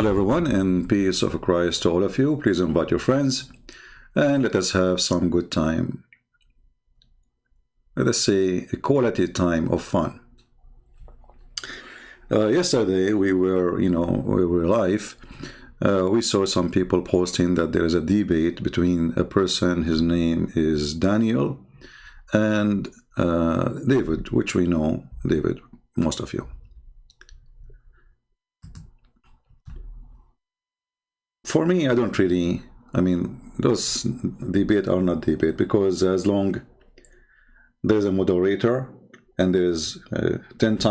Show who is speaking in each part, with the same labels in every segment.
Speaker 1: Hello everyone, and peace of Christ to all of you. Please invite your friends and let us have some good time. Let us say a quality time of fun. Yesterday we were live. We saw some people posting that there is a debate between a person, his name is Daniel, and David, which we know David, most of you. For me, I don't really, those debate are not debate, because as long there's a moderator and there's 10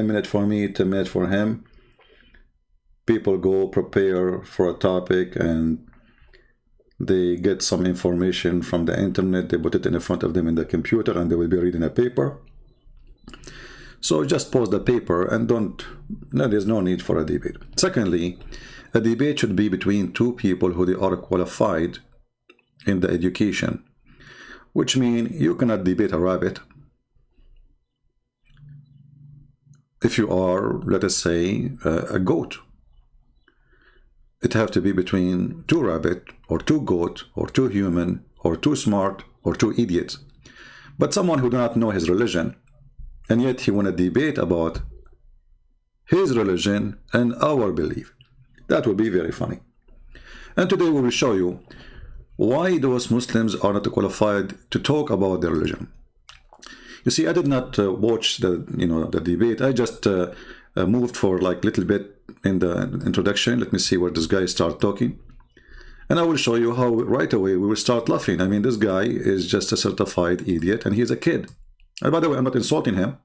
Speaker 1: minutes for me, 10 minutes for him, people go prepare for a topic and they get some information from the internet, they put it in front of them in the computer and they will be reading a paper. So just pause the paper and there's no need for a debate. Secondly, a debate should be between two people who they are qualified in the education, which means you cannot debate a rabbit. If you are, let us say, a goat, it have to be between two rabbit or two goat or two human or two smart or two idiots. But someone who do not know his religion, and yet he want to debate about his religion and our belief. That will be very funny. And today we will show you why those Muslims are not qualified to talk about their religion. You see, I did not watch the debate. I just moved for like little bit in the introduction. Let me see where this guy start talking, and I will show you how right away we will start laughing. This guy is just a certified idiot, and he's a kid. And by the way, I'm not insulting him,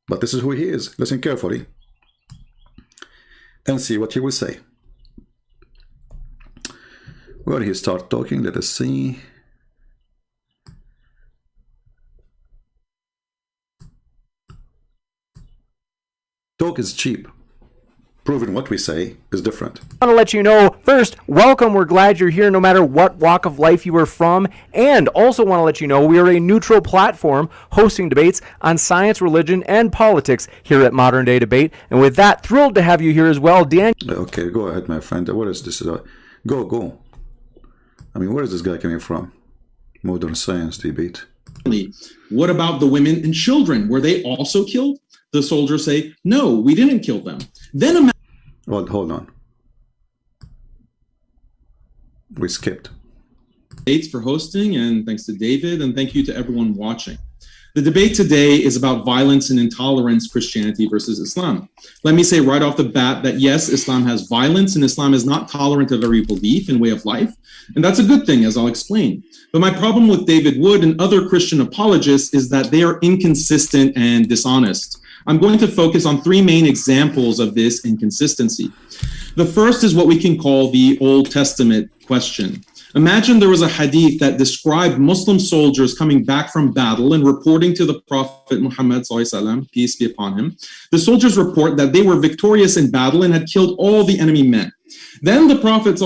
Speaker 1: but this is who he is. Listen carefully and see what he will say. Where he start talking, let us see. Talk is cheap. Proving what we say is different.
Speaker 2: I want to let you know, first, welcome. We're glad you're here no matter what walk of life you are from. And also want to let you know we are a neutral platform hosting debates on science, religion, and politics here at Modern Day Debate. And with that, thrilled to have you here as well, Dan.
Speaker 1: Okay, go ahead, my friend. What is this? Go. Where is this guy coming from? Modern Science Debate.
Speaker 3: What about the women and children? Were they also killed? The soldiers say, no, we didn't kill them. Then
Speaker 1: well, hold on. We skipped.
Speaker 3: Thanks for hosting, and thanks to David, and thank you to everyone watching. The debate today is about violence and intolerance, Christianity versus Islam. Let me say right off the bat that yes, Islam has violence, and Islam is not tolerant of every belief and way of life. And that's a good thing, as I'll explain. But my problem with David Wood and other Christian apologists is that they are inconsistent and dishonest. I'm going to focus on three main examples of this inconsistency. The first is what we can call the Old Testament question. Imagine there was a hadith that described Muslim soldiers coming back from battle and reporting to the Prophet Muhammad, peace be upon him. The soldiers report that they were victorious in battle and had killed all the enemy men. Then the Prophet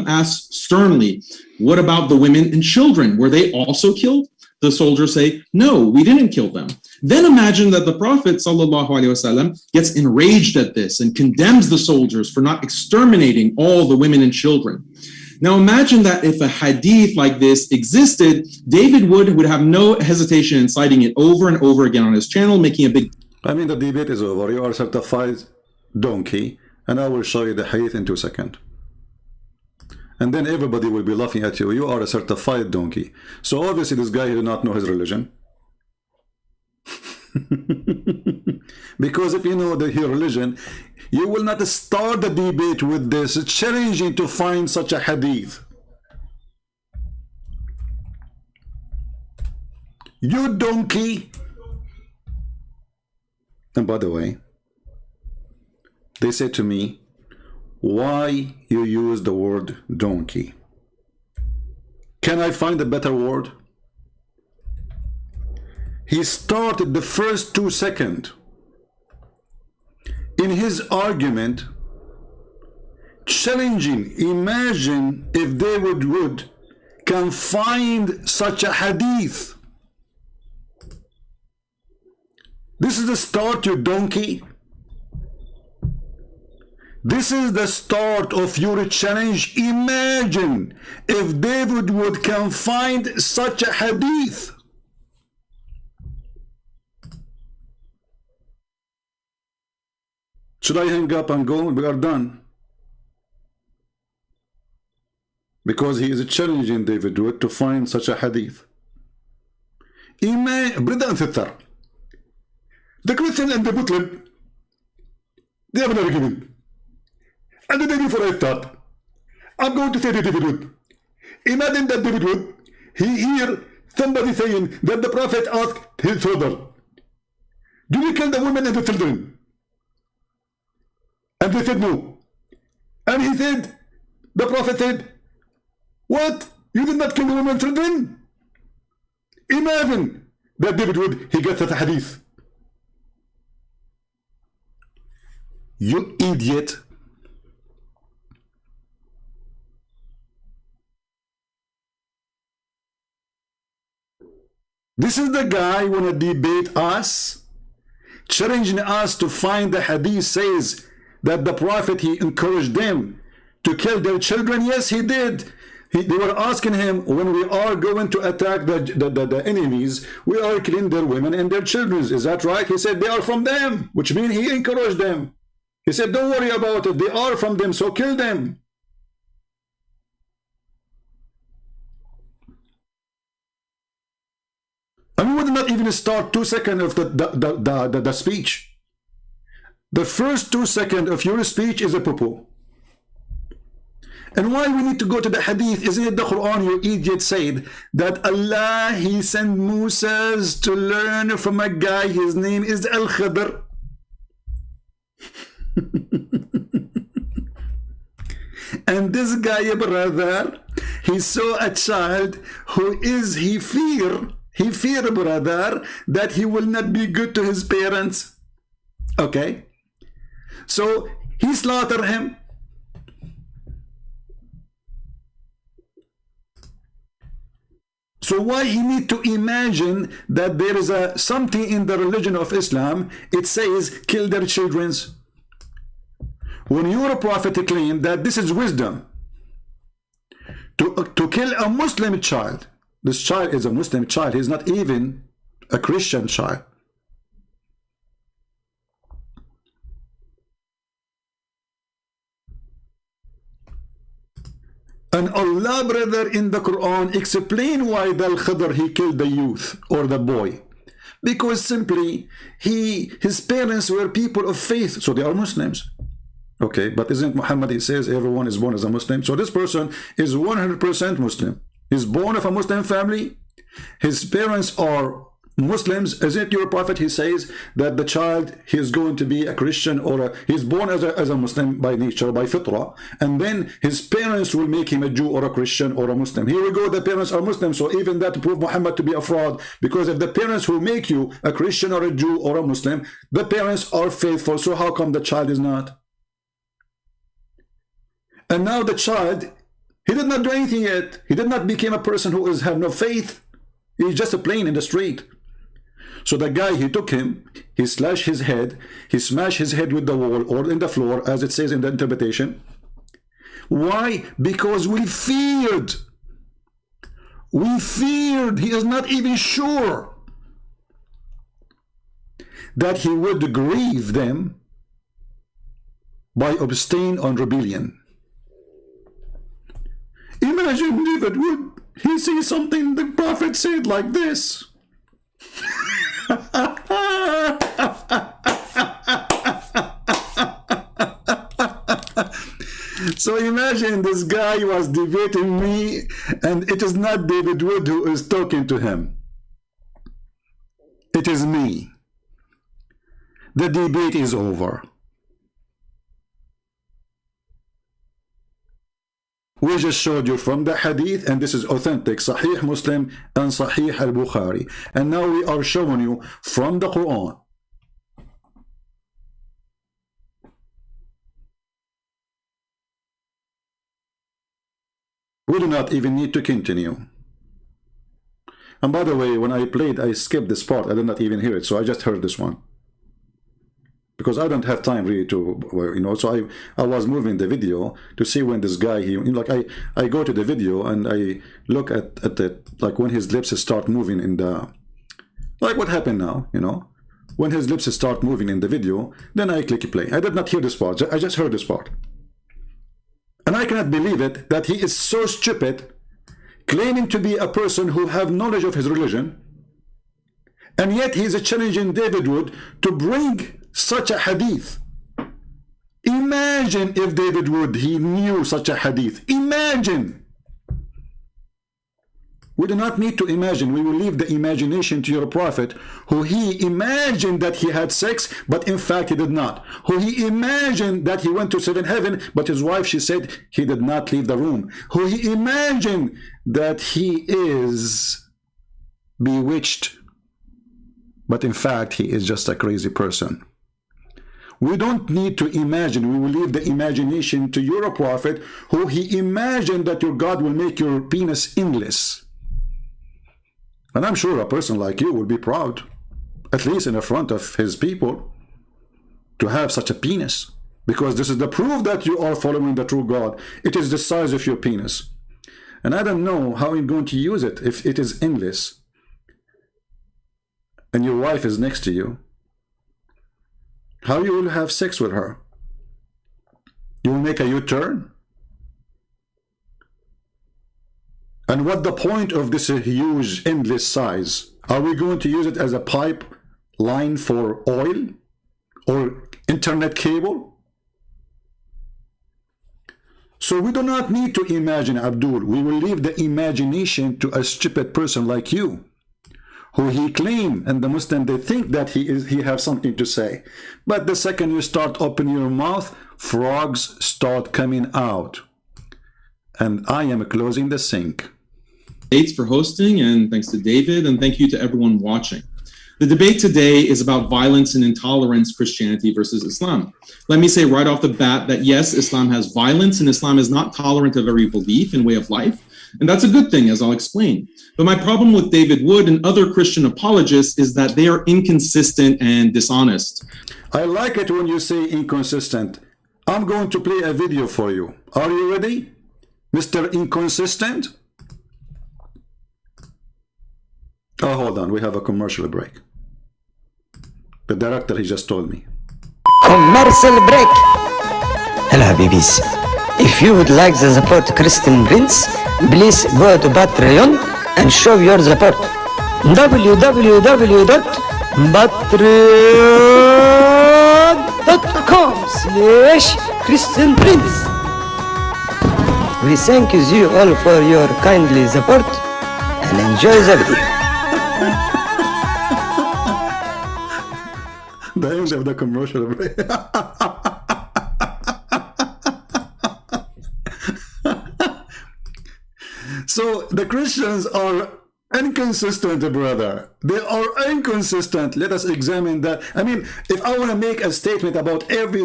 Speaker 3: asks sternly, what about the women and children? Were they also killed? The soldiers say, no, we didn't kill them. Then imagine that the Prophet gets enraged at this and condemns the soldiers for not exterminating all the women and children. Now imagine that if a hadith like this existed, David Wood would have no hesitation in citing it over and over again on his channel, making a big...
Speaker 1: the debate is over. You are a certified donkey, and I will show you the hadith in 2 seconds. And then everybody will be laughing at you. You are a certified donkey. So obviously this guy did not know his religion. Because if you know your religion, you will not start the debate with this. It's challenging to find such a hadith. You donkey. And by the way, they said to me, why you use the word donkey? Can I find a better word? He started the first 2 seconds in his argument challenging. Imagine if David Wood can find such a hadith. This is the start, you donkey. This is the start of your challenge. Imagine if David would can find such a hadith. Should I hang up and go? We are done. Because he is challenging David Wood to find such a hadith. Brother and sister, the Christian and the Muslim, they have an argument. And the day before I start, I'm going to say to David Wood, imagine that David Wood, he hear somebody saying that the Prophet asked his father, do you kill the women and the children? And they said no. And he said, the Prophet said, what? You did not kill the women and children? Imagine that David Wood, he gets that hadith. You idiot. This is the guy who wanna debate us, challenging us to find the hadith says that the Prophet, he encouraged them to kill their children. Yes, he did. They were asking him, when we are going to attack the enemies, we are killing their women and their children. Is that right? He said, they are from them, which means he encouraged them. He said, don't worry about it. They are from them, so kill them. And we would not even start 2 seconds of the speech. The first 2 seconds of your speech is a poo-poo. And why we need to go to the hadith? Isn't it the Quran, you idiot, said that Allah, he sent Moses to learn from a guy, his name is Al-Khidr. And this guy, brother, he saw a child who is, he fear, brother, that he will not be good to his parents. Okay? So he slaughtered him. So why he need to imagine that there is something in the religion of Islam, it says kill their children. When your Prophet claimed that this is wisdom, to kill a Muslim child, this child is a Muslim child, he's not even a Christian child. And Allah, brother, in the Quran explain why the Al-Khidr, he killed the youth or the boy. Because simply his parents were people of faith, so they are Muslims. Okay, but isn't Muhammad, he says everyone is born as a Muslim? So this person is 100% Muslim. He's born of a Muslim family. His parents are Muslims. Isn't your Prophet, he says that the child, he is going to be a Christian or he's born as a Muslim by nature, by fitrah, and then his parents will make him a Jew or a Christian or a Muslim. Here we go, the parents are Muslim, so even that to prove Muhammad to be a fraud, because if the parents will make you a Christian or a Jew or a Muslim, the parents are faithful, so how come the child is not? And now the child, he did not do anything yet. He did not become a person who have no faith. He's just a plane in the street. So the guy, he took him, he slashed his head, he smashed his head with the wall or in the floor, as it says in the interpretation. Why? Because we feared. We feared. He is not even sure that he would grieve them by abstain on rebellion. Imagine David Wood, he sees something the Prophet said like this. So imagine this guy was debating me, and it is not David Wood who is talking to him. It is me. The debate is over. We just showed you from the hadith, and this is authentic, Sahih Muslim and Sahih al-Bukhari. And now we are showing you from the Quran. We do not even need to continue. And by the way, when I played, I skipped this part. I did not even hear it, so I just heard this one. because I don't have time really to, you know, so I was moving the video to see when this guy, he, you know, like I go to the video and I look at the, like when his lips start moving in the, like what happened now, you know, when his lips start moving in the video, then I click play. I did not hear this part, I just heard this part. And I cannot believe it that he is so stupid, claiming to be a person who have knowledge of his religion, and yet he is challenging David Wood to bring such a hadith. Imagine if David Wood, he knew such a hadith. Imagine. We do not need to imagine. We will leave the imagination to your prophet, who he imagined that he had sex, but in fact he did not. Who he imagined that he went to seventh heaven, but his wife, she said he did not leave the room. Who he imagined that he is bewitched, but in fact he is just a crazy person. We don't need to imagine. We will leave the imagination to your prophet, who he imagined that your God will make your penis endless. And I'm sure a person like you will be proud, at least in the front of his people, to have such a penis, because this is the proof that you are following the true God. It is the size of your penis. And I don't know how I'm going to use it if it is endless and your wife is next to you. How you will have sex with her? You will make a U-turn? And what the point of this huge endless size? Are we going to use it as a pipe line for oil or internet cable? So we do not need to imagine, Abdul. We will leave the imagination to a stupid person like you, who he claim, and the Muslim, they think that he have something to say. But the second you start opening your mouth, frogs start coming out. And I am closing the sink.
Speaker 3: Thanks for hosting, and thanks to David, and thank you to everyone watching. The debate today is about violence and intolerance, Christianity versus Islam. Let me say right off the bat that yes, Islam has violence, and Islam is not tolerant of every belief and way of life. And that's a good thing, as I'll explain. But my problem with David Wood and other Christian apologists is that they are inconsistent and dishonest.
Speaker 1: I like it when you say inconsistent. I'm going to play a video for you. Are you ready, Mr. Inconsistent? Oh, hold on. We have a commercial break. The director, he just told me.
Speaker 4: Commercial break. Hello, Habibis. If you would like to support Christian Prince, please go to Patreon and show your support. www.patreon.com/Christian Prince. We thank you all for your kindly support and enjoy the video.
Speaker 1: The end of the commercial break. So the Christians are inconsistent, brother. They are inconsistent. Let us examine that. I mean, if I want to make a statement about every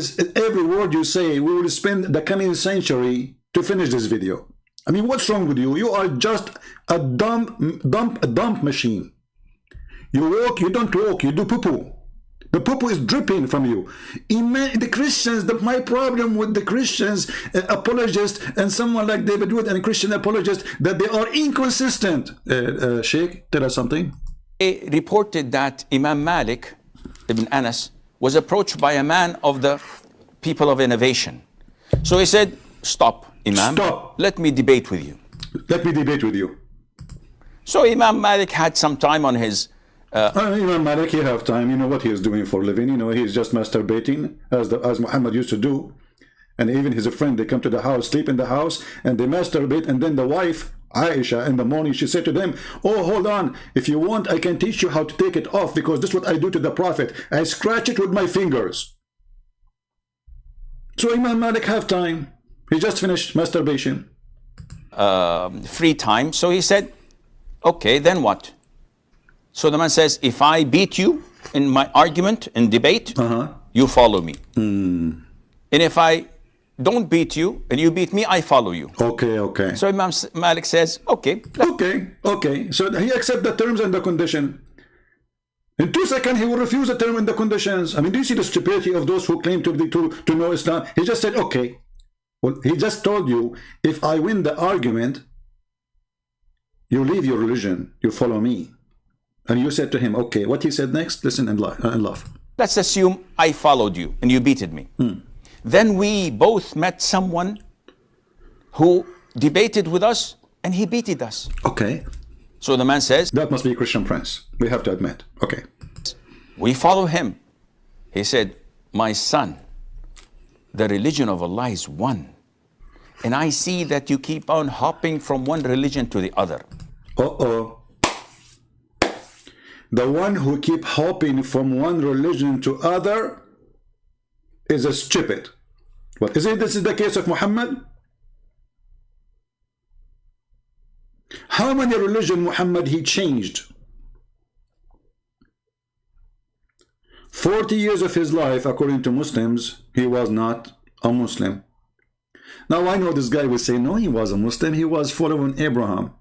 Speaker 1: word you say, we will spend the coming century to finish this video. I mean, what's wrong with you? You are just a dump machine. You walk, you don't walk, you do poo-poo. The poo-poo is dripping from you. The Christians, my problem with the Christians, apologists, and someone like David Wood and Christian apologists, that they are inconsistent. Sheikh, tell us something.
Speaker 5: They reported that Imam Malik ibn Anas was approached by a man of the people of innovation. So he said, stop, Imam.
Speaker 1: Stop.
Speaker 5: Let me debate with you.
Speaker 1: Let me debate with you.
Speaker 5: So Imam Malik had some time on his...
Speaker 1: Imam Malik, he have time. You know what he is doing for a living. You know, he's just masturbating, as Muhammad used to do. And even his friend, they come to the house, sleep in the house, and they masturbate. And then the wife, Aisha, in the morning, she said to them, oh, hold on. If you want, I can teach you how to take it off, because this is what I do to the Prophet. I scratch it with my fingers. So Imam Malik have time. He just finished masturbation.
Speaker 5: Free time. So he said, okay, then what? So the man says, if I beat you in my argument, in debate, you follow me. And if I don't beat you and you beat me, I follow you.
Speaker 1: Okay, okay.
Speaker 5: So Imam Malik says, okay.
Speaker 1: Okay, okay. So he accepts the terms and the condition. In 2 seconds, he will refuse the term and the conditions. I mean, do you see the stupidity of those who claim to know Islam? He just said, okay. Well, he just told you, if I win the argument, you leave your religion, you follow me. And you said to him, okay, what he said next, listen and laugh.
Speaker 5: Let's assume I followed you and you beated me. Then we both met someone who debated with us and he beated us.
Speaker 1: Okay.
Speaker 5: So the man says,
Speaker 1: that must be a Christian prince. We have to admit. Okay.
Speaker 5: We follow him. He said, my son, the religion of Allah is one. And I see that you keep on hopping from one religion to the other.
Speaker 1: Uh-oh. The one who keep hopping from one religion to other is a stupid. What is it? This is the case of Muhammad? How many religions Muhammad he changed? 40 years of his life, according to Muslims, he was not a Muslim. Now I know this guy will say, no, he was a Muslim, he was following Abraham.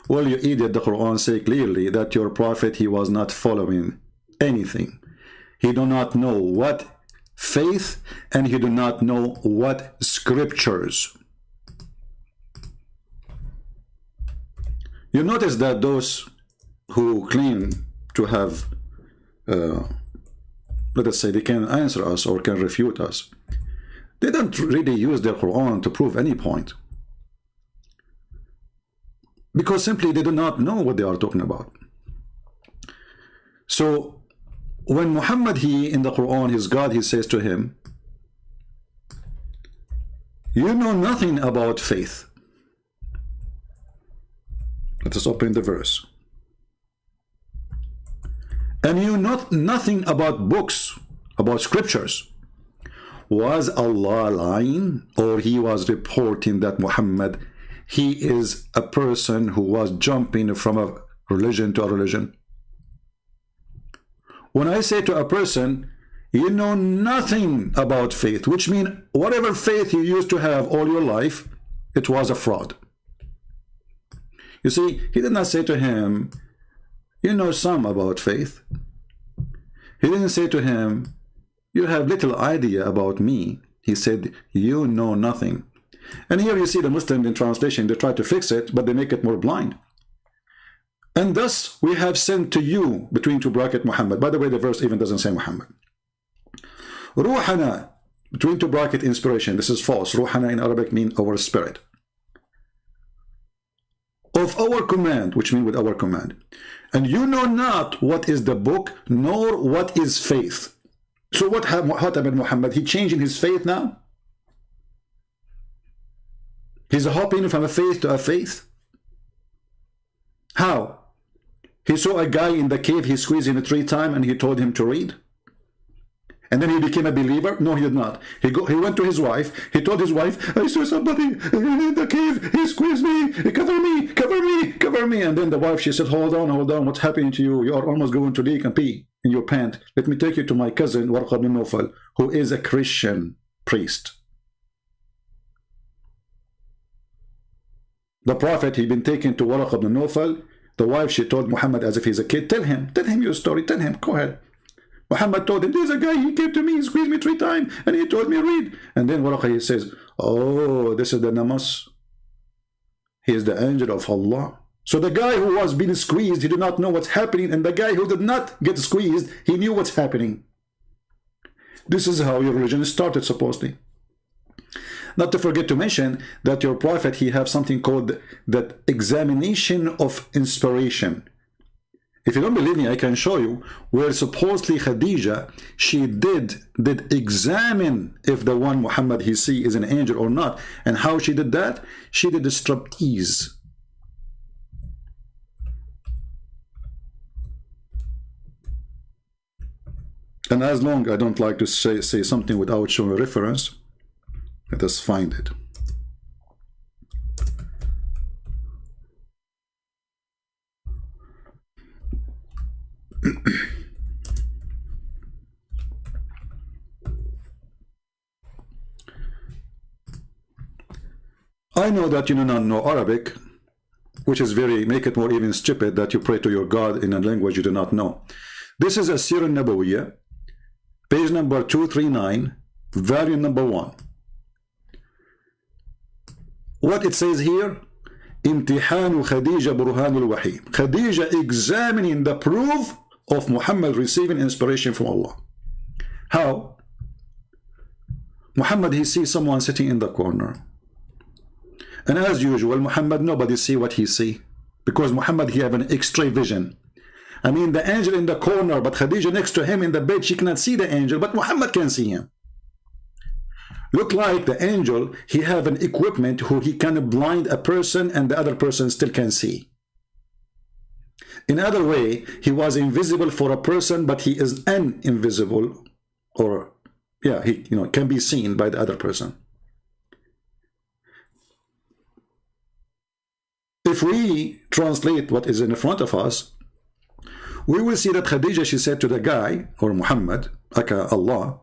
Speaker 1: Well, you idiot, the Quran says clearly that your prophet, he was not following anything. He do not know what faith, and he do not know what scriptures. You notice that those who claim to have, let us say, they can answer us or can refute us, they don't really use their Quran to prove any point. Because simply they do not know what they are talking about. So when Muhammad, he in the Quran, his God, he says to him, you know nothing about faith. Let us open the verse. And you know nothing about books, about scriptures. Was Allah lying, or he was reporting that Muhammad, he is a person who was jumping from a religion to a religion? When I say to a person, you know nothing about faith, which means whatever faith you used to have all your life, it was a fraud. You see, he did not say to him, you know some about faith. He didn't say to him, you have little idea about me. He said, you know nothing. And here you see the Muslims in translation, they try to fix it, but they make it more blind. And thus we have sent to you, between two brackets, Muhammad. By the way, the verse even doesn't say Muhammad. Ruhana, between two brackets, inspiration. This is false. Ruhana in Arabic means our spirit. Of our command, which means with our command. And you know not what is the book, nor what is faith. So what happened, Muhammad? He changing his faith now? He's hopping from a faith to a faith? How? He saw a guy in the cave, he squeezed him 3 times and he told him to read. And then he became a believer? No, he did not. He went to his wife. He told his wife, I saw somebody in the cave. He squeezed me. Cover me, cover me, cover me. And then the wife, she said, hold on, hold on. What's happening to you? You are almost going to leak and pee in your pant. Let me take you to my cousin, Warqa bin Nawfal, who is a Christian priest. The Prophet, he'd been taken to Warqa bin Nawfal. The wife, she told Muhammad as if he's a kid, tell him your story, tell him, go ahead. Muhammad told him, there's a guy, he came to me, he squeezed me 3 times, and he told me read. And then Warqa, he says, oh, this is the Namas. He is the angel of Allah. So the guy who was being squeezed, he did not know what's happening, and the guy who did not get squeezed, he knew what's happening. This is how your religion started, supposedly. Not to forget to mention that your prophet, he have something called the examination of inspiration. If you don't believe me, I can show you where supposedly Khadija, she did examine if the one Muhammad he see is an angel or not. And how she did that? She did a striptease. And as long I don't like to say something without showing a reference, let us find it. I know that you do not know Arabic, which is make it more even stupid that you pray to your God in a language you do not know. This is a Sirah Nabawiyya, page number 239, volume number 1. What it says here, Imtihanu Khadija Burhanul Wahi. Khadija examining the proof of Muhammad receiving inspiration from Allah. How? Muhammad, he sees someone sitting in the corner. And as usual, Muhammad, nobody see what he see. Because Muhammad, he have an X-ray vision. I mean, the angel in the corner, but Khadija next to him in the bed, she cannot see the angel, but Muhammad can see him. Look like the angel, he have an equipment who he can blind a person and the other person still can see. In other way, he was invisible for a person, but he is invisible, or yeah, he can be seen by the other person. If we translate what is in front of us, we will see that Khadija, she said to the guy, or Muhammad, aka Allah,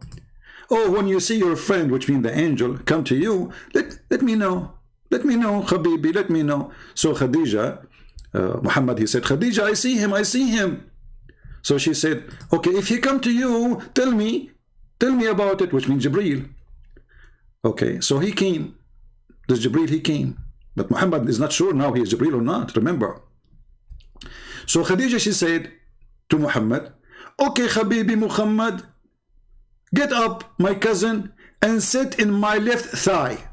Speaker 1: oh, when you see your friend, which means the angel, come to you, let me know. Let me know, Habibi, let me know. So Khadija, Muhammad, he said, Khadija, I see him, I see him. So she said, okay, if he come to you, tell me about it, which means Jibreel. Okay, so he came. This Jibreel, he came. But Muhammad is not sure now he is Jibreel or not, remember. So Khadija, she said to Muhammad, okay, Habibi Muhammad, get up, my cousin, and sit in my left thigh.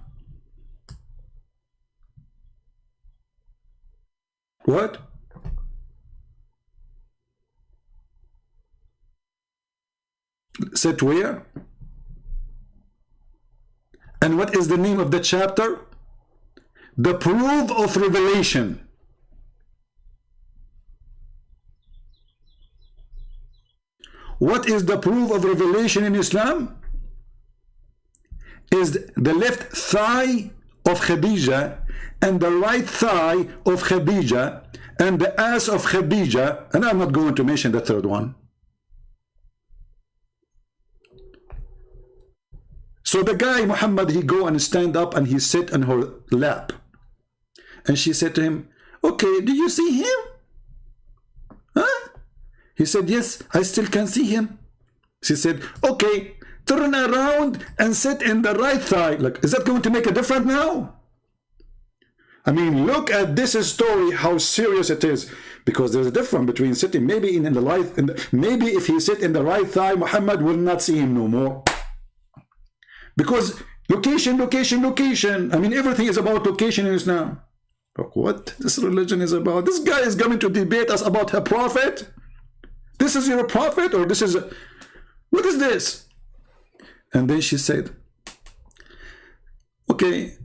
Speaker 1: What? Sit where? And what is the name of the chapter? The proof of revelation. What is the proof of revelation in Islam? Is the left thigh of Khadija and the right thigh of Khadija and the ass of Khadija, and I'm not going to mention the third one. So the guy Muhammad, he go and stand up and he sit on her lap, and she said to him, okay, do you see him? Huh? He said, yes, I still can see him. She said, okay, turn around and sit in the right thigh. Like, is that going to make a difference now? I mean, look at this story, how serious it is, because there's a difference between sitting maybe in the right, maybe if he sit in the right thigh, Muhammad will not see him no more. Because location, location, location. I mean, everything is about location in Islam. Look what this religion is about. This guy is coming to debate us about a prophet. This is your prophet, or this is a, what is this? And then she said, okay,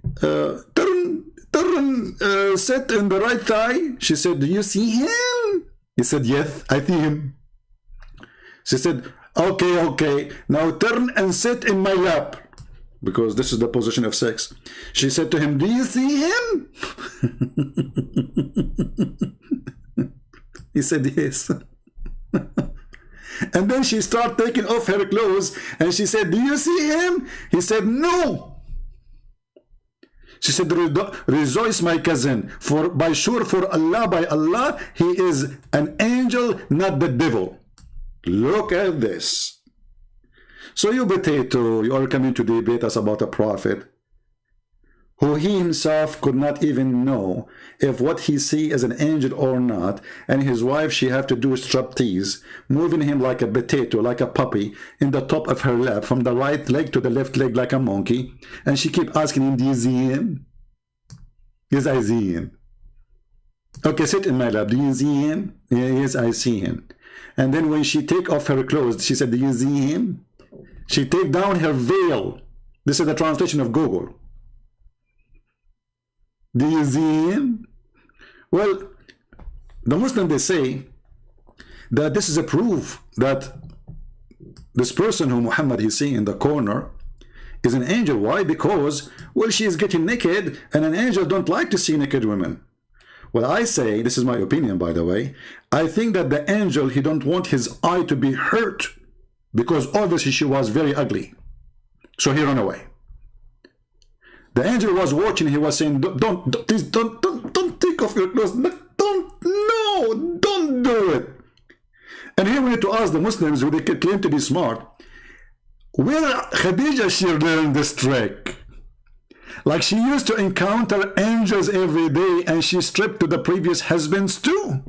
Speaker 1: sit in the right thigh. She said, do you see him? He said, yes, I see him. She said, okay, okay, now turn and sit in my lap, because this is the position of sex. She said to him, do you see him? He said, yes. And then she started taking off her clothes, and she said, do you see him? He said, no. She said, rejoice, my cousin, for by sure, for Allah, by Allah, he is an angel, not the devil. Look at this. So you potato, you are coming to debate us about a prophet who he himself could not even know if what he see is an angel or not, and his wife, she have to do striptease, moving him like a potato, like a puppy, in the top of her lap, from the right leg to the left leg like a monkey, and she keep asking him, do you see him? Yes, I see him. Okay, sit in my lap. Do you see him? Yes, I see him. And then when she take off her clothes, she said, do you see him? She take down her veil. This is the translation of Google. Do you see him? Well, the Muslims, they say that this is a proof that this person who Muhammad is seeing in the corner is an angel. Why? Because, well, she is getting naked, and an angel don't like to see naked women. Well, I say, this is my opinion, by the way, I think that the angel, he don't want his eye to be hurt, because obviously she was very ugly. So he ran away. The angel was watching, he was saying, don't take off your clothes. Don't do it. And here when need to ask the Muslims who they claim to be smart, where Khadija she learned this trick? Like she used to encounter angels every day and she stripped to the previous husbands too.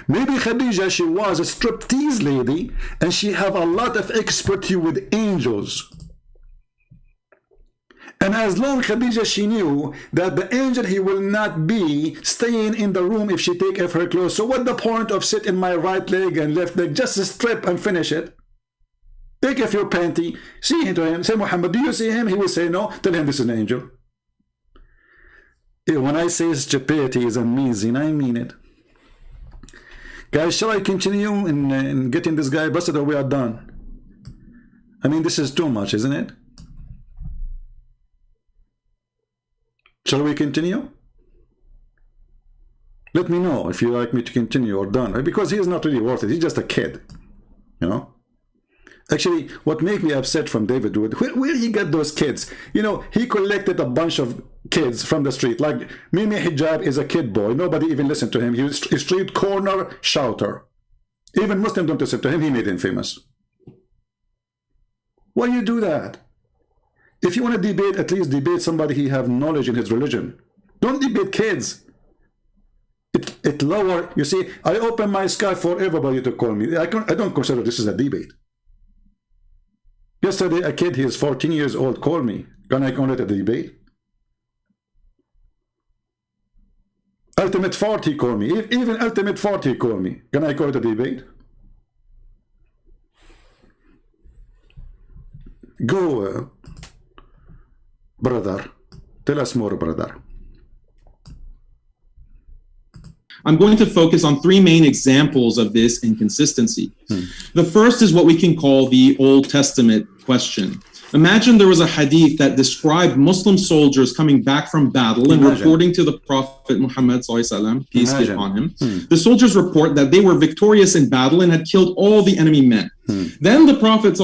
Speaker 1: Maybe Khadija, she was a striptease lady and she have a lot of expertise with angels. And as long Khadija, she knew that the angel, he will not be staying in the room if she take off her clothes. So what the point of sit in my right leg and left leg? Just strip and finish it. Take off your panty, see him to him, say, Muhammad, do you see him? He will say no. Tell him this is an angel. When I say stupidity is amazing, I mean it. Guys, shall I continue in getting this guy busted, or we are done? I mean, this is too much, isn't it? Shall we continue? Let me know if you like me to continue or done, because he is not really worth it. He's just a kid, you know. Actually, what made me upset from David Wood, where he got those kids? You know, he collected a bunch of kids from the street. Like Mimi Hijab is a kid boy. Nobody even listened to him. He was a street corner shouter. Even Muslims don't listen to him. He made him famous. Why you do that? If you want to debate, at least debate somebody who have knowledge in his religion. Don't debate kids. It lower. You see, I open my sky for everybody to call me. I don't consider this is a debate. Yesterday, a kid, he is 14 years old, called me. Can I call it a debate? Ultimate 40 called me. Even Ultimate 40 called me. Can I call it a debate? Go, brother. Tell us more, brother.
Speaker 3: I'm going to focus on three main examples of this inconsistency. The first is what we can call the Old Testament question. Imagine there was a hadith that described Muslim soldiers coming back from battle and reporting to the Prophet Muhammad, peace be upon him. The soldiers report that they were victorious in battle and had killed all the enemy men. Then the Prophet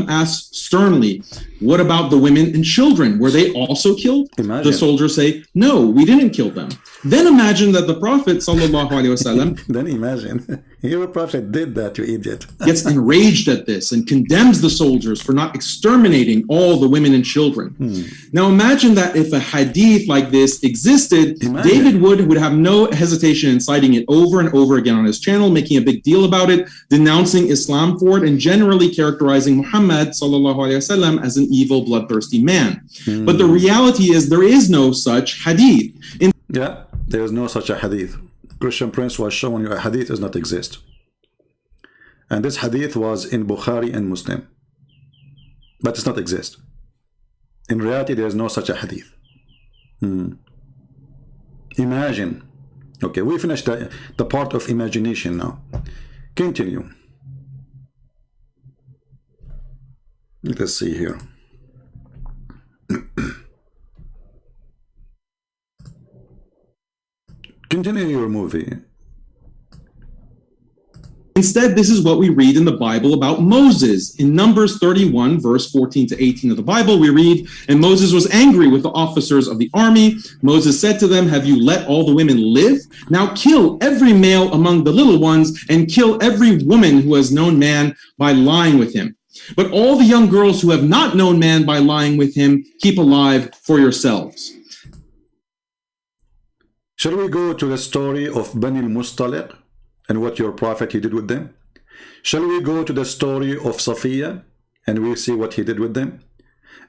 Speaker 3: asks sternly, what about the women and children? Were they also killed? The soldiers say, no, we didn't kill them. Then imagine that the Prophet
Speaker 1: then imagine, your Prophet did that, you idiot.
Speaker 3: Gets enraged at this and condemns the soldiers for not exterminating all the women and children. Now imagine that if a hadith like this existed, David would have no hesitation in citing it over and over again on his channel, making a big deal about it, denouncing Islam for it, and generally characterizing Muhammad as an evil, bloodthirsty man. But the reality is there is no such hadith.
Speaker 1: Yeah, there is no such a hadith. Christian Prince was showing you a hadith does not exist. And this hadith was in Bukhari and Muslim. But it does not exist. In reality, there is no such a hadith. Imagine. Okay, we finished the part of imagination now. Continue. Let's see here. Continue your movie.
Speaker 3: Instead, this is what we read in the Bible about Moses. In Numbers 31, verse 14 to 18 of the Bible, we read, and Moses was angry with the officers of the army. Moses said to them, have you let all the women live? Now kill every male among the little ones and kill every woman who has known man by lying with him. But all the young girls who have not known man by lying with him, keep alive for yourselves.
Speaker 1: Shall we go to the story of Bani al-Mustaliq and what your prophet he did with them? Shall we go to the story of Safiya and we'll see what he did with them?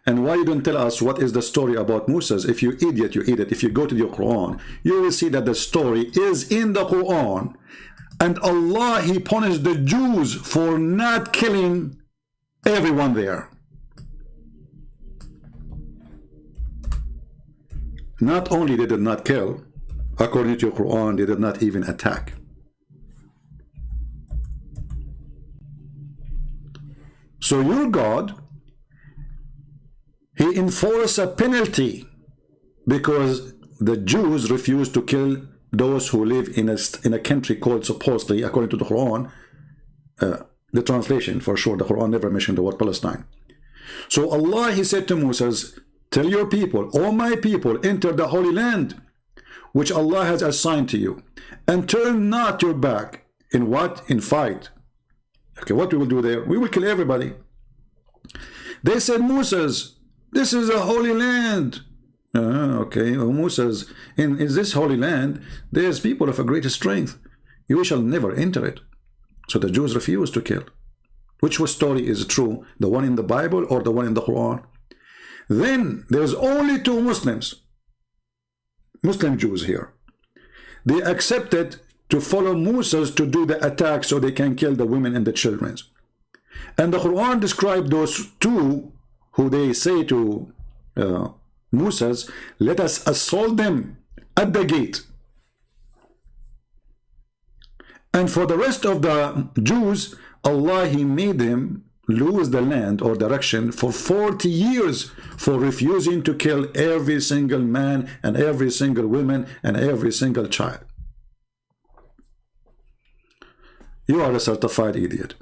Speaker 1: And why you don't tell us what is the story about Moses? If you idiot, you idiot. If you go to the Quran, you will see that the story is in the Quran. And Allah, he punished the Jews for not killing everyone there. Not only they did not kill, according to your Quran, they did not even attack. So your God, he enforced a penalty because the Jews refused to kill those who live in a country called, supposedly, according to the Quran, the translation for sure, the Quran never mentioned the word Palestine. So Allah, he said to Moses, tell your people, all my people, enter the Holy Land, which Allah has assigned to you, and turn not your back in what? In fight, Okay, what we will do there? We will kill everybody. They said, Moses, this is a holy land. Okay, well, Moses, in this holy land, there's people of a great strength. You shall never enter it. So the Jews refused to kill. Which story is true? The one in the Bible or the one in the Quran? Then there's only two Muslim Jews here. They accepted to follow Moses to do the attack so they can kill the women and the children. And the Quran described those two who they say to Moses, let us assault them at the gate. And for the rest of the Jews, Allah, He made them lose the land or direction for 40 years for refusing to kill every single man and every single woman and every single child. You are a certified idiot.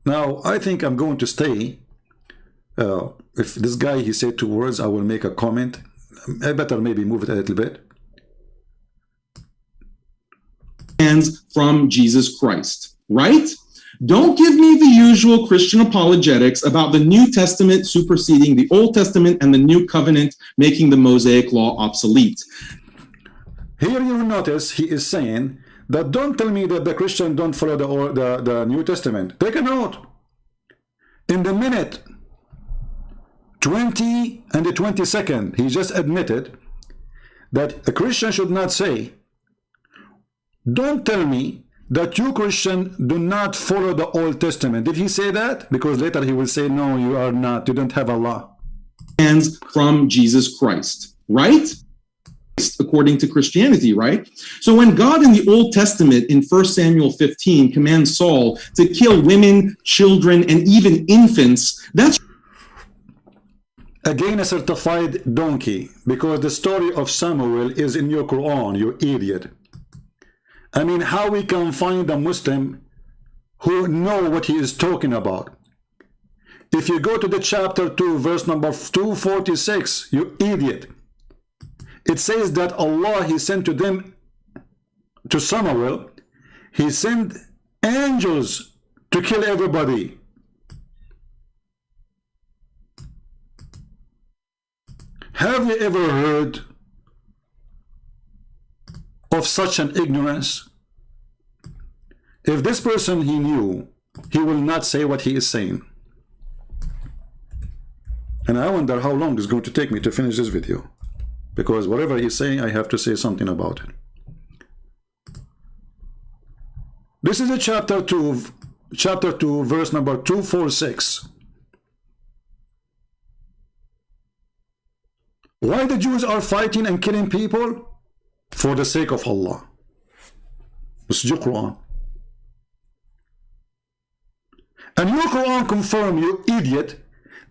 Speaker 1: Now, I think I'm going to stay. If this guy, he said 2 words, I will make a comment. I better maybe move it a little bit.
Speaker 3: From Jesus Christ, right? Don't give me the usual Christian apologetics about the New Testament superseding the Old Testament and the New Covenant making the Mosaic Law obsolete.
Speaker 1: Here you notice he is saying that don't tell me that the Christian don't follow the New Testament. Take a note. In the minute 20 and the 22nd, he just admitted that a Christian should not say, don't tell me that you Christian do not follow the Old Testament. Did he say that? Because later he will say, no, you are not. You don't have Allah.
Speaker 3: From Jesus Christ, right? According to Christianity, right? So when God in the Old Testament in 1 Samuel 15 commands Saul to kill women, children, and even infants, that's
Speaker 1: again a certified donkey, because the story of Samuel is in your Quran, you idiot. I mean, how we can find a Muslim who know what he is talking about? If you go to the chapter 2, verse number 246, you idiot. It says that Allah, He sent to them, to Samuel, He sent angels to kill everybody. Have you ever heard of such an ignorance? If this person he knew, he will not say what he is saying. And I wonder how long it's going to take me to finish this video, because whatever he's saying, I have to say something about it. This is a chapter 2, verse number 246. Why the Jews are fighting and killing people? For the sake of Allah. This is your Quran. And your Quran confirm, you idiot,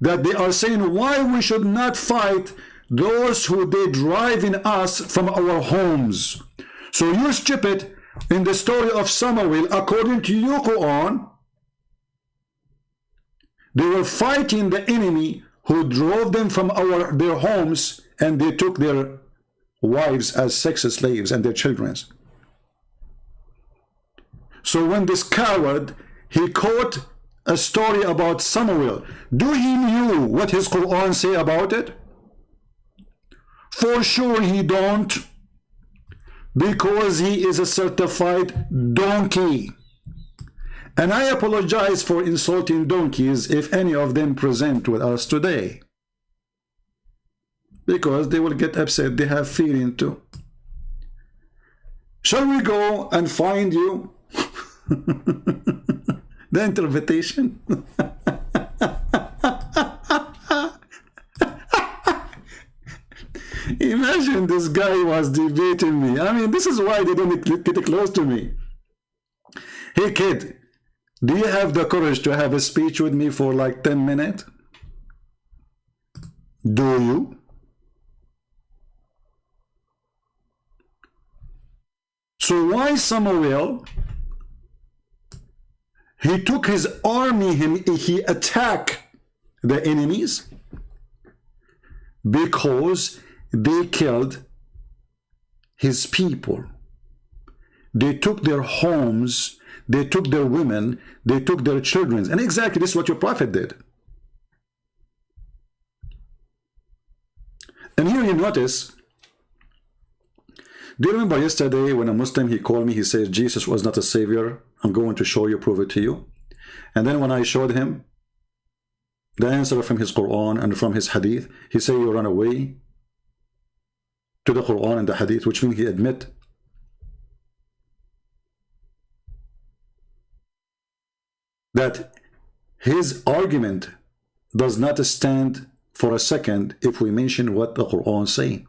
Speaker 1: that they are saying why we should not fight those who they drive in us from our homes. So you stupid, in the story of Samuel, according to your Quran, they were fighting the enemy who drove them from their homes, and they took their wives as sex slaves and their children. So when this coward, he quote a story about Samuel, do he knew what his Quran say about it? For sure he don't, because he is a certified donkey. And I apologize for insulting donkeys if any of them present with us today, because they will get upset. They have feeling too. Shall we go and find you the interpretation? Imagine this guy was debating me. I mean, this is why they don't get close to me. Hey kid, do you have the courage to have a speech with me for like 10 minutes? Do you? So why Samuel, he took his army, he attacked the enemies? Because they killed his people. They took their homes, they took their women, they took their children. And exactly this is what your prophet did. And here you notice, do you remember yesterday when a Muslim, he called me, he says, Jesus was not a savior. I'm going to show you, prove it to you. And then when I showed him the answer from his Quran and from his Hadith, he said, you run away to the Quran and the Hadith, which means he admit that his argument does not stand for a second if we mention what the Quran say.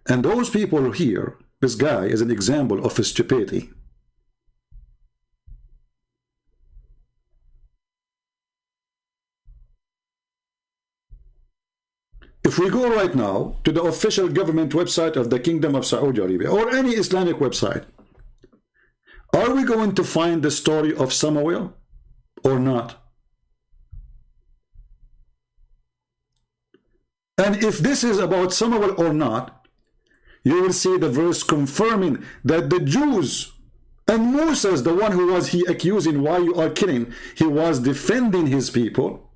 Speaker 1: And those people here, this guy is an example of stupidity. If we go right now to the official government website of the Kingdom of Saudi Arabia or any Islamic website, are we going to find the story of Samuel or not? And if this is about Samuel or not, you will see the verse confirming that the Jews and Moses, the one who was he accusing, why you are killing, he was defending his people,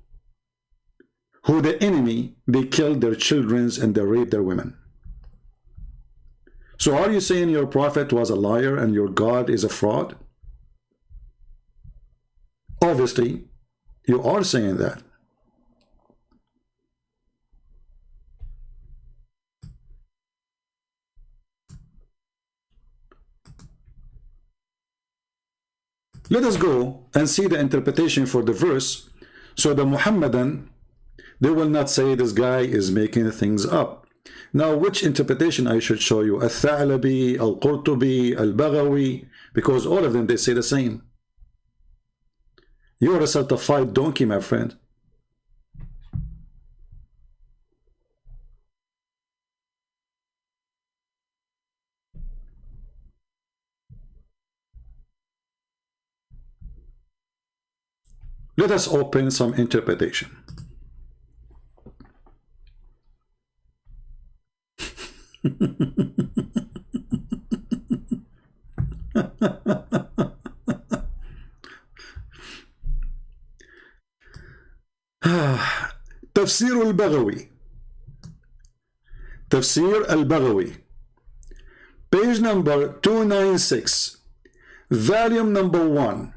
Speaker 1: who the enemy, they killed their children and they raped their women. So are you saying your prophet was a liar and your God is a fraud? Obviously, you are saying that. Let us go and see the interpretation for the verse, so the Muhammadan, they will not say this guy is making things up. Now, which interpretation I should show you? Al-Tha'labi, Al-Qurtubi, Al-Baghawi, because all of them, they say the same. You are a certified donkey, my friend. Let us open some interpretation. Tafsir al-Baghawi. Tafsir al-Baghawi. Page number 296. Volume number 1.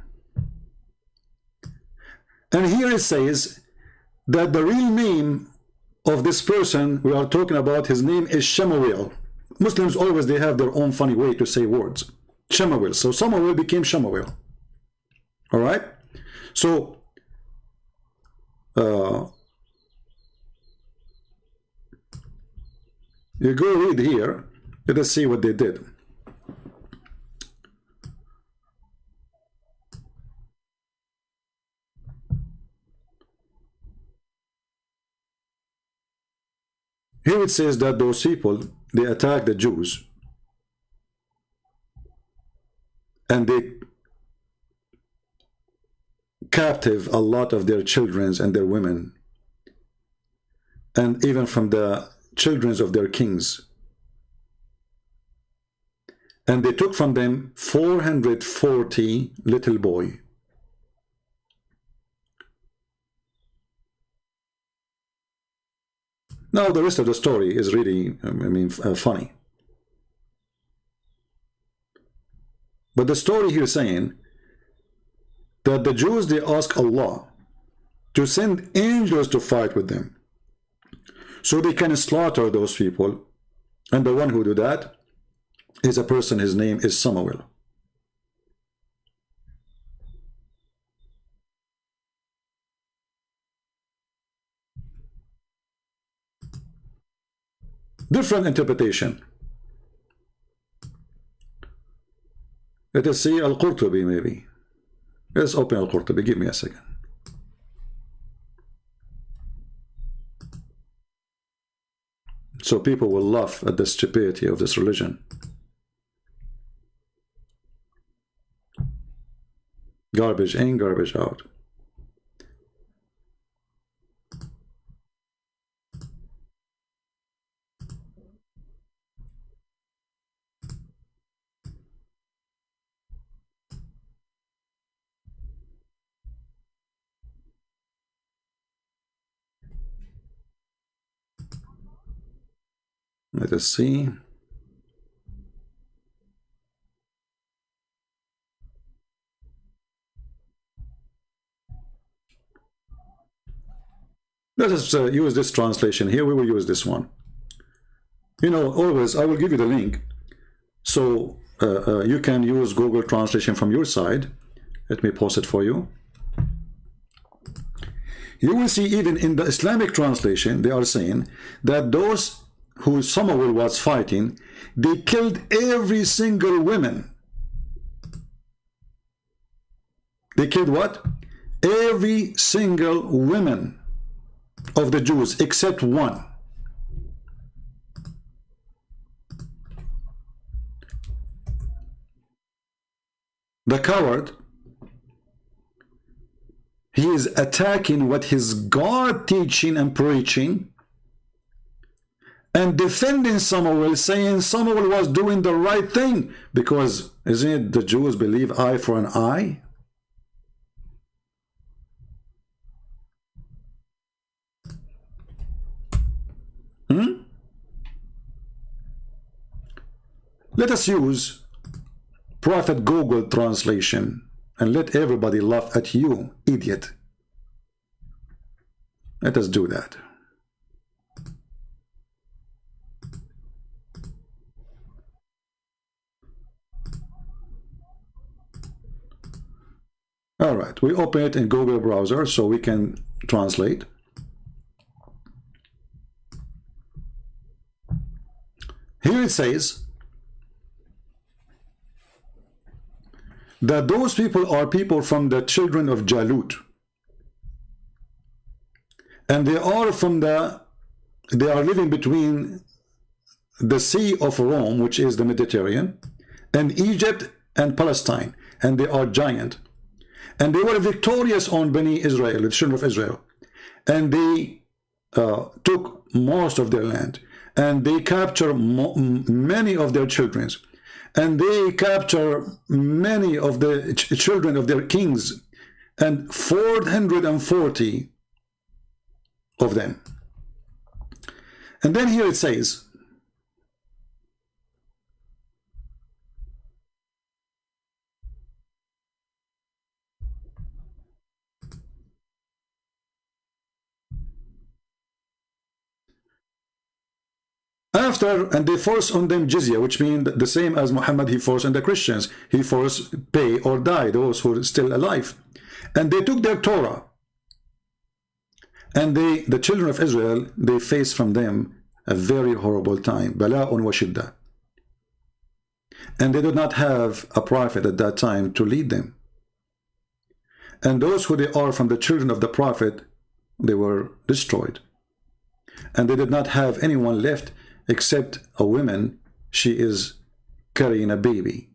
Speaker 1: And here it says that the real name of this person we are talking about, his name is Shemuel. Muslims always, they have their own funny way to say words. Shemuel. So Samuel became Shemuel. All right? So, you go read here. Let us see what they did. Here it says that those people, they attacked the Jews and they captive a lot of their children and their women, and even from the children of their kings. And they took from them 440 little boys. Now, the rest of the story is really, funny. But the story here is saying that the Jews, they ask Allah to send angels to fight with them so they can slaughter those people. And the one who do that is a person, his name is Samuel. Different interpretation. Let us see Al-Qurtubi maybe. Let's open Al-Qurtubi. Give me a second. So people will laugh at the stupidity of this religion. Garbage in, garbage out. Let us see. Let us use this translation here. We will use this one. You know, always I will give you the link, so you can use Google Translation from your side. Let me post it for you. You will see even in the Islamic translation, they are saying that those who Samuel was fighting, they killed every single woman. They killed what? Every single woman of the Jews except one. The coward, he is attacking what his God teaching and preaching, and defending Samuel, saying Samuel was doing the right thing, because isn't it the Jews believe eye for an eye? Let us use Prophet Google translation and let everybody laugh at you, idiot. Let us do that. All right, we open it in Google browser so we can translate. Here it says that those people are people from the children of Jalut, and they are living between the Sea of Rome, which is the Mediterranean, and Egypt and Palestine, and they are giant, and they were victorious on Bani Israel, the children of Israel, and they took most of their land, and they captured many of their children, and they capture many of the children of their kings, and 440 of them. And then here it says, and they force on them jizya, which means the same as Muhammad, he forced on the Christians. He forced pay or die, those who are still alive. And they took their Torah. And the children of Israel, they faced from them a very horrible time. Bala'un wa shidda. And they did not have a prophet at that time to lead them. And those who they are from the children of the prophet, they were destroyed. And they did not have anyone left except a woman. She is carrying a baby.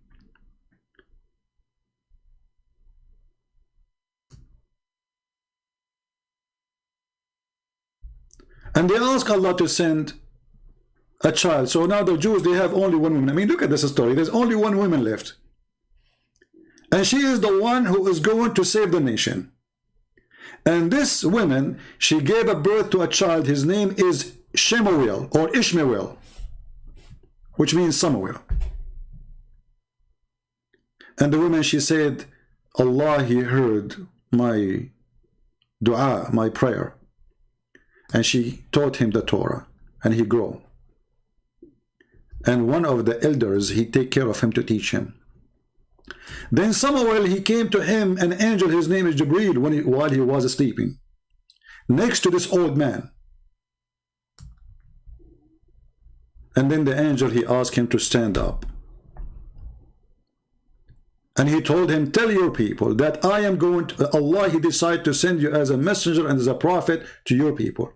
Speaker 1: And they ask Allah to send a child. So now the Jews, they have only one woman. I mean, look at this story. There's only one woman left. And she is the one who is going to save the nation. And this woman, she gave a birth to a child. His name is Shemuel or Ishmael, which means Samuel. And the woman, she said, Allah, he heard my dua, my prayer. And she taught him the Torah, and he grew. And one of the elders, he take care of him to teach him. Then Samuel, he came to him, an angel, his name is Jibreel, while he was sleeping, next to this old man. And then the angel, he asked him to stand up. And he told him, tell your people that I am going to, Allah, he decided to send you as a messenger and as a prophet to your people.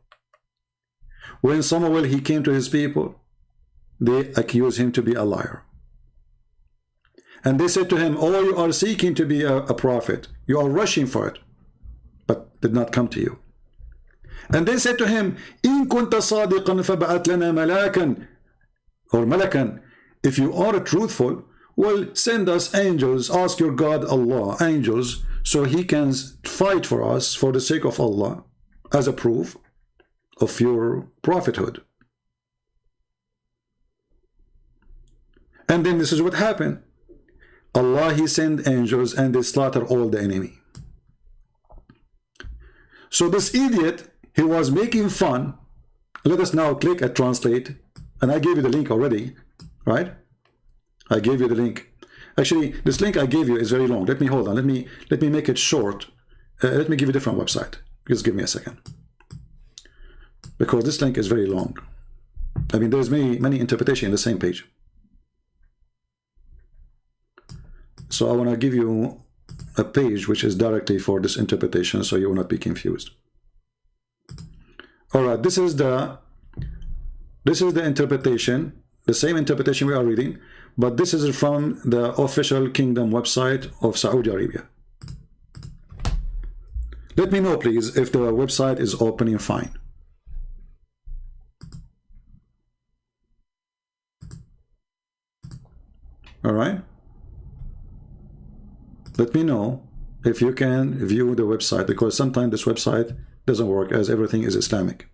Speaker 1: When Samuel, he came to his people, they accused him to be a liar. And they said to him, oh, you are seeking to be a prophet. You are rushing for it, but did not come to you. And they said to him, إِن كُنْتَ صَادِقًا فَبَعَثْ لَنَا مَلَاكًا or malakan, if you are truthful, well, send us angels, ask your God Allah, angels, so he can fight for us for the sake of Allah, as a proof of your prophethood. And then this is what happened. Allah, he sent angels and they slaughter all the enemy. So this idiot, he was making fun. Let us now click at translate. And I gave you the link already, right? I gave you the link. Actually, this link I gave you is very long. Let me hold on. Let me make it short. Let me give you a different website. Just give me a second. Because this link is very long. I mean, there's many interpretations in the same page. So I want to give you a page which is directly for this interpretation, so you will not be confused. All right, this is the interpretation, the same interpretation we are reading, but this is from the official kingdom website of Saudi Arabia. Let me know, please, if the website is opening fine. All right. Let me know if you can view the website, because sometimes this website doesn't work as everything is Islamic.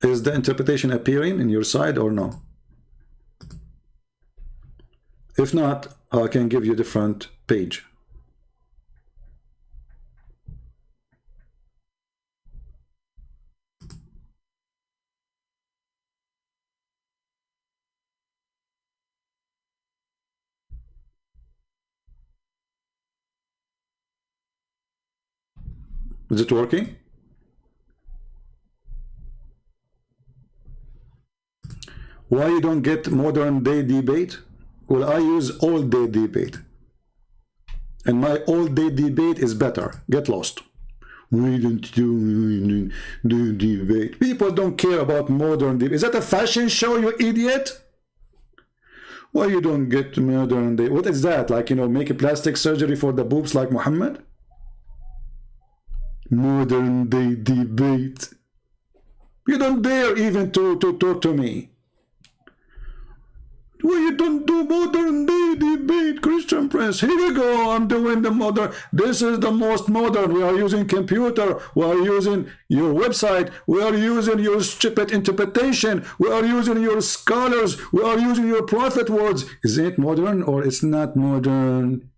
Speaker 1: Is the interpretation appearing in your side or no? If not, I can give you a different page. Is it working? Why you don't get modern day debate? Well, I use old day debate. And my old day debate is better. Get lost. We don't do debate. People don't care about modern debate. Is that a fashion show, you idiot? Why you don't get modern day? What is that? Like, you know, make a plastic surgery for the boobs like Muhammad? Modern day debate. You don't dare even to talk to me. Well, you don't do modern day debate, Christian Prince. Here we go. I'm doing the modern. This is the most modern. We are using computer. We are using your website. We are using your stupid interpretation. We are using your scholars. We are using your prophet words. Is it modern or it's not modern?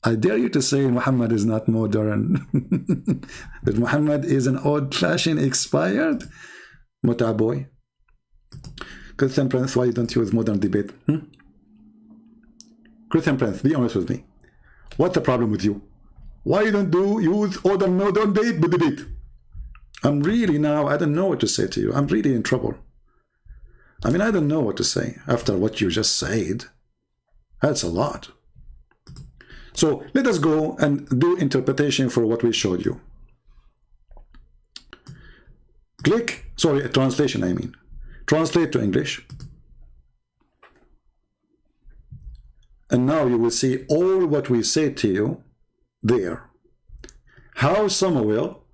Speaker 1: I dare you to say Muhammad is not modern. That Muhammad is an old-fashioned expired? Muta boy. Christian Prince, why don't you use modern debate? Christian Prince, be honest with me. What's the problem with you? Why you don't use modern debate? I'm really now, I don't know what to say to you. I'm really in trouble. I mean, I don't know what to say after what you just said. That's a lot. So let us go and do interpretation for what we showed you. Click, sorry, translation I mean. Translate to English. And now you will see all what we said to you there. How Samuel,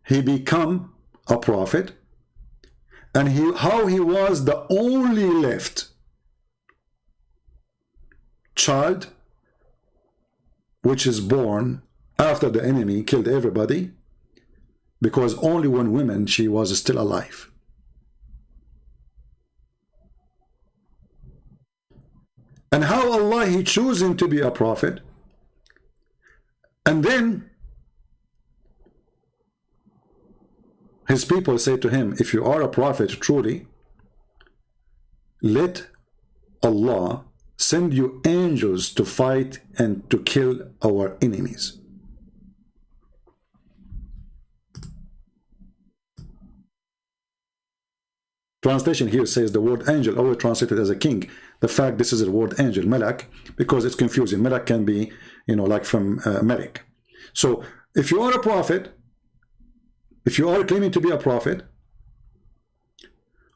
Speaker 1: he become a prophet, and how he was the only left child which is born after the enemy killed everybody, because only one woman, she was still alive. And how Allah, he chose him to be a prophet. And then his people say to him, if you are a prophet truly, let Allah send you angels to fight and to kill our enemies. Translation here says the word angel, always translated as a king. The fact this is the word angel, malak, because it's confusing. Malak can be, you know, like from Malik. So if you are a prophet, if you are claiming to be a prophet,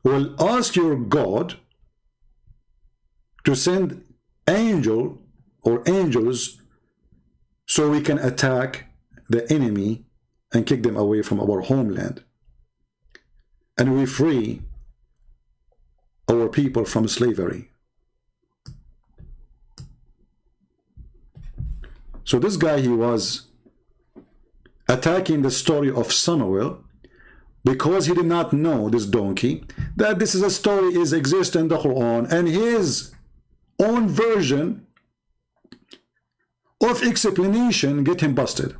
Speaker 1: well, ask your God to send angel or angels so we can attack the enemy and kick them away from our homeland. And we free our people from slavery. So this guy, he was attacking the story of Samuel, because he did not know, this donkey, that this is a story is exist in the Quran, and his own version of explanation get him busted.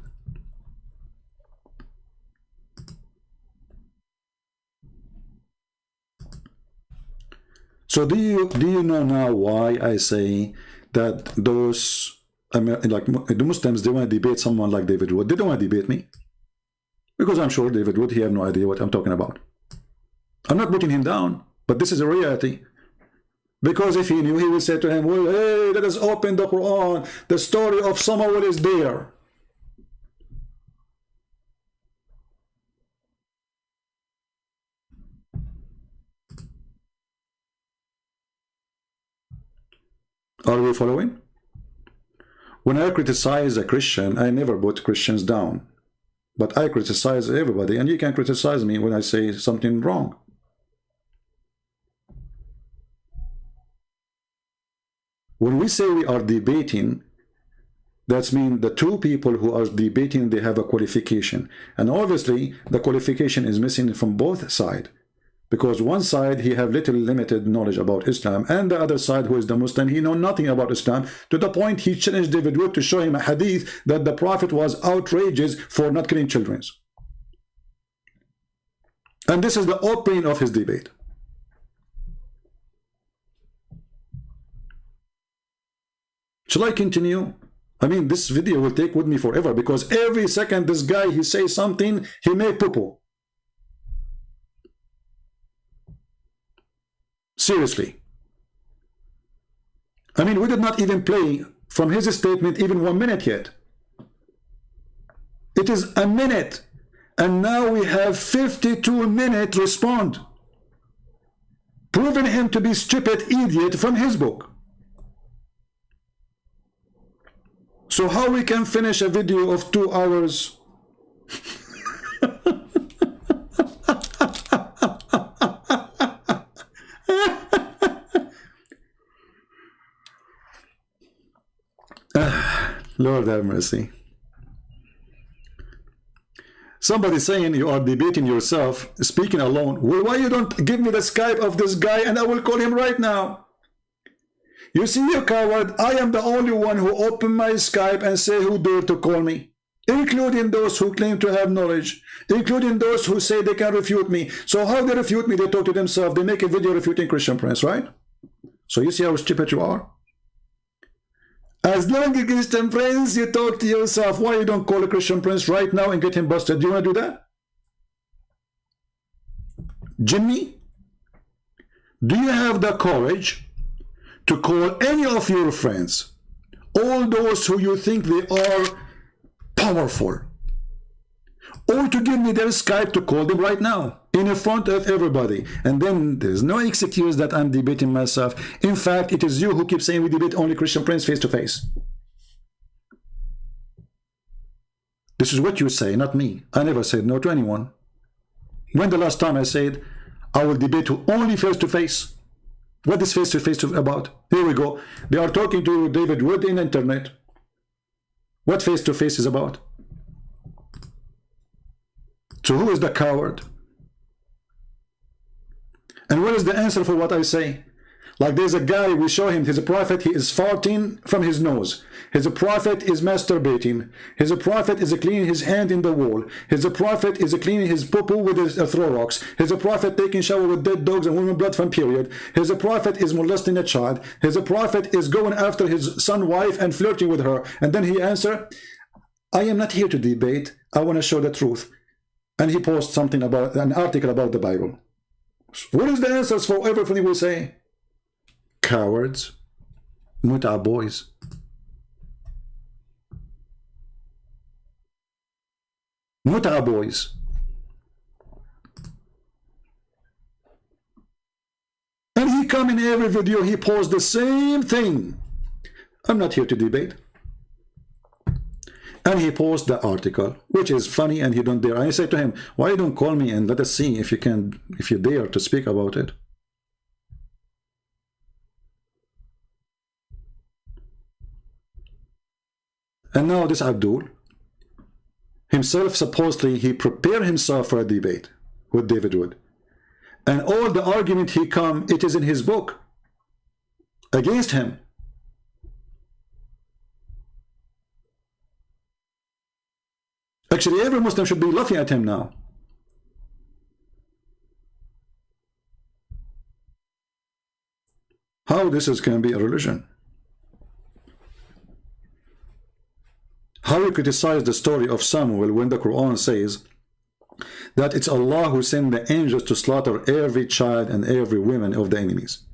Speaker 1: So do you know now why I say that those, I mean, like the Muslims, they want to debate someone like David Wood? They don't want to debate me, because I'm sure David Wood, he have no idea what I'm talking about. I'm not putting him down, but this is a reality. Because if he knew, he would say to him, well, hey, let us open the Quran. The story of Samuel is there. Are we following? When I criticize a Christian, I never put Christians down. But I criticize everybody, and you can criticize me when I say something wrong. When we say we are debating, that means the two people who are debating, they have a qualification. And obviously, the qualification is missing from both sides. Because one side, he have little limited knowledge about Islam, and the other side, who is the Muslim, he know nothing about Islam, to the point he challenged David Wood to show him a hadith that the Prophet was outrageous for not killing children. And this is the opening of his debate. Shall I continue? I mean, this video will take with me forever, because every second this guy, he says something, he make poo-poo. Seriously. I mean, we did not even play from his statement even 1 minute yet. It is a minute, and now we have 52 minutes respond, proving him to be stupid idiot from his book. So how we can finish a video of 2 hours? Lord have mercy. Somebody saying you are debating yourself, speaking alone. Well, why you don't give me the Skype of this guy and I will call him right now? You see, you coward, I am the only one who opened my Skype and say who dare to call me, including those who claim to have knowledge, including those who say they can refute me. So how they refute me? They talk to themselves. They make a video refuting Christian Prince, right? So you see how stupid you are? As long as Christian Prince, you talk to yourself. Why you don't call a Christian Prince right now and get him busted? Do you want to do that? Jimmy, do you have the courage to call any of your friends, all those who you think they are powerful, or to give me their Skype to call them right now in front of everybody? And then there's no excuse that I'm debating myself. In fact, it is you who keep saying we debate only Christian Prince face to face. This is what you say, not me. I never said no to anyone. When the last time I said I will debate only face to face? What is face to face about? Here we go. They are talking to David Wood in the internet. What face to face is about? So who is the coward? And what is the answer for what I say? Like there's a guy, we show him, he's a prophet, he is farting from his nose. He's a prophet is masturbating. He's a prophet is cleaning his hand in the wall. He's a prophet is cleaning his poo-poo with his throw rocks. He's a prophet taking shower with dead dogs and women blood from period. He's a prophet is molesting a child. He's a prophet is going after his son wife and flirting with her. And then he answer, I am not here to debate. I want to show the truth. And he posts something about an article about the Bible. What is the answers for everything we say? Cowards. Muta boys. Muta boys. And he come in every video, he posts the same thing. I'm not here to debate. And he posts the article, which is funny, and he don't dare. I say to him, why you don't call me and let us see if you can, if you dare to speak about it. And now this Abdul, himself supposedly, he prepared himself for a debate. what David would. And all the argument he come, it is in his book against him. Actually, every Muslim should be laughing at him now. How this can be a religion? How you criticize the story of Samuel when the Quran says that it's Allah who sent the angels to slaughter every child and every woman of the enemies?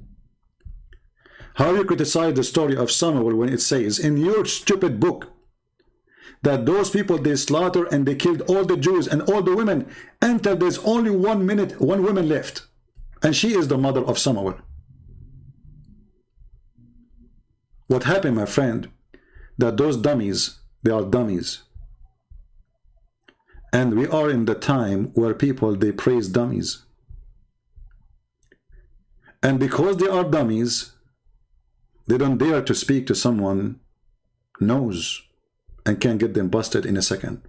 Speaker 1: How you criticize the story of Samuel when it says in your stupid book that those people, they slaughter and they killed all the Jews and all the women until there's only one woman left, and she is the mother of Samuel? What happened, my friend, that those dummies, they are dummies. And we are in the time where people, they praise dummies. And because they are dummies, they don't dare to speak to someone knows and can get them busted in a second.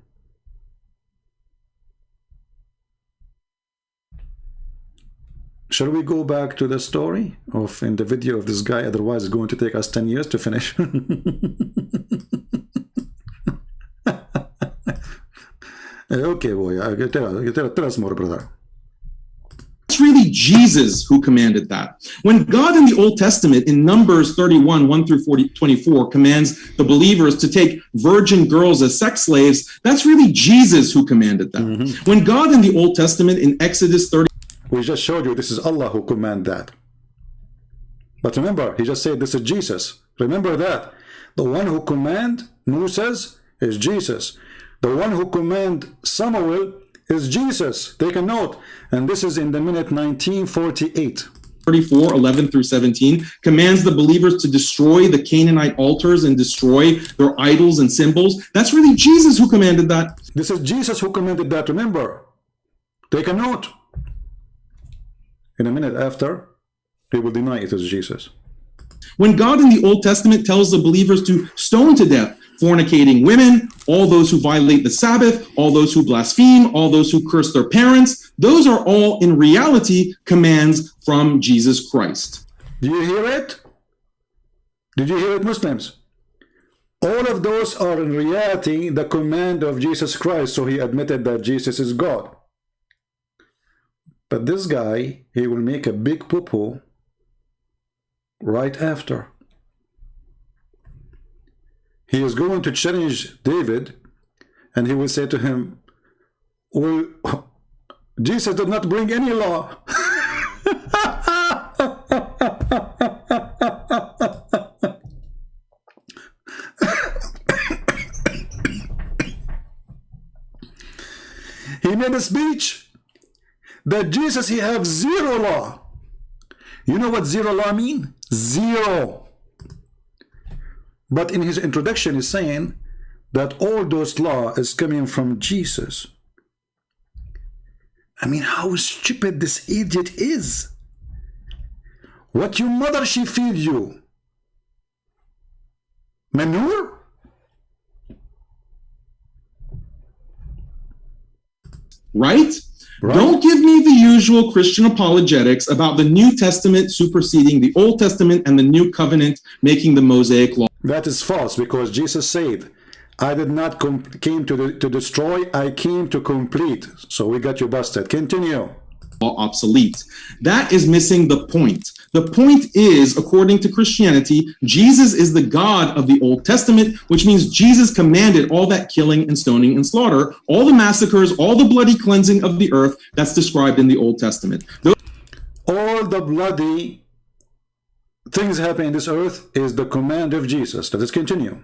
Speaker 1: Shall we go back to the story of in the video of this guy? Otherwise it's going to take us 10 years to finish. Okay, boy, tell us more, brother.
Speaker 3: It's really Jesus who commanded that. When God in the Old Testament, in Numbers 31, 1 through 24, commands the believers to take virgin girls as sex slaves, that's really Jesus who commanded that. When God in the Old Testament, in Exodus 30,
Speaker 1: we just showed you this is Allah who commanded that. But remember, he just said this is Jesus. Remember that. The one who commanded Moses is Jesus. The one who commanded Samuel is Jesus. Take a note. And this is in the minute 1948.
Speaker 3: 34, 11 through 17, commands the believers to destroy the Canaanite altars and destroy their idols and symbols. That's really Jesus who commanded that.
Speaker 1: This is Jesus who commanded that, remember. Take a note. In a minute after, he will deny it is Jesus.
Speaker 3: When God in the Old Testament tells the believers to stone to death fornicating women, all those who violate the Sabbath, all those who blaspheme, all those who curse their parents, those are all in reality commands from Jesus Christ.
Speaker 1: Do you hear it? Did you hear it, Muslims? All of those are in reality the command of Jesus Christ, so he admitted that Jesus is God. But this guy, he will make a big poo-poo right after. He is going to challenge David, and he will say to him, well, Jesus did not bring any law. He made a speech that Jesus, he have zero law. You know what zero law mean? Zero. But in his introduction, he's saying that all those law is coming from Jesus. I mean, how stupid this idiot is. What your mother, she feed you? Manure?
Speaker 3: Right? Don't give me the usual Christian apologetics about the New Testament superseding the Old Testament and the New Covenant making the Mosaic Law.
Speaker 1: That is false, because Jesus said, I did not came to destroy, I came to complete. So we got you busted. Continue.
Speaker 3: Obsolete. That is missing the point. The point is, according to Christianity, Jesus is the God of the Old Testament, which means Jesus commanded all that killing and stoning and slaughter, all the massacres, all the bloody cleansing of the earth that's described in the Old Testament.
Speaker 1: All the bloody things happening in this earth is the command of Jesus. Let us continue.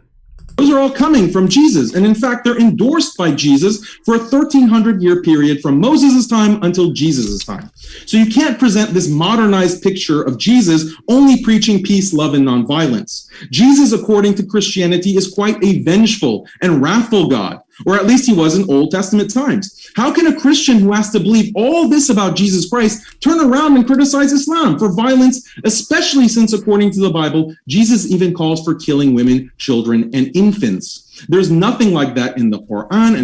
Speaker 3: Those are all coming from Jesus, and in fact, they're endorsed by Jesus for a 1,300-year period from Moses' time until Jesus' time. So you can't present this modernized picture of Jesus only preaching peace, love, and nonviolence. Jesus, according to Christianity, is quite a vengeful and wrathful God, or at least he was in Old Testament times. How can a Christian who has to believe all this about Jesus Christ turn around and criticize Islam for violence, especially since, according to the Bible, Jesus even calls for killing women, children, and infants? There's nothing like that in the Qur'an.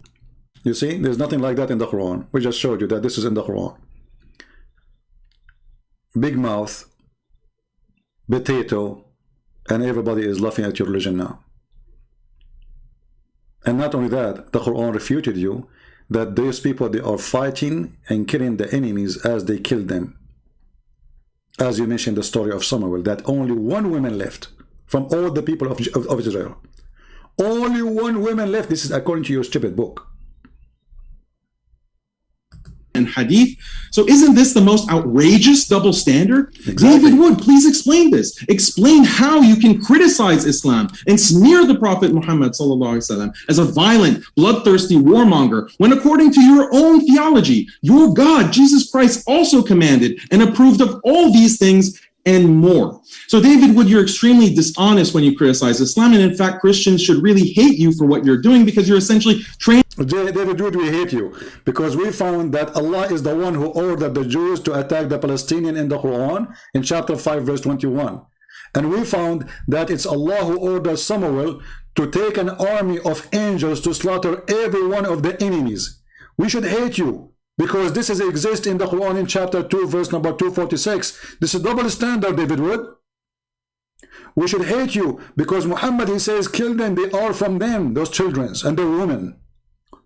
Speaker 1: You see, there's nothing like that in the Quran. We just showed you that this is in the Quran. Big mouth, potato, and everybody is laughing at your religion now. And not only that, the Quran refuted you that those people, they are fighting and killing the enemies as they killed them. As you mentioned the story of Samuel, that only one woman left from all the people of Israel. Only one woman left. This is according to your stupid book.
Speaker 3: And hadith. So isn't this the most outrageous double standard?
Speaker 1: Exactly.
Speaker 3: David Wood, please explain this. Explain how you can criticize Islam and smear the Prophet Muhammad ﷺ as a violent, bloodthirsty warmonger, when according to your own theology, your God, Jesus Christ, also commanded and approved of all these things and more. So David Wood, you're extremely dishonest when you criticize Islam, and in fact, Christians should really hate you for what you're doing, because you're essentially trained.
Speaker 1: David Wood, we hate you because we found that Allah is the one who ordered the Jews to attack the Palestinians in the Quran in chapter 5 verse 21. And we found that it's Allah who ordered Samuel to take an army of angels to slaughter every one of the enemies. We should hate you because this exists in the Quran in chapter 2 verse number 246. This is double standard, David Wood. We should hate you because Muhammad, he says, kill them, they are from them, those children and their women.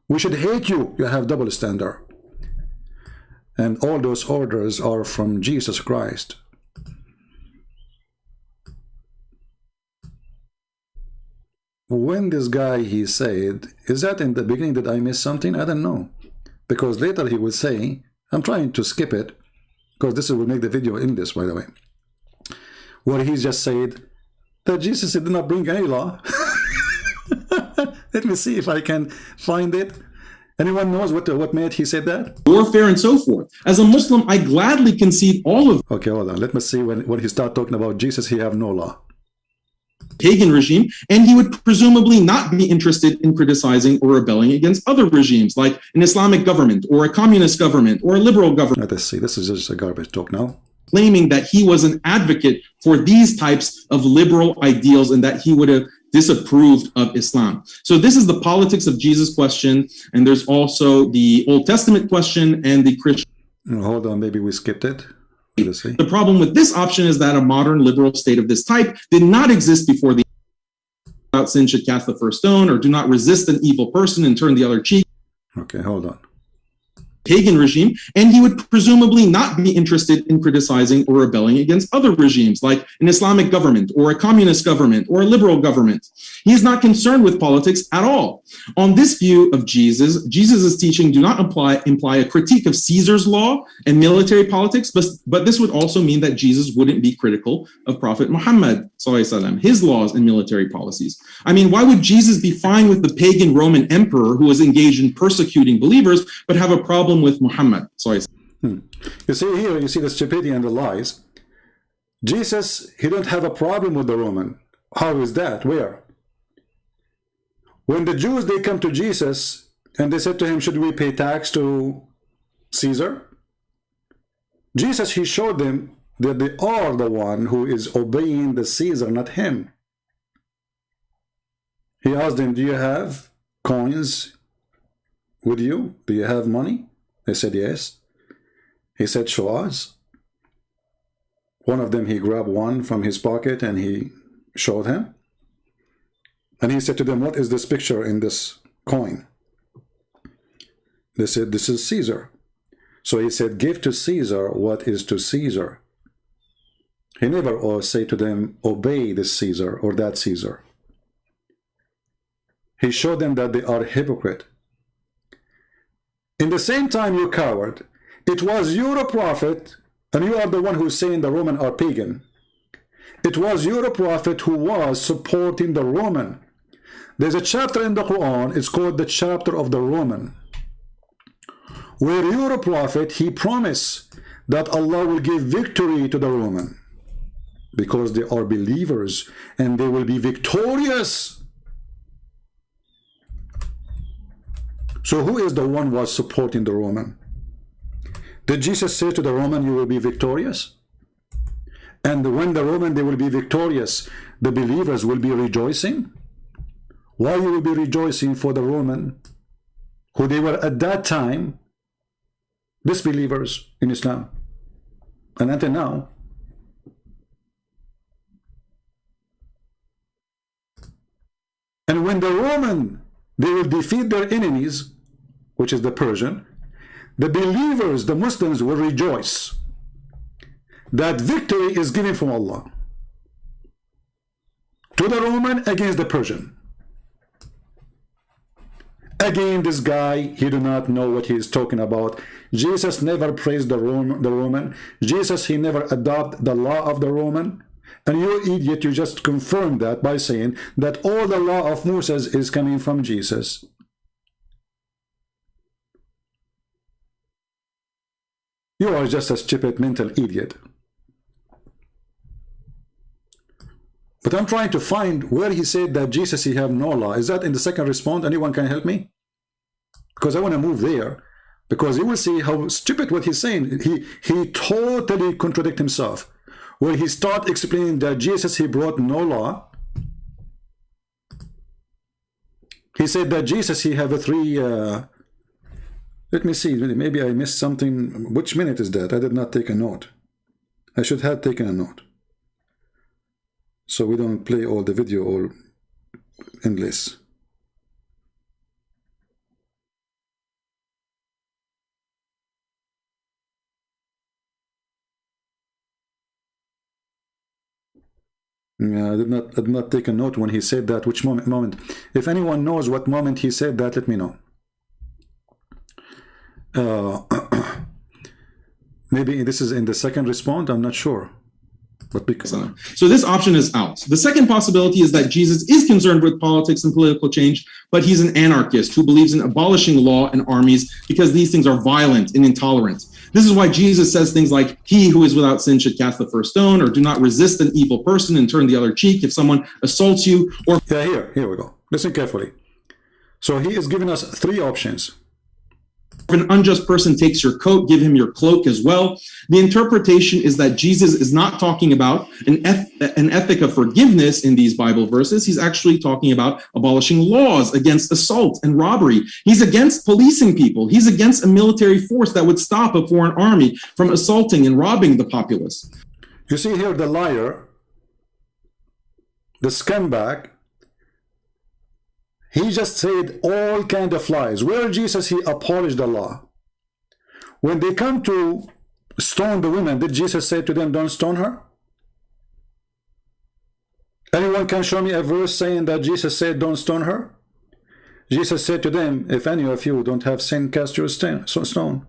Speaker 1: We should hate you. You have double standard. And all those orders are from Jesus Christ. When this guy, he said, is that in the beginning that I missed something? I don't know. Because later he would say, I'm trying to skip it, because this will make the video in this, by the way, where he just said that Jesus did not bring any law. Let me see if I can find it. Anyone knows what made he said that?
Speaker 3: Warfare and so forth. As a Muslim, I gladly concede all of.
Speaker 1: Okay, hold on. Let me see when he start talking about Jesus, he have no law.
Speaker 3: Pagan regime, and he would presumably not be interested in criticizing or rebelling against other regimes, like an Islamic government or a communist government or a liberal government.
Speaker 1: Let's see. This is just a garbage talk now.
Speaker 3: Claiming that he was an advocate for these types of liberal ideals and that he would have disapproved of Islam. So this is the politics of Jesus question, and there's also the Old Testament question and the Christian.
Speaker 1: Hold on, maybe we skipped it. Let's see.
Speaker 3: The problem with this option is that a modern liberal state of this type did not exist before the without sin should cast the first stone, or do not resist an evil person and turn the other cheek.
Speaker 1: Okay, hold on.
Speaker 3: Pagan regime, and he would presumably not be interested in criticizing or rebelling against other regimes, like an Islamic government or a communist government or a liberal government. He is not concerned with politics at all. On this view of Jesus, Jesus' teaching do not imply a critique of Caesar's law and military politics, but this would also mean that Jesus wouldn't be critical of Prophet Muhammad, his laws and military policies. I mean, why would Jesus be fine with the pagan Roman emperor who was engaged in persecuting believers, but have a problem with Muhammad?
Speaker 1: You see here, you see the stupidity and the lies. Jesus, he don't have a problem with the Roman. How is that? Where? When the Jews, they come to Jesus and they said to him, should we pay tax to Caesar? Jesus, he showed them that they are the one who is obeying the Caesar, not him. He asked them, do you have coins with you? Do you have money? They said yes. He said, show us. One of them, he grabbed one from his pocket and he showed him. And he said to them, what is this picture in this coin? They said, this is Caesar. So he said, give to Caesar what is to Caesar. He never say to them, obey this Caesar or that Caesar. He showed them that they are hypocrite. In the same time, you coward, it was you a prophet, and you are the one who's saying the Roman are pagan. It was you a prophet who was supporting the Roman. There's a chapter in the Quran, it's called the chapter of the Roman, where you a prophet, he promised that Allah will give victory to the Roman because they are believers and they will be victorious. So who is the one who was supporting the Roman? Did Jesus say to the Roman, you will be victorious? And when the Roman, they will be victorious, the believers will be rejoicing? Why you will be rejoicing for the Roman who they were at that time disbelievers in Islam, and until now. And when the Roman, they will defeat their enemies, which is the Persian, the believers, the Muslims, will rejoice that victory is given from Allah to the Roman against the Persian. Again, this guy, he do not know what he is talking about. Jesus never praised the Roman. Jesus, he never adopted the law of the Roman. And you idiot, you just confirm that by saying that all the law of Moses is coming from Jesus. You are just a stupid mental idiot. But I'm trying to find where he said that Jesus, he have no law. Is that in the second response? Anyone can help me? Because I want to move there. Because you will see how stupid what he's saying. He totally contradicts himself. Where he start explaining that Jesus, he brought no law. He said that Jesus, he have a three... let me see, maybe I missed something. Which minute is that? I did not take a note. I should have taken a note, so we don't play all the video all endless. I did not take a note when he said that. Which moment? If anyone knows what moment he said that, let me know. Maybe this is in the second response, I'm not sure. But because
Speaker 3: so this option is out. The second possibility is that Jesus is concerned with politics and political change, but he's an anarchist who believes in abolishing law and armies because these things are violent and intolerant. This is why Jesus says things like, he who is without sin should cast the first stone, or do not resist an evil person and turn the other cheek if someone assaults you. Or
Speaker 1: here we go. Listen carefully. So he is giving us three options.
Speaker 3: if an unjust person takes your coat, give him your cloak as well. The interpretation is that Jesus is not talking about an ethic of forgiveness in these Bible verses. He's actually talking about abolishing laws against assault and robbery. He's against policing people. He's against a military force that would stop a foreign army from assaulting and robbing the populace.
Speaker 1: You see here the liar, the scumbag, he just said all kind of lies. Where Jesus, he abolished the law. When they come to stone the women, did Jesus say to them, don't stone her? Anyone can show me a verse saying that Jesus said, don't stone her? Jesus said to them, if any of you don't have sin, cast your stone.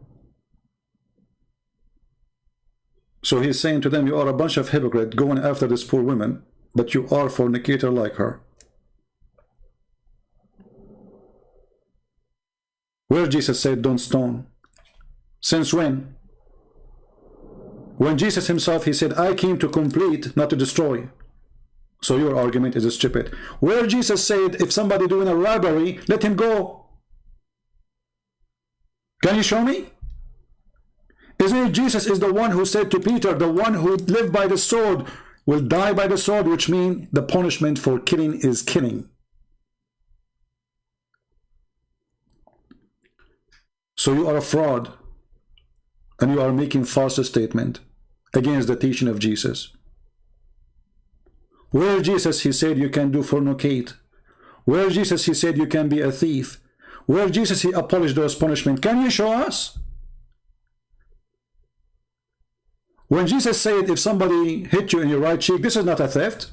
Speaker 1: So he's saying to them, you are a bunch of hypocrites going after this poor woman, but you are fornicator like her. Where Jesus said, don't stone. Since when? When Jesus himself, he said, I came to complete, not to destroy. So your argument is stupid. Where Jesus said, if somebody doing a robbery, let him go. Can you show me? Isn't it Jesus is the one who said to Peter, the one who lived by the sword will die by the sword, which means the punishment for killing is killing. So you are a fraud, and you are making false statement against the teaching of Jesus. Where Jesus, he said you can do fornicate. Where Jesus, he said you can be a thief. Where Jesus, he abolished those punishments. Can you show us? When Jesus said if somebody hit you in your right cheek, this is not a theft.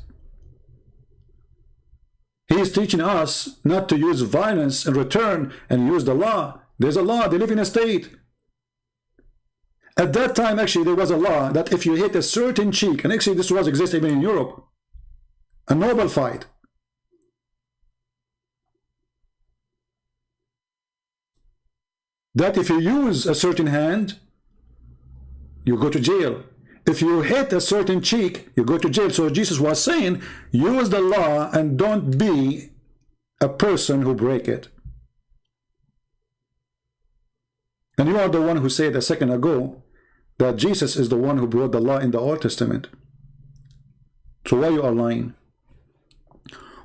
Speaker 1: He is teaching us not to use violence in return and use the law. There's a law, they live in a state. At that time, actually, there was a law that if you hit a certain cheek, and actually this was existing even in Europe, a noble fight. That if you use a certain hand, you go to jail. If you hit a certain cheek, you go to jail. So Jesus was saying, use the law and don't be a person who break it. And you are the one who said a second ago that Jesus is the one who brought the law in the Old Testament. So why you are lying?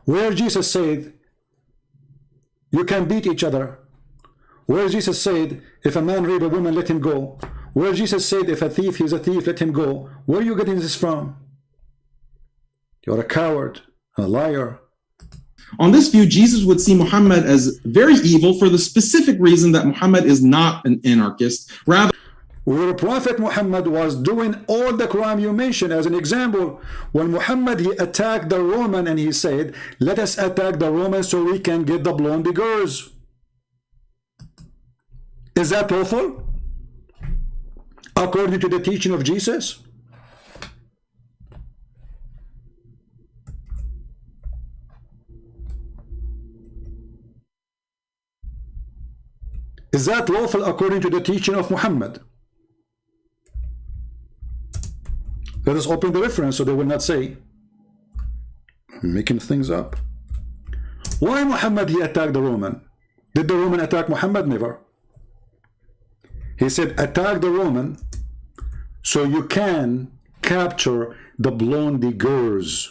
Speaker 1: Where Jesus said you can beat each other, Where Jesus said, if a man rape a woman, let him go. Where Jesus said, if a thief, he's a thief, let him go. Where are you getting this from? You're a coward, a liar.
Speaker 3: On this view, Jesus would see Muhammad as very evil for the specific reason that Muhammad is not an anarchist. Rather,
Speaker 1: where Prophet Muhammad was doing all the crime you mentioned. As an example, when Muhammad, he attacked the Roman and he said, let us attack the Romans so we can get the blonde girls. Is that lawful? According to the teaching of Jesus? Is that lawful according to the teaching of Muhammad? Let us open the reference so they will not say I'm making things up. Why Muhammad he attacked the Roman? Did the Roman attack Muhammad? Never. He said attack the Roman so you can capture the blondie girls.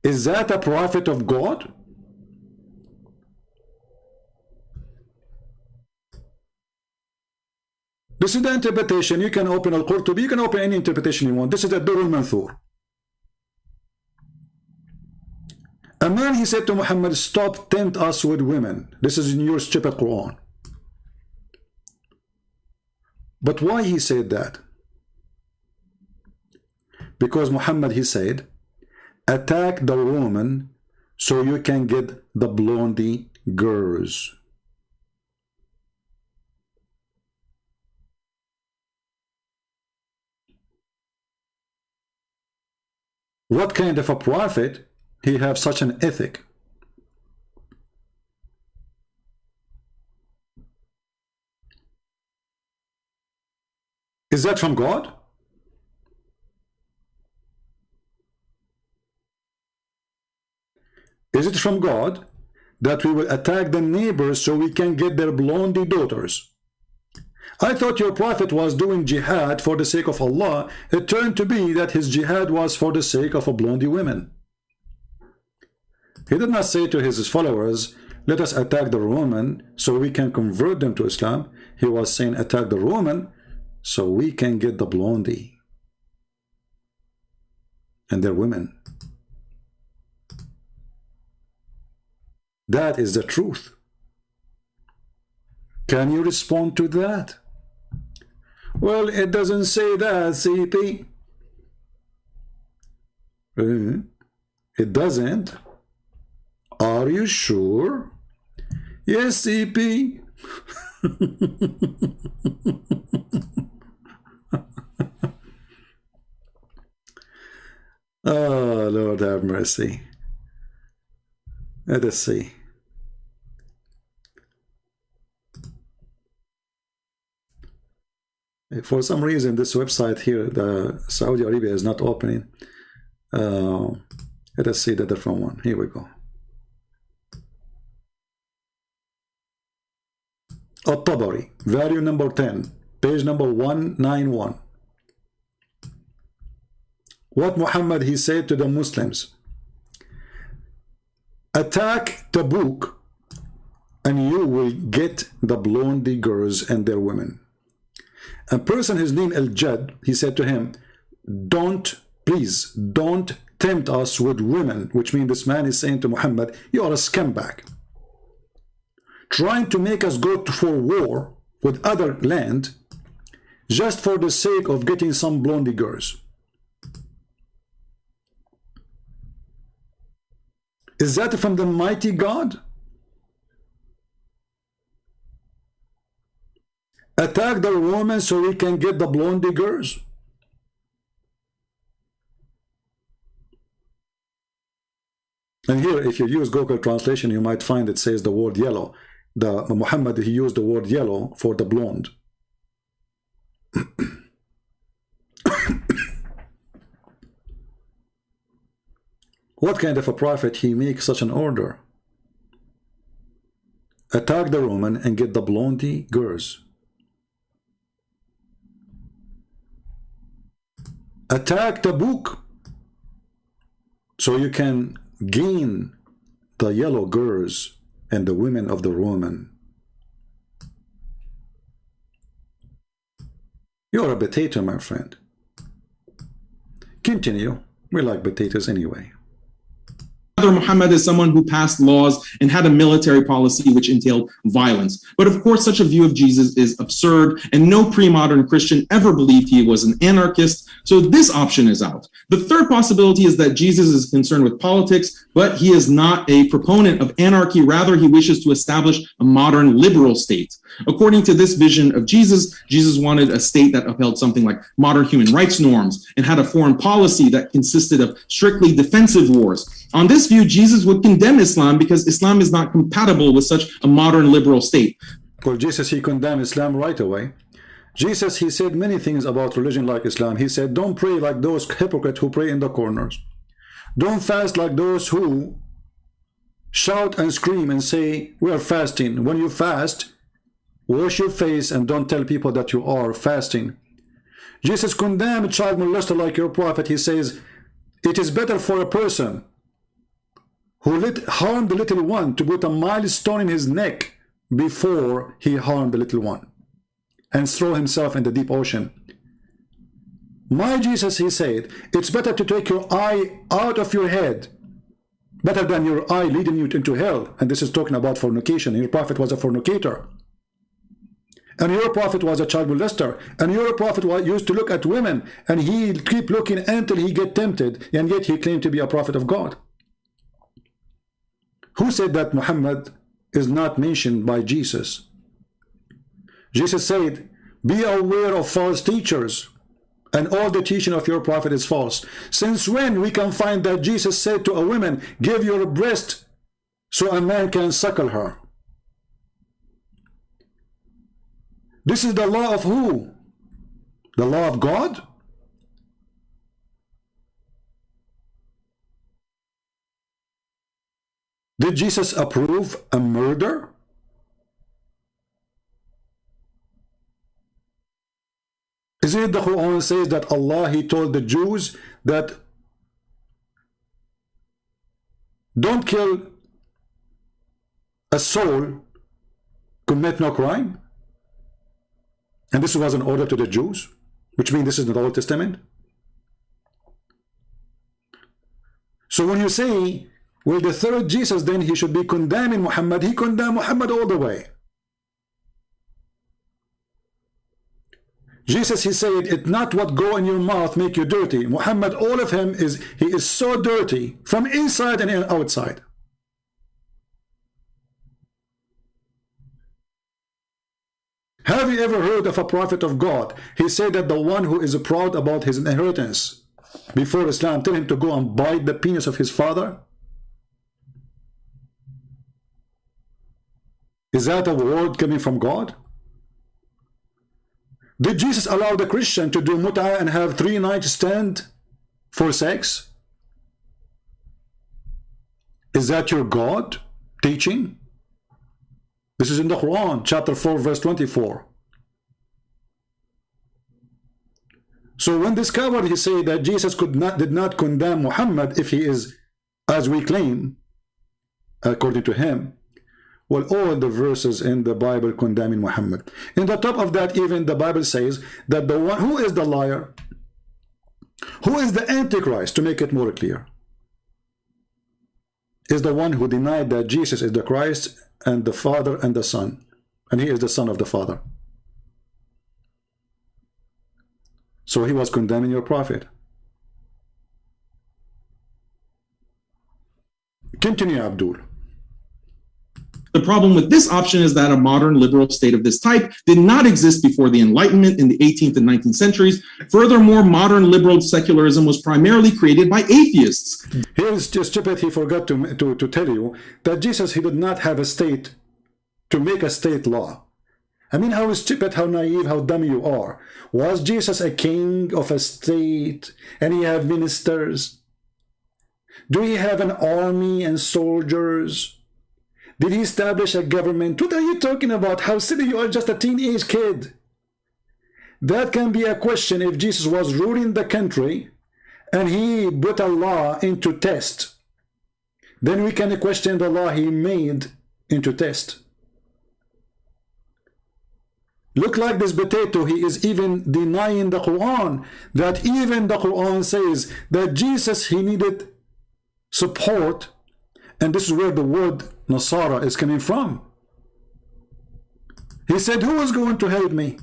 Speaker 1: Is that a prophet of God? This is the interpretation. You can open Al-Qurtubi, you can open any interpretation you want. This is the Durr al-Manthur. A man, he said to Muhammad, stop, tempt us with women. This is in your stupid Quran. But why he said that? Because Muhammad, he said, attack the Roman so you can get the blondie girls. What kind of a prophet he have such an ethic? Is that from God? Is it from God that we will attack the neighbors so we can get their blondie daughters? I thought your prophet was doing jihad for the sake of Allah. It turned to be that his jihad was for the sake of a blondie women. He did not say to his followers, let us attack the Roman so we can convert them to Islam. He was saying attack the Roman so we can get the blondie and their women. That is the truth. Can you respond to that? Well, it doesn't say that, CP. It doesn't. Are you sure? Yes, CP. Oh, Lord have mercy. Let us see. For some reason, this website here, the Saudi Arabia, is not opening. Let us see the different one. Here we go. At-Tabari, value number 10, page number 191. What Muhammad he said to the Muslims: attack Tabuk and you will get the blondie girls and their women. A person, his name Al-Jad, he said to him, please don't tempt us with women, which means this man is saying to Muhammad, you are a scumbag, trying to make us go for war with other land just for the sake of getting some blondie girls. Is that from the mighty God? Attack the Romans so we can get the blondie girls? And here, if you use Google translation, you might find it says the word yellow. The Muhammad, he used the word yellow for the blonde. What kind of a prophet he makes such an order? Attack the Roman and get the blondie girls. Attack Tabuk so you can gain the yellow girls and the women of the Roman. You're a potato, my friend. Continue. We like potatoes anyway.
Speaker 3: Muhammad is someone who passed laws and had a military policy which entailed violence. But of course, such a view of Jesus is absurd, and no pre-modern Christian ever believed he was an anarchist, so this option is out. The third possibility is that Jesus is concerned with politics, but he is not a proponent of anarchy. Rather, he wishes to establish a modern liberal state. According to this vision of Jesus, Jesus wanted a state that upheld something like modern human rights norms and had a foreign policy that consisted of strictly defensive wars. On this view, Jesus would condemn Islam because Islam is not compatible with such a modern liberal state.
Speaker 1: Well, Jesus, he condemned Islam right away. Jesus, he said many things about religion like Islam. He said, don't pray like those hypocrites who pray in the corners. Don't fast like those who shout and scream and say, we are fasting. When you fast, wash your face and don't tell people that you are fasting. Jesus condemned a child molester like your prophet. He says, it is better for a person who harmed the little one to put a milestone in his neck before he harmed the little one and throw himself in the deep ocean. My Jesus, he said, it's better to take your eye out of your head, better than your eye leading you into hell. And this is talking about fornication. Your prophet was a fornicator. And your prophet was a child molester. And your prophet used to look at women, and he keep looking until he get tempted, and yet he claimed to be a prophet of God. Who said that Muhammad is not mentioned by Jesus? Jesus said, be aware of false teachers, and all the teaching of your prophet is false. Since when we can find that Jesus said to a woman, give your breast so a man can suckle her? This is the law of who? The law of God? Did Jesus approve a murder? Isn't it the Quran says that Allah, he told the Jews that don't kill a soul, commit no crime? And this was an order to the Jews, which means this is in the Old Testament. So when you say, well, the third Jesus, then he should be condemning Muhammad, he condemned Muhammad all the way. Jesus, he said, it's not what go in your mouth make you dirty. Muhammad, all of him he is so dirty from inside and outside. Have you ever heard of a prophet of God? He said that the one who is proud about his inheritance before Islam tell him to go and bite the penis of his father? Is that a word coming from God? Did Jesus allow the Christian to do mut'ah and have 3 nights stand for sex? Is that your God teaching? This is in the Quran, chapter 4, verse 24. So when discovered, he said that Jesus did not condemn Muhammad if he is, as we claim, according to him. Well, all the verses in the Bible condemning Muhammad. In the top of that, even the Bible says that the one who is the liar, who is the Antichrist, to make it more clear, is the one who denied that Jesus is the Christ and the Father and the Son, and he is the Son of the Father. So he was condemning your prophet. Continue, Abdul.
Speaker 3: The problem with this option is that a modern liberal state of this type did not exist before the Enlightenment in the 18th and 19th centuries. Furthermore, modern liberal secularism was primarily created by atheists.
Speaker 1: Here's just stupid, he forgot to tell you that Jesus, he did not have a state to make a state law. I mean, how stupid, how naive, how dumb you are. Was Jesus a king of a state and he have ministers? Do he have an army and soldiers? Did he establish a government? What are you talking about? How silly you are, just a teenage kid. That can be a question if Jesus was ruling the country and he put a law into test. then we can question the law he made into test. Look like this potato, he is even denying the Quran, that even the Quran says that Jesus, he needed support, and this is where the word Nasara is coming from. He said, who is going to help me?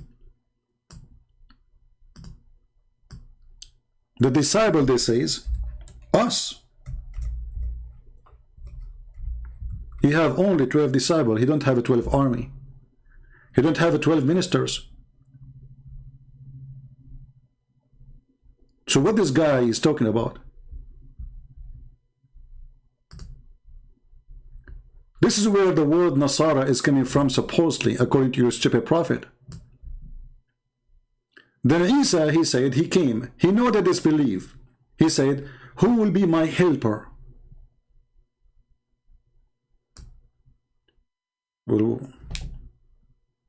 Speaker 1: The disciple, they says, us. He have only 12 disciples, he don't have a 12 army. He don't have 12 ministers. So what this guy is talking about? This is where the word Nasara is coming from, supposedly, according to your stupid prophet. Then Isa, he said, he came. He know that disbelief. He said, who will be my helper? Well,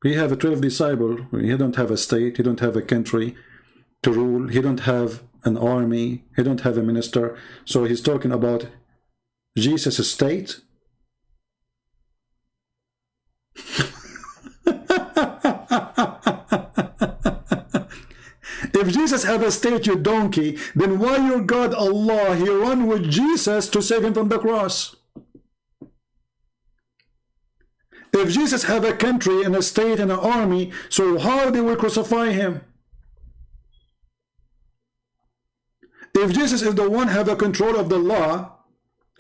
Speaker 1: he have a 12 disciple. He don't have a state. He don't have a country to rule. He don't have an army. He don't have a minister. So he's talking about Jesus' state. If Jesus have a state, you donkey, then why your God Allah, he run with Jesus to save him from the cross? If Jesus have a country and a state and an army, so how they will crucify him? If Jesus is the one have a control of the law,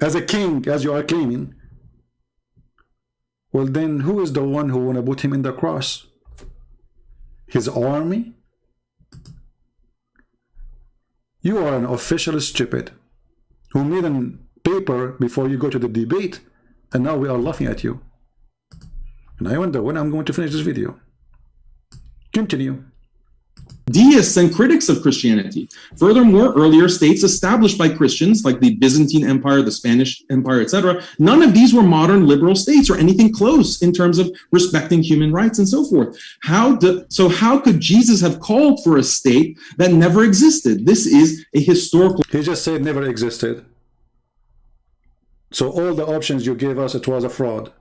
Speaker 1: as a king, as you are claiming, well then who is the one who want to put him in the cross? His army? You are an official stupid who made a paper before you go to the debate, and now we are laughing at you. And I wonder when I'm going to finish this video. Continue.
Speaker 3: Deists and critics of Christianity. Furthermore, earlier states established by Christians, like the Byzantine Empire, the Spanish Empire, etc., none of these were modern liberal states or anything close in terms of respecting human rights and so forth. So how could Jesus have called for a state that never existed? This is a historical...
Speaker 1: He just said never existed. So all the options you gave us, it was a fraud.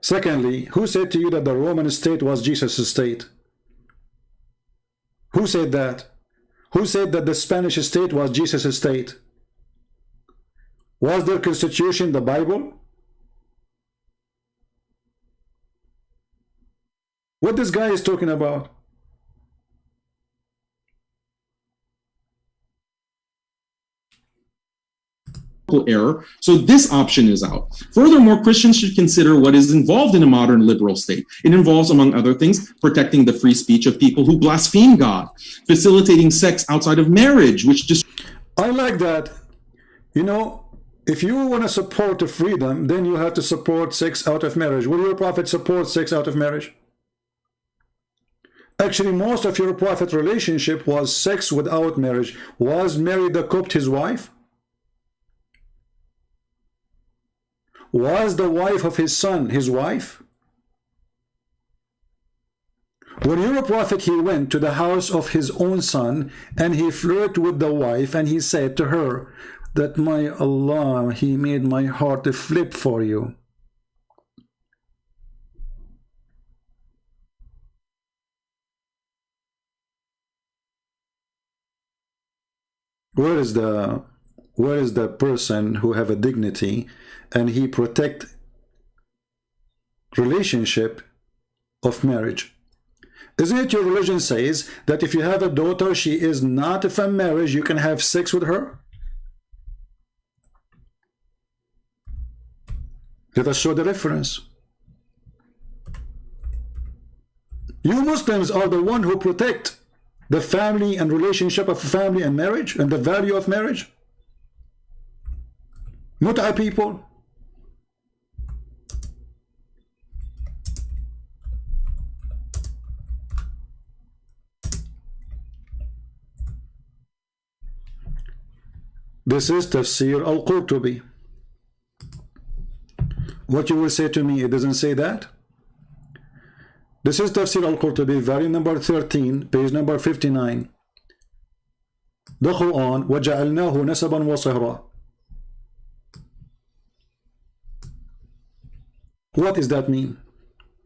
Speaker 1: Secondly, who said to you that the Roman state was Jesus' state? Who said that? Who said that the Spanish state was Jesus' state? Was their constitution the Bible? What this guy is talking about?
Speaker 3: Error, so this option is out. Furthermore, Christians should consider what is involved in a modern liberal state. It involves, among other things, protecting the free speech of people who blaspheme God, facilitating sex outside of marriage, which just...
Speaker 1: I like that. You know, if you want to support the freedom, then you have to support sex out of marriage. Will your prophet support sex out of marriage? Actually, most of your prophet relationship was sex without marriage. Was Mary the Copt his wife? Was the wife of his son his wife? When your prophet, he went to the house of his own son and he flirted with the wife and he said to her that, my Allah, he made my heart to flip for you. Where is the person who have a dignity and he protect relationship of marriage? Isn't it your religion says that if you have a daughter, she is not from marriage, you can have sex with her? Let us show the reference. You Muslims are the one who protect the family and relationship of family and marriage and the value of marriage. Not our people. This is Tafsir al-Qurtubi. What you will say to me, it doesn't say that. This is Tafsir al-Qurtubi, volume number 13, page number 59. The Quran, وَجَعَلْنَاهُ نَسَبًا وَصِهْرًا. What does that mean?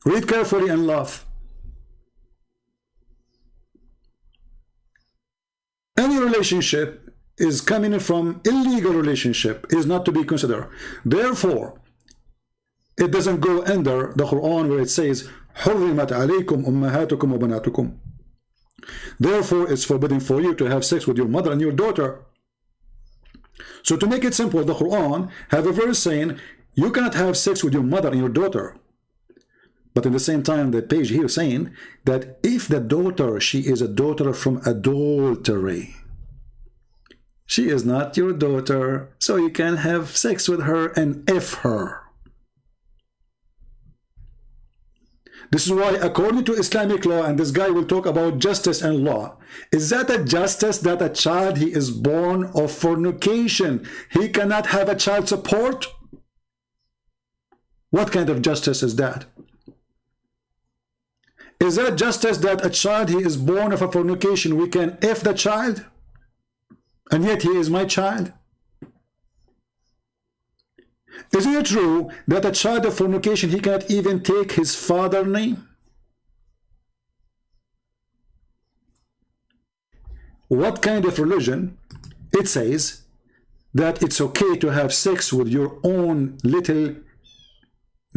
Speaker 1: Read carefully and laugh. Any relationship is coming from illegal relationship is not to be considered. Therefore, it doesn't go under the Quran where it says حُرِّمَتْ عَلَيْكُمْ أُمَّهَاتُكُمْ وَبَنَاتُكُمْ. Therefore, it's forbidden for you to have sex with your mother and your daughter. So to make it simple, the Quran have a verse saying you cannot have sex with your mother and your daughter. But at the same time, the page here saying that if the daughter, she is a daughter from adultery, she is not your daughter, so you can have sex with her and F her. This is why, according to Islamic law, and this guy will talk about justice and law, is that a justice that a child, he is born of fornication, he cannot have a child support? What kind of justice is that? Is that justice that a child, he is born of a fornication, we can F the child? And yet he is my child? Isn't it true that a child of fornication, he cannot even take his father's name? What kind of religion it says that it's okay to have sex with your own little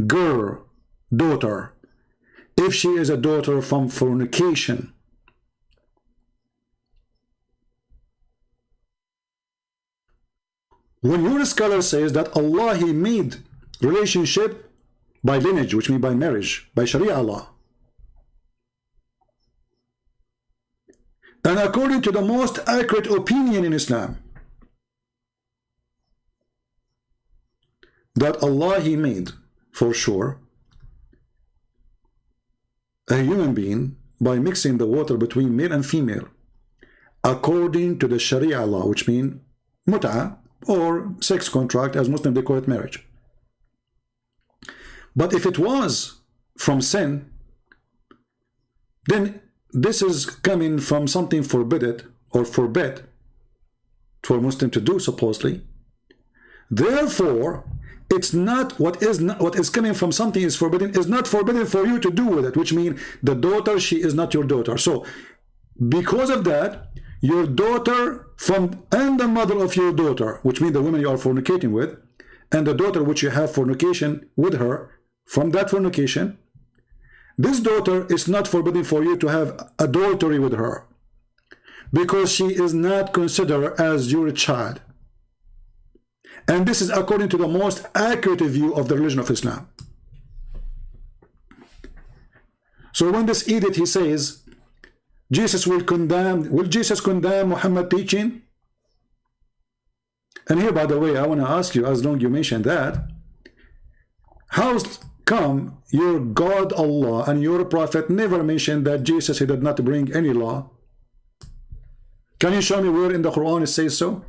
Speaker 1: girl, daughter, if she is a daughter from fornication? When your scholar says that Allah, he made relationship by lineage, which means by marriage, by Sharia Law, and according to the most accurate opinion in Islam, that Allah, he made for sure a human being by mixing the water between male and female, according to the Sharia Law, which means mut'ah, or sex contract, as Muslims they call it marriage. But if it was from sin, then this is coming from something forbidden or forbid for a Muslim to do, supposedly. Therefore, it's not what is coming from something is forbidden, is not forbidden for you to do with it, which means the daughter, she is not your daughter. So because of that, your daughter and the mother of your daughter, which means the woman you are fornicating with, and the daughter which you have fornication with her, from that fornication, this daughter is not forbidden for you to have adultery with her, because she is not considered as your child. And this is according to the most accurate view of the religion of Islam. So when this edict, he says, Jesus will Jesus condemn Muhammad teaching? And here, by the way, I want to ask you, as long as you mentioned that, how come your God Allah and your Prophet never mentioned that Jesus, he did not bring any law? Can you show me where in the Quran it says so?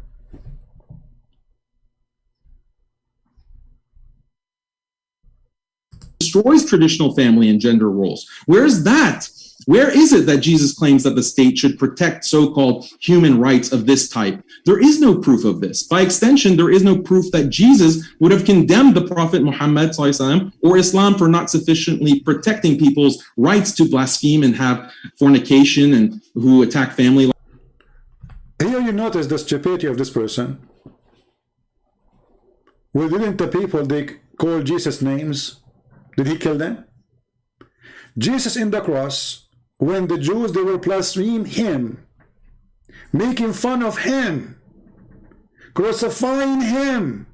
Speaker 3: Destroys traditional family and gender roles. Where is that? Where is it that Jesus claims that the state should protect so-called human rights of this type? There is no proof of this. By extension, there is no proof that Jesus would have condemned the Prophet Muhammad or Islam for not sufficiently protecting people's rights to blaspheme and have fornication and who attack family.
Speaker 1: Here you notice the stupidity of this person. Well, didn't the people, they call Jesus names? Did he kill them? Jesus in the cross, when the Jews, they will blaspheme him, making fun of him, crucifying him,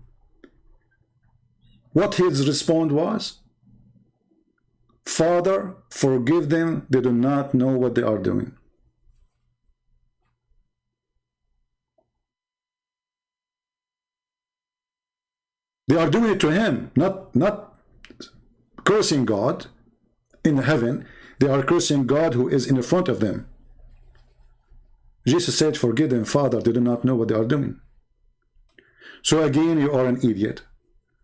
Speaker 1: what his response was? Father, forgive them, they do not know what they are doing. They are doing it to him, not cursing God in heaven. They are cursing God who is in the front of them. Jesus said, forgive them, Father, they do not know what they are doing. So again, you are an idiot.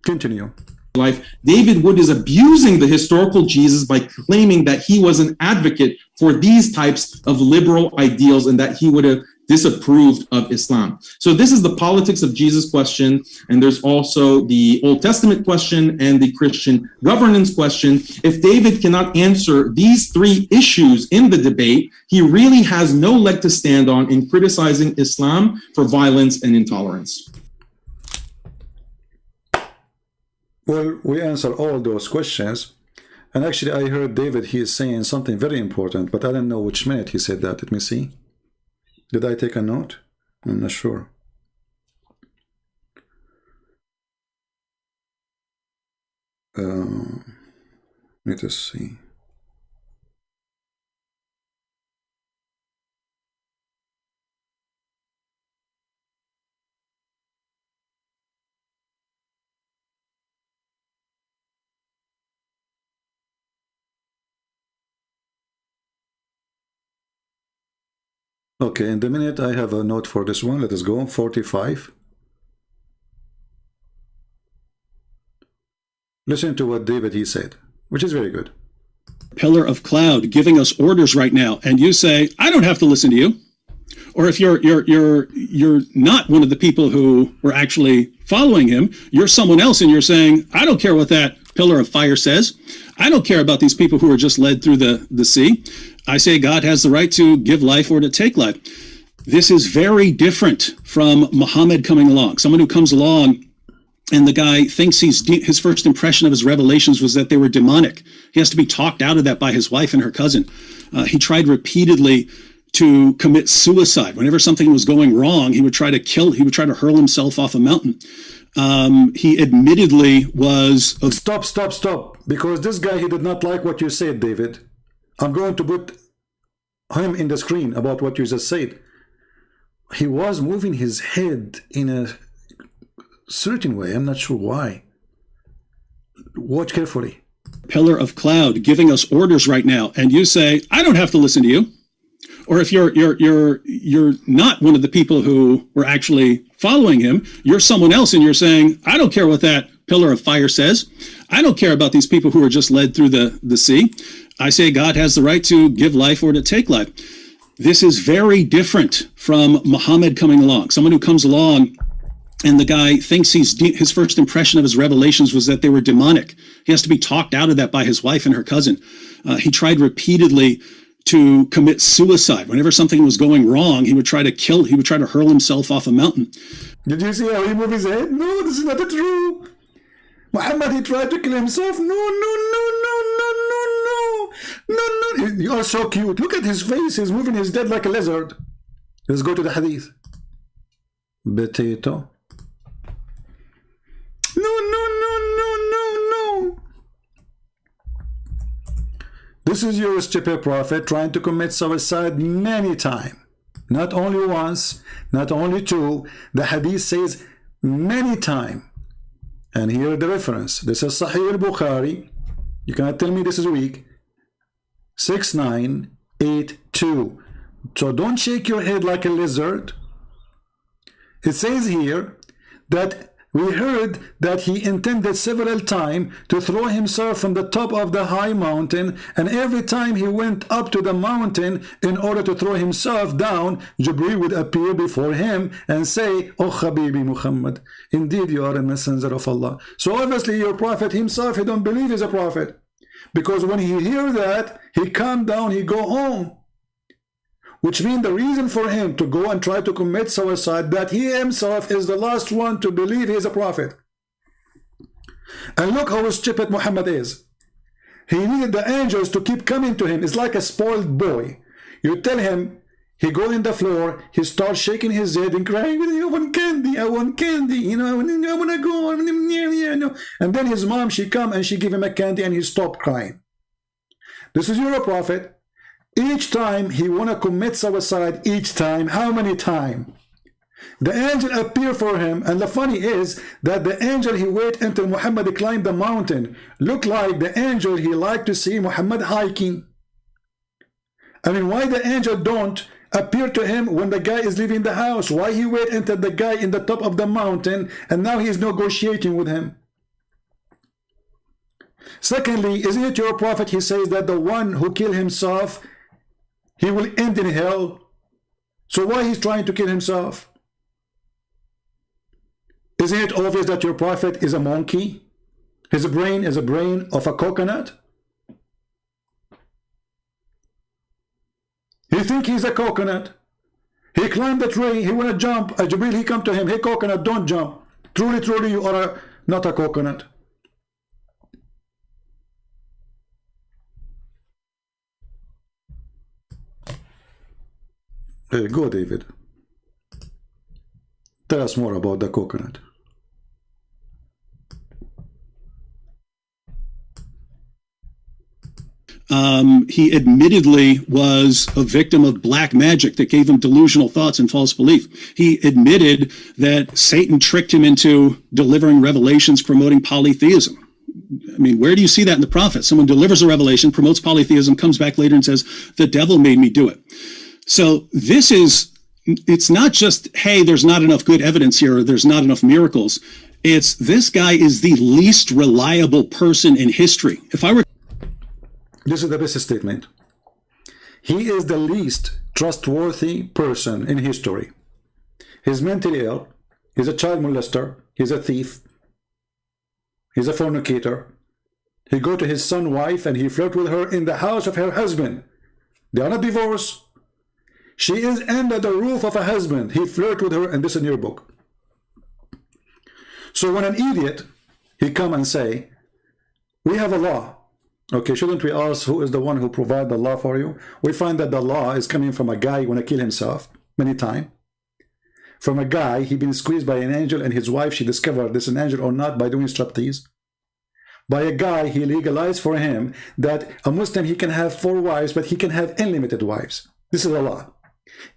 Speaker 1: Continue.
Speaker 3: Life, David Wood is abusing the historical Jesus by claiming that he was an advocate for these types of liberal ideals and that he would have disapproved of Islam. So this is the politics of Jesus question, and there's also the Old Testament question and the Christian governance question. If David cannot answer these three issues in the debate, he really has no leg to stand on in criticizing Islam for violence and intolerance.
Speaker 1: Well, we answer all those questions. And actually, I heard David, he is saying something very important, but I don't know which minute he said that. Let me see. Did I take a note? I'm not sure. Let us see. Okay, in the minute I have a note for this one. Let us go. 45. Listen to what David he said, which is very good.
Speaker 6: Pillar of cloud giving us orders right now, and you say, I don't have to listen to you. Or if you're not one of the people who were actually following him, you're someone else, and you're saying, I don't care what that pillar of fire says. I don't care about these people who are just led through the sea. I say God has the right to give life or to take life. This is very different from Muhammad coming along. Someone who comes along and the guy thinks his first impression of his revelations was that they were demonic. He has to be talked out of that by his wife and her cousin. He tried repeatedly to commit suicide. Whenever something was going wrong, he would try to hurl himself off a mountain. He admittedly was...
Speaker 1: Stop. Because this guy, he did not like what you said, David. I'm going to put him in the screen about what you just said. He was moving his head in a certain way. I'm not sure why. Watch carefully.
Speaker 6: Pillar of cloud giving us orders right now, and you say, I don't have to listen to you. Or if you're not one of the people who were actually following him, you're someone else, and you're saying, I don't care what that pillar of fire says. I don't care about these people who are just led through the sea. I say God has the right to give life or to take life. This is very different from Muhammad coming along. Someone who comes along and the guy thinks his first impression of his revelations was that they were demonic. He has to be talked out of that by his wife and her cousin. He tried repeatedly to commit suicide. Whenever something was going wrong, he would try to hurl himself off a mountain.
Speaker 1: Did you see how he moved his head? No, this is not true. Muhammad, he tried to kill himself. No. You are so cute. Look at his face. He's moving his head like a lizard. Let's go to the hadith. Potato. No. This is your stupid prophet trying to commit suicide many times. Not only once, not only two. The hadith says many times. And here the reference. This is Sahih al-Bukhari. You cannot tell me this is weak. 6982. So don't shake your head like a lizard. It says here that we heard that he intended several times to throw himself from the top of the high mountain, and every time he went up to the mountain in order to throw himself down, Jibreel would appear before him and say, Oh Habibi Muhammad, indeed you are a messenger of Allah. So obviously your prophet himself, he don't believe he's a prophet, because when he hear that, he calm down, he go home. Which means the reason for him to go and try to commit suicide, that he himself is the last one to believe he is a prophet. And look how stupid Muhammad is. He needed the angels to keep coming to him. It's like a spoiled boy. You tell him, he go in the floor, he starts shaking his head and crying, I want candy, I want candy, you know, I want to go, and then his mom, she come and she give him a candy and he stopped crying. This is your prophet. Each time he want to commit suicide, each time, how many times? The angel appear for him, and the funny is that the angel, he wait until Muhammad climbed the mountain. Look like the angel, he like to see Muhammad hiking. I mean, why the angel don't appear to him when the guy is leaving the house? Why he wait until the guy in the top of the mountain, and now he is negotiating with him? Secondly, isn't it your prophet, he says that the one who kill himself, he will end in hell? So why he's trying to kill himself? Isn't it obvious that your prophet is a monkey? His brain is a brain of a coconut? He think he's a coconut. He climbed the tree, he wanna jump. Jibril, he come to him, hey coconut, don't jump. Truly, truly, you are not a coconut. Go, David. Tell us more about the coconut.
Speaker 6: He admittedly was a victim of black magic that gave him delusional thoughts and false belief. He admitted that Satan tricked him into delivering revelations promoting polytheism. I mean, where do you see that in the prophet? Someone delivers a revelation, promotes polytheism, comes back later and says, the devil made me do it. So this is, it's not just, hey, there's not enough good evidence here, or there's not enough miracles. It's, this guy is the least reliable person in history. If I were...
Speaker 1: This is the best statement. He is the least trustworthy person in history. He's mentally ill. He's a child molester. He's a thief. He's a fornicator. He go to his son's wife and he flirt with her in the house of her husband. They are not divorced. She is under the roof of a husband. He flirt with her, and this is in your book. So when an idiot, he come and say, we have a law. Okay, shouldn't we ask who is the one who provide the law for you? We find that the law is coming from a guy who want to kill himself many times. From a guy, he been squeezed by an angel, and his wife, she discovered this is an angel or not by doing striptease. By a guy, he legalized for him that a Muslim, he can have 4 wives, but he can have unlimited wives. This is a law.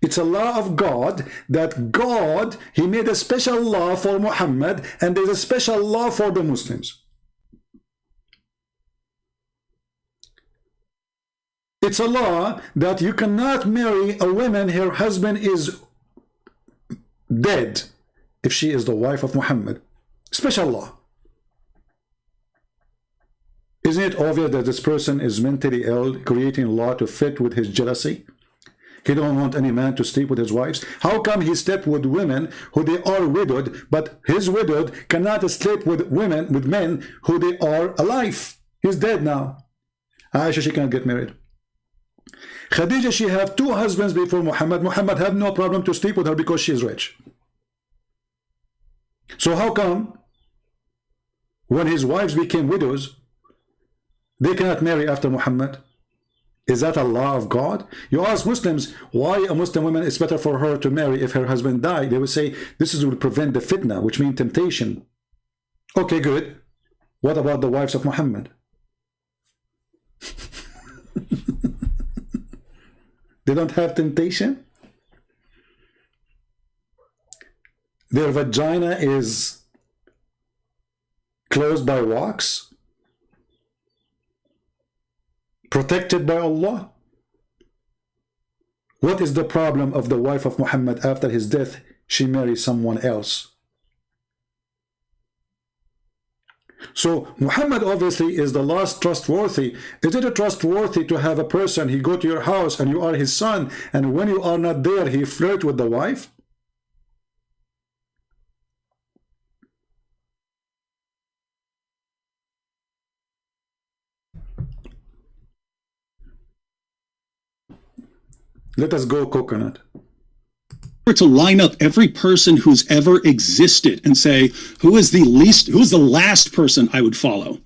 Speaker 1: It's a law of God, that God, he made a special law for Muhammad, and there's a special law for the Muslims. It's a law that you cannot marry a woman her husband is dead if she is the wife of Muhammad. Special law. Isn't it obvious that this person is mentally ill, creating law to fit with his jealousy? He don't want any man to sleep with his wives. How come he slept with women who they are widowed, but his widowed cannot sleep with women, with men who they are alive? He's dead now. Aisha, she can't get married. Khadija, she have 2 husbands before Muhammad. Muhammad have no problem to sleep with her because she is rich. So how come when his wives became widows, they cannot marry after Muhammad? Is that a law of God? You ask Muslims why a Muslim woman is better for her to marry if her husband died. They would say this is will prevent the fitna, which means temptation. Okay, good. What about the wives of Muhammad? They don't have temptation? Their vagina is closed by wax? Protected by Allah? What is the problem of the wife of Muhammad after his death? She marries someone else. So Muhammad obviously is the last trustworthy. Is it trustworthy to have a person, he go to your house and you are his son, and when you are not there, he flirt with the wife? Let us go, coconut.
Speaker 6: To line up every person who's ever existed and say, who is the last person I would follow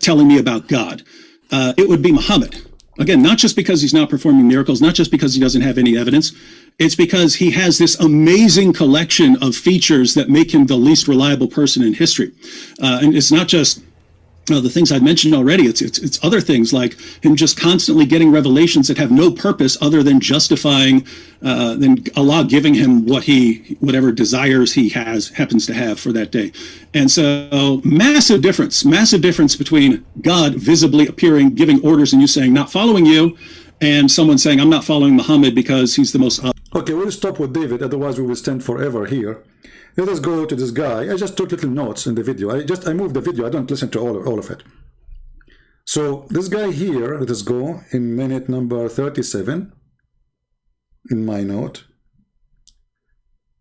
Speaker 6: telling me about God? It would be Muhammad. Again, not just because he's not performing miracles, not just because he doesn't have any evidence. It's because he has this amazing collection of features that make him the least reliable person in history. And it's not just the things I've mentioned already. It's other things like him just constantly getting revelations that have no purpose other than justifying than Allah giving him whatever desires he happens to have for that day. And so massive difference between God visibly appearing, giving orders, and you saying not following you, and someone saying I'm not following Muhammad because he's the most.
Speaker 1: Okay, we'll stop with David, otherwise we will stand forever here. Let us go to this guy. I just took little notes in the video. I moved the video. I don't listen to all of it. So this guy here, let us go in minute number 37 in my note.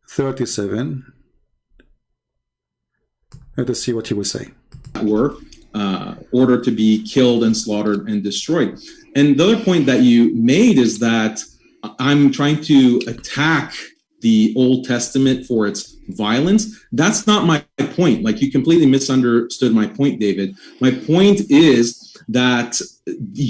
Speaker 1: 37. Let us see what he will say.
Speaker 3: Were ordered to be killed and slaughtered and destroyed. And the other point that you made is that I'm trying to attack the Old Testament for its violence. That's not my point. Like, you completely misunderstood my point, David. My point is that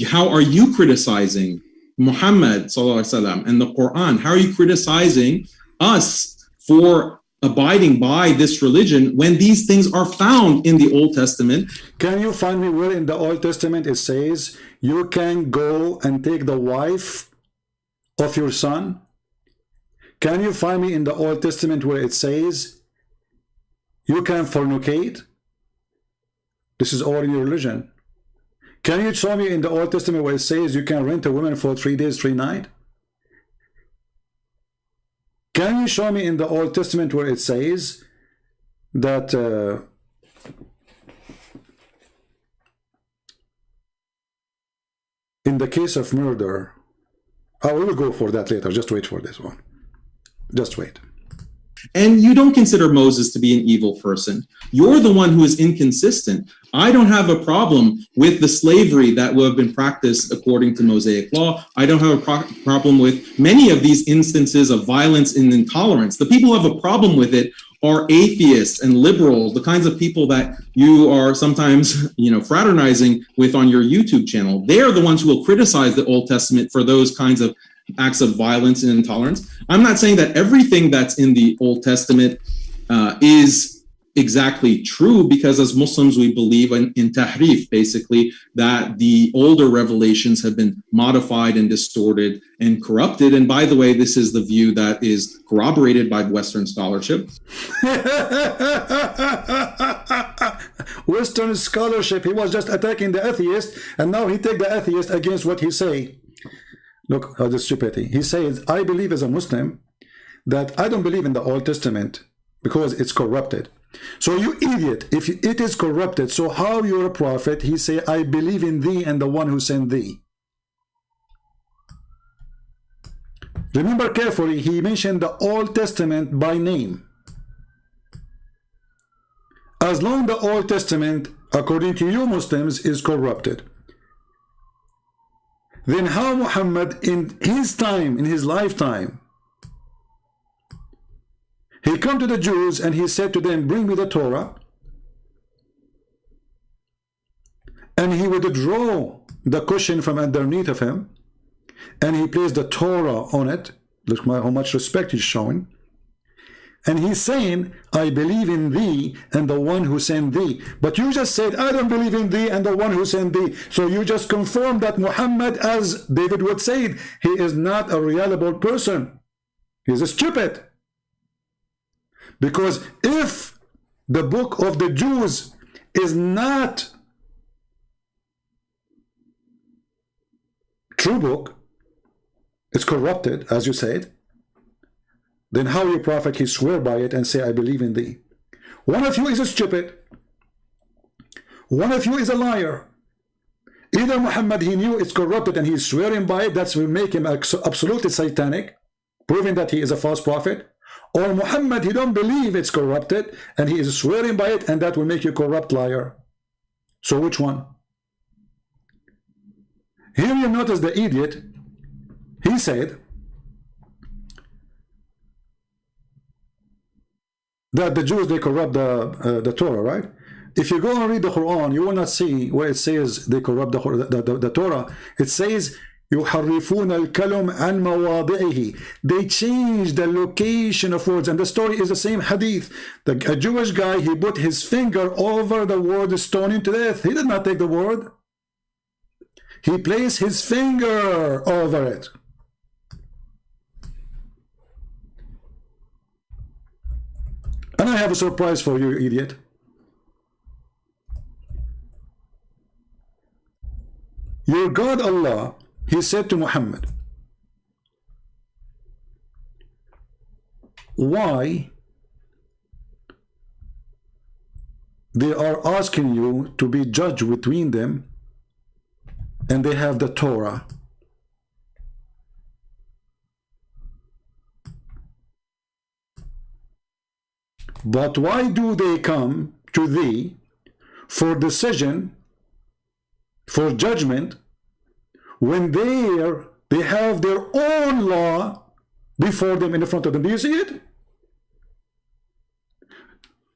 Speaker 3: how are you criticizing Muhammad and the Quran? How are you criticizing us for abiding by this religion when these things are found in the Old Testament?
Speaker 1: Can you find me where in the Old Testament it says you can go and take the wife of your son? Can you find me in the Old Testament where it says you can fornicate? This is all in your religion. Can you show me in the Old Testament where it says you can rent a woman for 3 days, 3 nights? Can you show me in the Old Testament where it says that in the case of murder, we will go for that later, just wait for this one. Just wait.
Speaker 3: And you don't consider Moses to be an evil person. You're the one who is inconsistent. I don't have a problem with the slavery that will have been practiced according to Mosaic law. I don't have a problem with many of these instances of violence and intolerance. The people who have a problem with it are atheists and liberals, the kinds of people that you are sometimes, fraternizing with on your YouTube channel. They're the ones who will criticize the Old Testament for those kinds of acts of violence and intolerance. I'm not saying that everything that's in the Old Testament is exactly true, because as Muslims we believe in tahrif, basically, that the older revelations have been modified and distorted and corrupted. And by the way, this is the view that is corroborated by Western scholarship.
Speaker 1: Western scholarship, he was just attacking the atheist, and now he take the atheist against what he say. Look how the stupidity. He says, I believe as a Muslim that I don't believe in the Old Testament because it's corrupted. So you idiot, if it is corrupted, so how you're a prophet? He say, I believe in thee and the one who sent thee. Remember carefully, he mentioned the Old Testament by name. As long as the Old Testament, according to you Muslims, is corrupted, then how Muhammad in his time, in his lifetime, he come to the Jews and he said to them, bring me the Torah, and he would draw the cushion from underneath of him and he placed the Torah on it. Look how much respect he's showing. And he's saying, I believe in thee and the one who sent thee. But you just said, I don't believe in thee and the one who sent thee. So you just confirmed that Muhammad, as David would say, he is not a reliable person. He's a stupid. Because if the book of the Jews is not true book, it's corrupted, as you said, then how your prophet he swear by it and say, I believe in thee? One of you is a stupid. One of you is a liar. Either Muhammad, he knew it's corrupted and he's swearing by it, that will make him absolutely satanic, proving that he is a false prophet. Or Muhammad, he don't believe it's corrupted and he is swearing by it, and that will make you a corrupt liar. So which one? Here you notice the idiot. He said that the Jews, they corrupt the Torah, right? If you go and read the Quran, you will not see where it says they corrupt the Torah. It says يُحَرِّفُونَ الْكَلِمَ عَنْ مَوَاضِعِهِ. They change the location of words, and the story is the same hadith. A Jewish guy, he put his finger over the word stoning to death. He did not take the word. He placed his finger over it. And I have a surprise for you, idiot. Your God Allah, he said to Muhammad, why they are asking you to be judge between them and they have the Torah? But why do they come to thee for decision, for judgment, when they have their own law before them, in the front of them? Do you see it?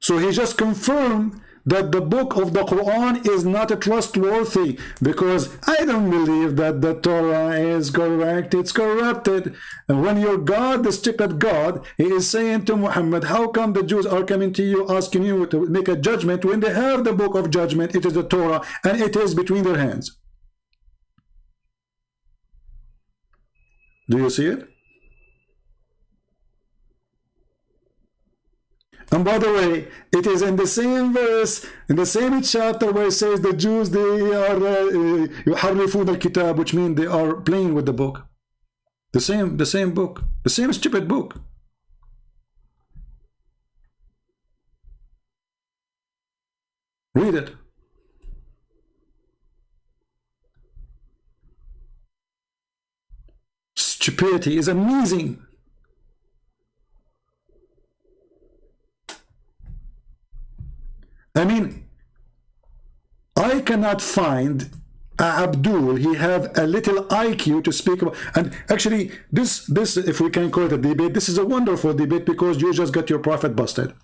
Speaker 1: So he just confirmed that the book of the Quran is not trustworthy, because I don't believe that the Torah is correct, it's corrupted. And when your God, the stupid God, he is saying to Muhammad, how come the Jews are coming to you asking you to make a judgment when they have the book of judgment, it is the Torah, and it is between their hands? Do you see it? And by the way, it is in the same verse, in the same chapter, where it says the Jews, they are يحرفون الكتاب, which means they are playing with the book. The same book, the same stupid book. Read it. Stupidity is amazing. I mean, I cannot find Abdul, he have a little IQ to speak about. And actually, this, if we can call it a debate, this is a wonderful debate, because you just got your prophet busted.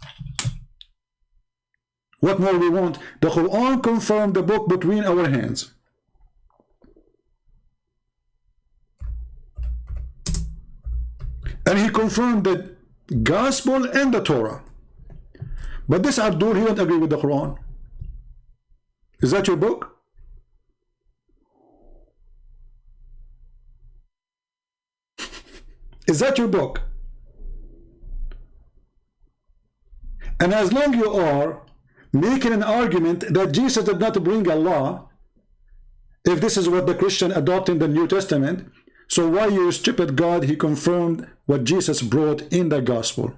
Speaker 1: What more we want? The Quran confirmed the book between our hands. And he confirmed the gospel and the Torah. But this Abdul, he don't agree with the Quran. Is that your book? Is that your book? And as long you are making an argument that Jesus did not bring a law, if this is what the Christian adopt in the New Testament, so why you stupid God, he confirmed what Jesus brought in the gospel?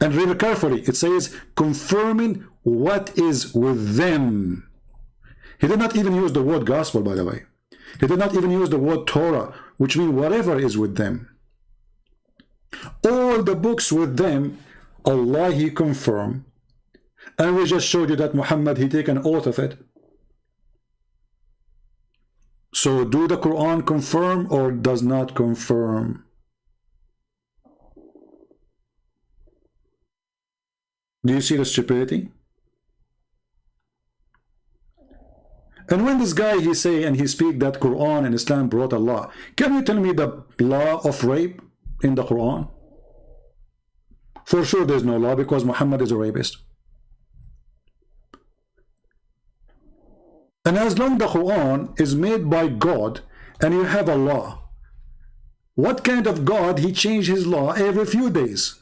Speaker 1: And read it carefully. It says, confirming what is with them. He did not even use the word gospel, by the way. He did not even use the word Torah, which means whatever is with them. All the books with them, Allah, he confirmed. And we just showed you that Muhammad, he take an oath of it. So do the Quran confirm or does not confirm? Do you see the stupidity? And when this guy, he say and he speak that Quran and Islam brought a law, can you tell me the law of rape in the Quran? For sure there's no law, because Muhammad is a rapist. And as long the Quran is made by God and you have a law, what kind of God he changed his law every few days?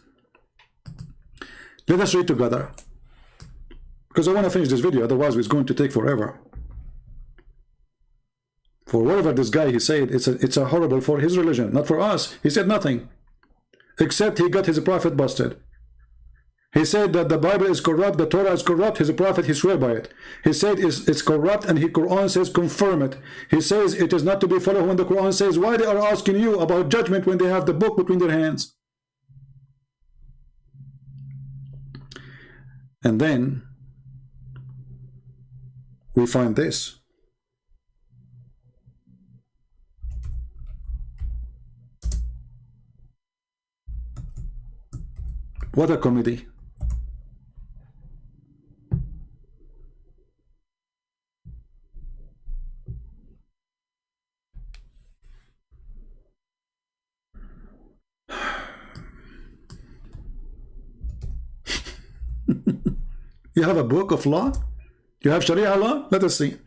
Speaker 1: Let us read together, because I want to finish this video, otherwise it's going to take forever. For whatever this guy, he said, it's a horrible for his religion, not for us. He said nothing, except he got his prophet busted. He said that the Bible is corrupt, the Torah is corrupt, his prophet, he swear by it. He said it's corrupt, and the Quran says confirm it. He says it is not to be followed when the Quran says why they are asking you about judgment when they have the book between their hands. And then we find this. What a comedy. You have a book of law? You have Sharia law? Let us see.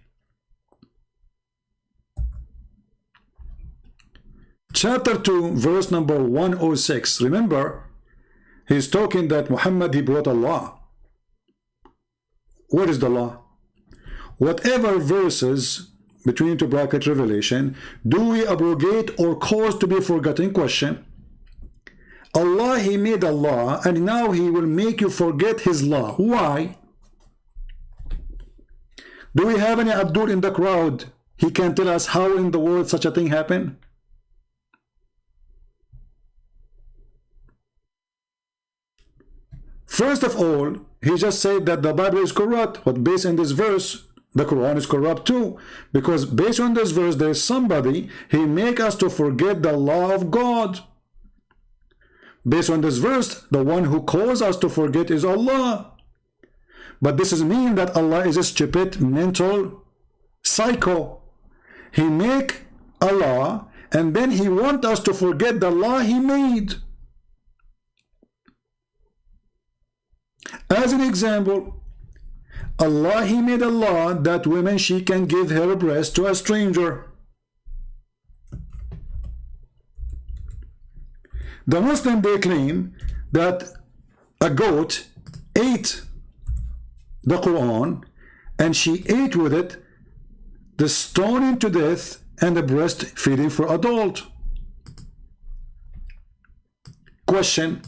Speaker 1: Chapter 2, verse number 106. Remember, he's talking that Muhammad, he brought a law. What is the law? Whatever verses between two bracket revelation do we abrogate or cause to be forgotten? Question. Allah, he made a law, and now he will make you forget his law. Why? Do we have any Abdul in the crowd? He can tell us how in the world such a thing happened? First of all, he just said that the Bible is corrupt, but based on this verse, the Quran is corrupt too. Because based on this verse, there is somebody, he make us to forget the law of God. Based on this verse, the one who calls us to forget is Allah. But this doesn't mean that Allah is a stupid mental psycho. He make a law, and then he wants us to forget the law he made. As an example, Allah, he made a law that women, she can give her breast to a stranger. The Muslim, they claim that a goat ate the Quran and she ate with it the stoning to death and the breastfeeding for adult. Question: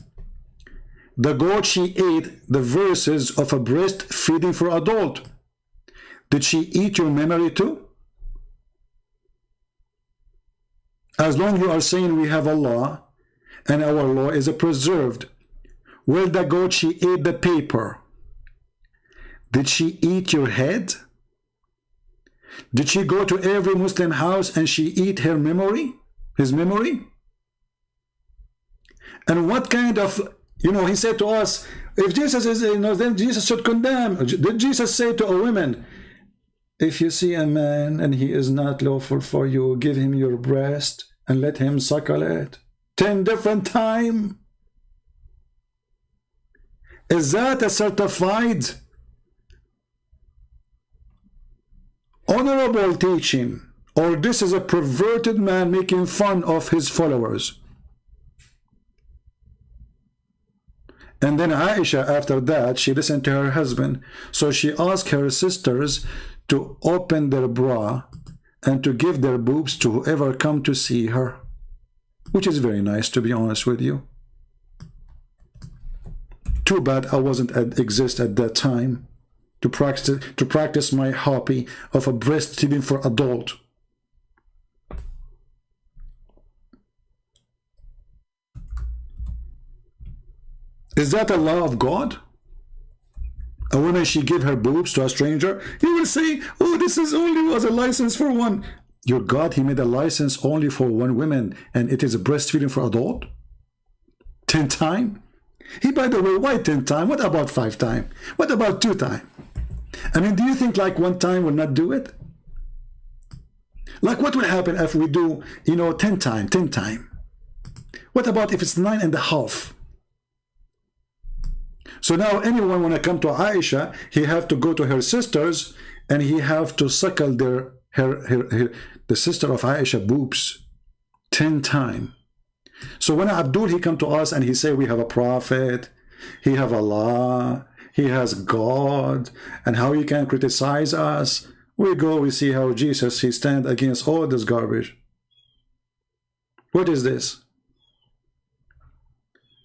Speaker 1: the goat, she ate the verses of a breastfeeding for adult. Did she eat your memory too? As long as you are saying we have a law and our law is preserved, well, the goat, she ate the paper. Did she eat your head? Did she go to every Muslim house and she eat her memory, his memory? And what kind of, he said to us, if Jesus is, then Jesus should condemn. Did Jesus say to a woman, if you see a man and he is not lawful for you, give him your breast and let him suckle it 10 different times? Is that a certified honorable teaching, or this is a perverted man making fun of his followers? And then Aisha, after that, she listened to her husband, so she asked her sisters to open their bra and to give their boobs to whoever come to see her, which is very nice, to be honest with you. Too bad I wasn't exist at that time to practice my hobby of a breastfeeding for adult. Is that a law of God? A woman, she give her boobs to a stranger? You will say, oh, this is only was a license for one. Your God, he made a license only for one woman, and it is a breastfeeding for adult? 10 times? He, by the way, why 10 times? What about 5 times? What about 2 times? I mean, do you think like 1 time will not do it? Like what will happen if we do, 10 times, 10 times? What about if it's 9.5? So now anyone when I come to Aisha, he have to go to her sisters and he have to suckle the sister of Aisha boobs 10 times. So when Abdul, he come to us and he say we have a prophet, he have Allah, he has God, and how he can criticize us. We go, we see how Jesus, he stand against all this garbage. What is this?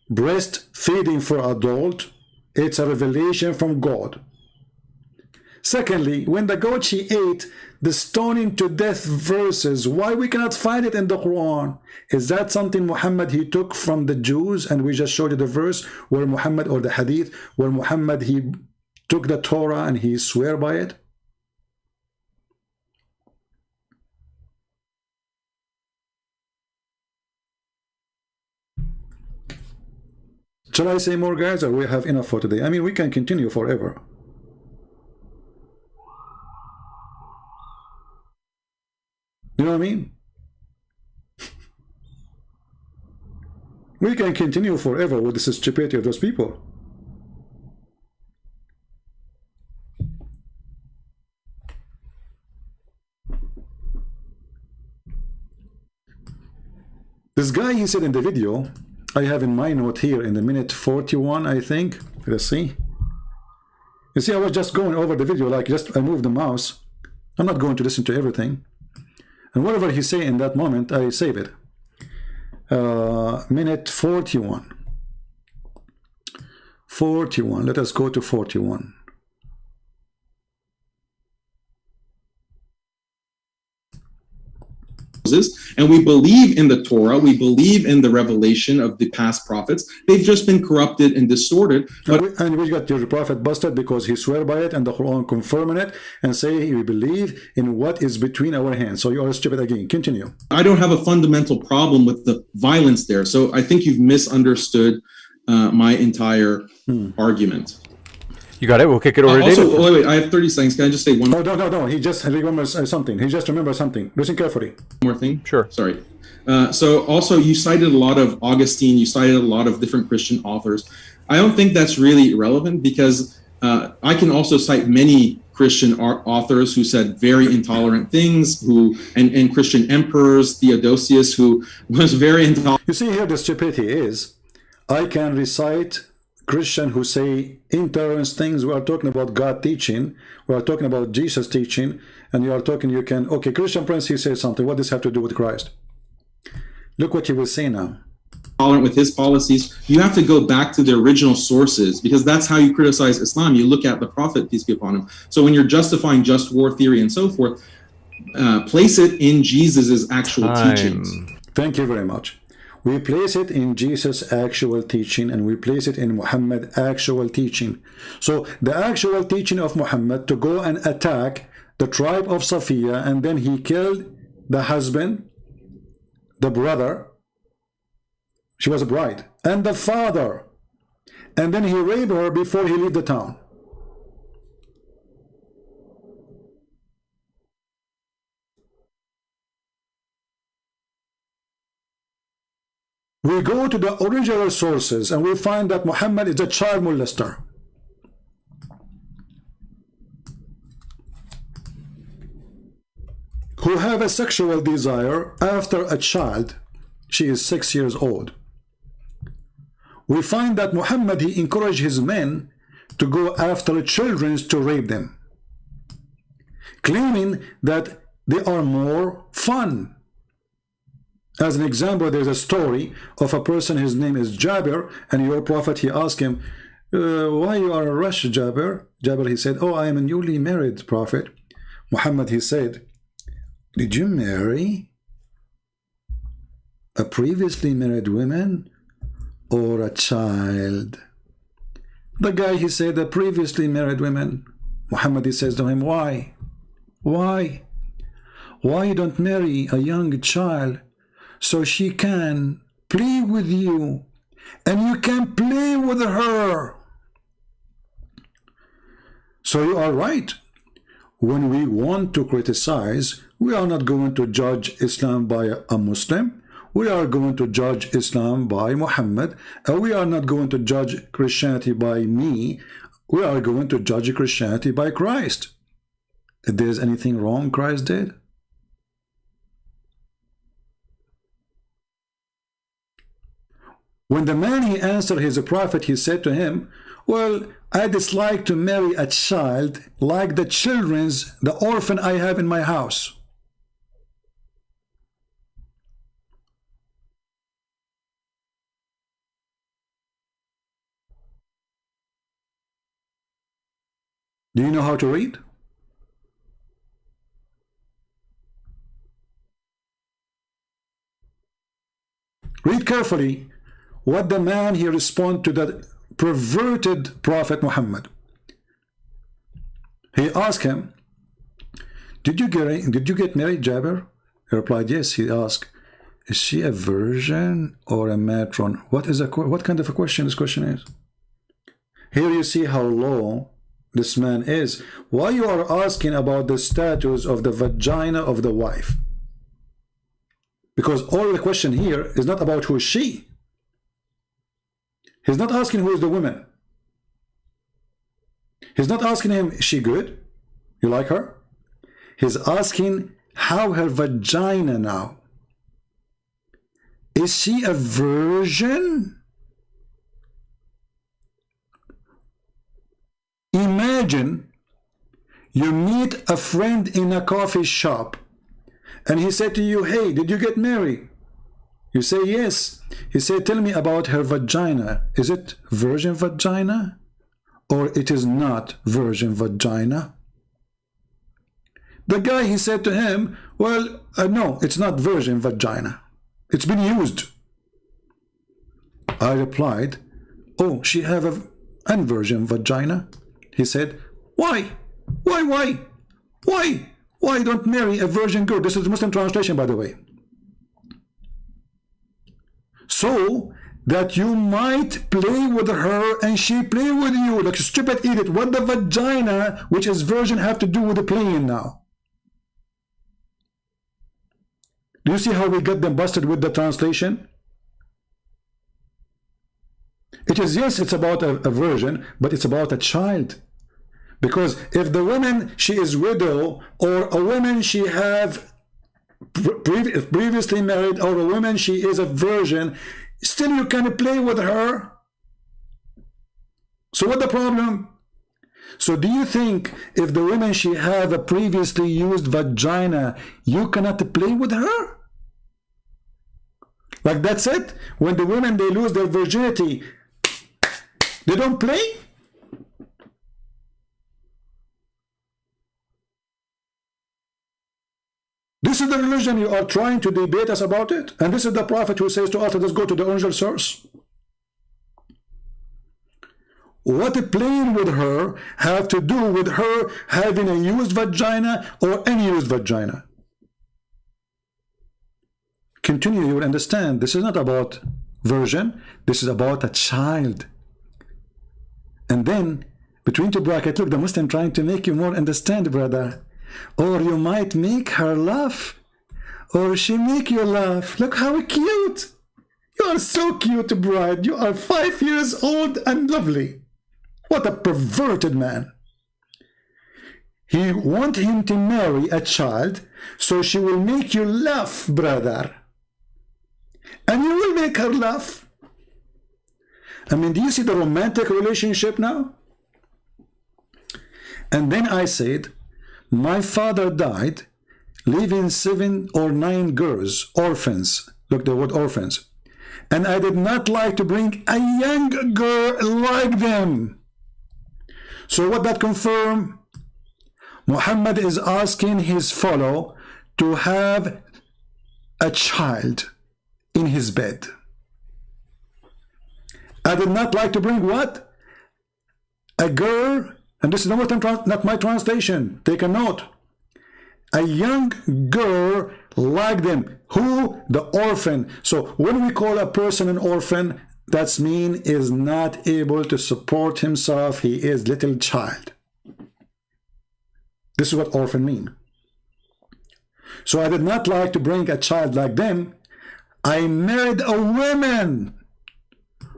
Speaker 1: Breastfeeding for adult, it's a revelation from God. Secondly, when the goat, she ate the stoning to death verses, why we cannot find it in the Quran? Is that something Muhammad, he took from the Jews, and we just showed you the verse where Muhammad, or the hadith, where Muhammad, he took the Torah and he swear by it? Shall I say more, guys, or we have enough for today? I mean, we can continue forever. You know what I mean? We can continue forever with the stupidity of those people. This guy, he said in the video, I have in my note here in the minute 41, I think. Let's see. You see, I was just going over the video, like just I moved the mouse. I'm not going to listen to everything. And whatever he say in that moment, I save it. Minute 41. 41. Let us go to 41.
Speaker 3: and we believe in the Torah, we believe in the revelation of the past prophets. They've just been corrupted and distorted. But
Speaker 1: and we got your prophet busted because he swear by it and the Quran confirming it and say we believe in what is between our hands. So you are stupid again. Continue.
Speaker 3: I don't have a fundamental problem with the violence there. So I think you've misunderstood my entire argument.
Speaker 2: You got it. We'll kick it over to
Speaker 3: Also,
Speaker 2: David.
Speaker 3: wait, I have 30 seconds. Can I just say one
Speaker 1: No. He just remembers something. He just remembers something. Listen carefully.
Speaker 3: more thing?
Speaker 2: Sure.
Speaker 3: Sorry. So also, you cited a lot of Augustine. You cited a lot of different Christian authors. I don't think that's really relevant because I can also cite many Christian authors who said very intolerant things, and Christian emperors, Theodosius, who was very intolerant.
Speaker 1: You see here the stupidity is, I can recite Christian who say intolerant things. We are talking about God teaching. We are talking about Jesus teaching. And you are talking, you can, okay, Christian Prince, he says something. What does this have to do with Christ? Look what he will say now.
Speaker 3: Tolerant with his policies. You have to go back to the original sources because that's how you criticize Islam. You look at the Prophet, peace be upon him. So when you're justifying just war theory and so forth, place it in Jesus's actual teachings.
Speaker 1: Thank you very much. We place it in Jesus' actual teaching and we place it in Muhammad's actual teaching. So the actual teaching of Muhammad to go and attack the tribe of Safiya, and then he killed the husband, the brother, she was a bride, and the father, and then he raped her before he left the town. We go to the original sources and we find that Muhammad is a child molester. Who have a sexual desire after a child. She is 6 years old. We find that Muhammad, he encouraged his men to go after children to rape them, claiming that they are more fun. As an example, there's a story of a person, his name is Jabir, and your prophet, he asked him, why you are a rush, Jabir? Jabir, he said, oh, I am a newly married prophet. Muhammad, he said, did you marry a previously married woman or a child? The guy, he said, a previously married woman. Muhammad, he says to him, why? Why? Why you don't marry a young child so she can play with you and you can play with her? So you are right. When we want to criticize, we are not going to judge Islam by a Muslim. We are going to judge Islam by Muhammad. And we are not going to judge Christianity by me. We are going to judge Christianity by Christ. If there's anything wrong Christ did, when the man, he answered his prophet, he said to him, well, I dislike to marry a child like the orphan I have in my house. Do you know how to read? Read carefully what the man, he responded to the perverted Prophet Muhammad. He asked him, did you get married, Jabir? He replied, yes. He asked, is she a virgin or a matron? What kind of a question this question is? Here you see how low this man is. Why you are asking about the status of the vagina of the wife? Because all the question here is not about who is she. He's not asking who is the woman. He's not asking him, is she good? You like her? He's asking how her vagina now. Is she a virgin? Imagine you meet a friend in a coffee shop and he said to you, hey, did you get married? You say yes. He said, tell me about her vagina. Is it virgin vagina or it is not virgin vagina? The guy, he said to him, well, no, it's not virgin vagina. It's been used. I replied, oh, she have a unvirgin vagina? He said, why? Why don't marry a virgin girl? This is the Muslim translation, by the way. So that you might play with her and she play with you. Like a stupid idiot. What the vagina, which is virgin, have to do with the playing now? Do you see how we get them busted with the translation? It is, yes, it's about a virgin, but it's about a child. Because if the woman, she is widow, or a woman she have previously married, or a woman she is a virgin, still you can play with her. So what the problem? So do you think if the woman she have a previously used vagina, you cannot play with her? Like that's it? When the women, they lose their virginity, they don't play? This is the religion you are trying to debate us about it. And this is the Prophet who says to us, let us go to the original source. What playing with her have to do with her having a used vagina or unused vagina? Continue, you will understand. This is not about virgin. This is about a child. And then, between two brackets, look, the Muslim trying to make you more understand, brother. Or you might make her laugh, or she make you laugh. Look how cute. You are so cute, bride. You are 5 years old and lovely. What a perverted man. He want him to marry a child, so she will make you laugh, brother. And you will make her laugh. I mean, do you see the romantic relationship now? And then I said, my father died, leaving 7 or 9 girls, orphans. Look, the word orphans. And I did not like to bring a young girl like them. So what that confirm? Muhammad is asking his follower to have a child in his bed. I did not like to bring what? A girl. And this is not my translation. Take a note. A young girl like them. Who? The orphan. So when we call a person an orphan, that means is not able to support himself. He is little child. This is what orphan mean. So I did not like to bring a child like them. I married a woman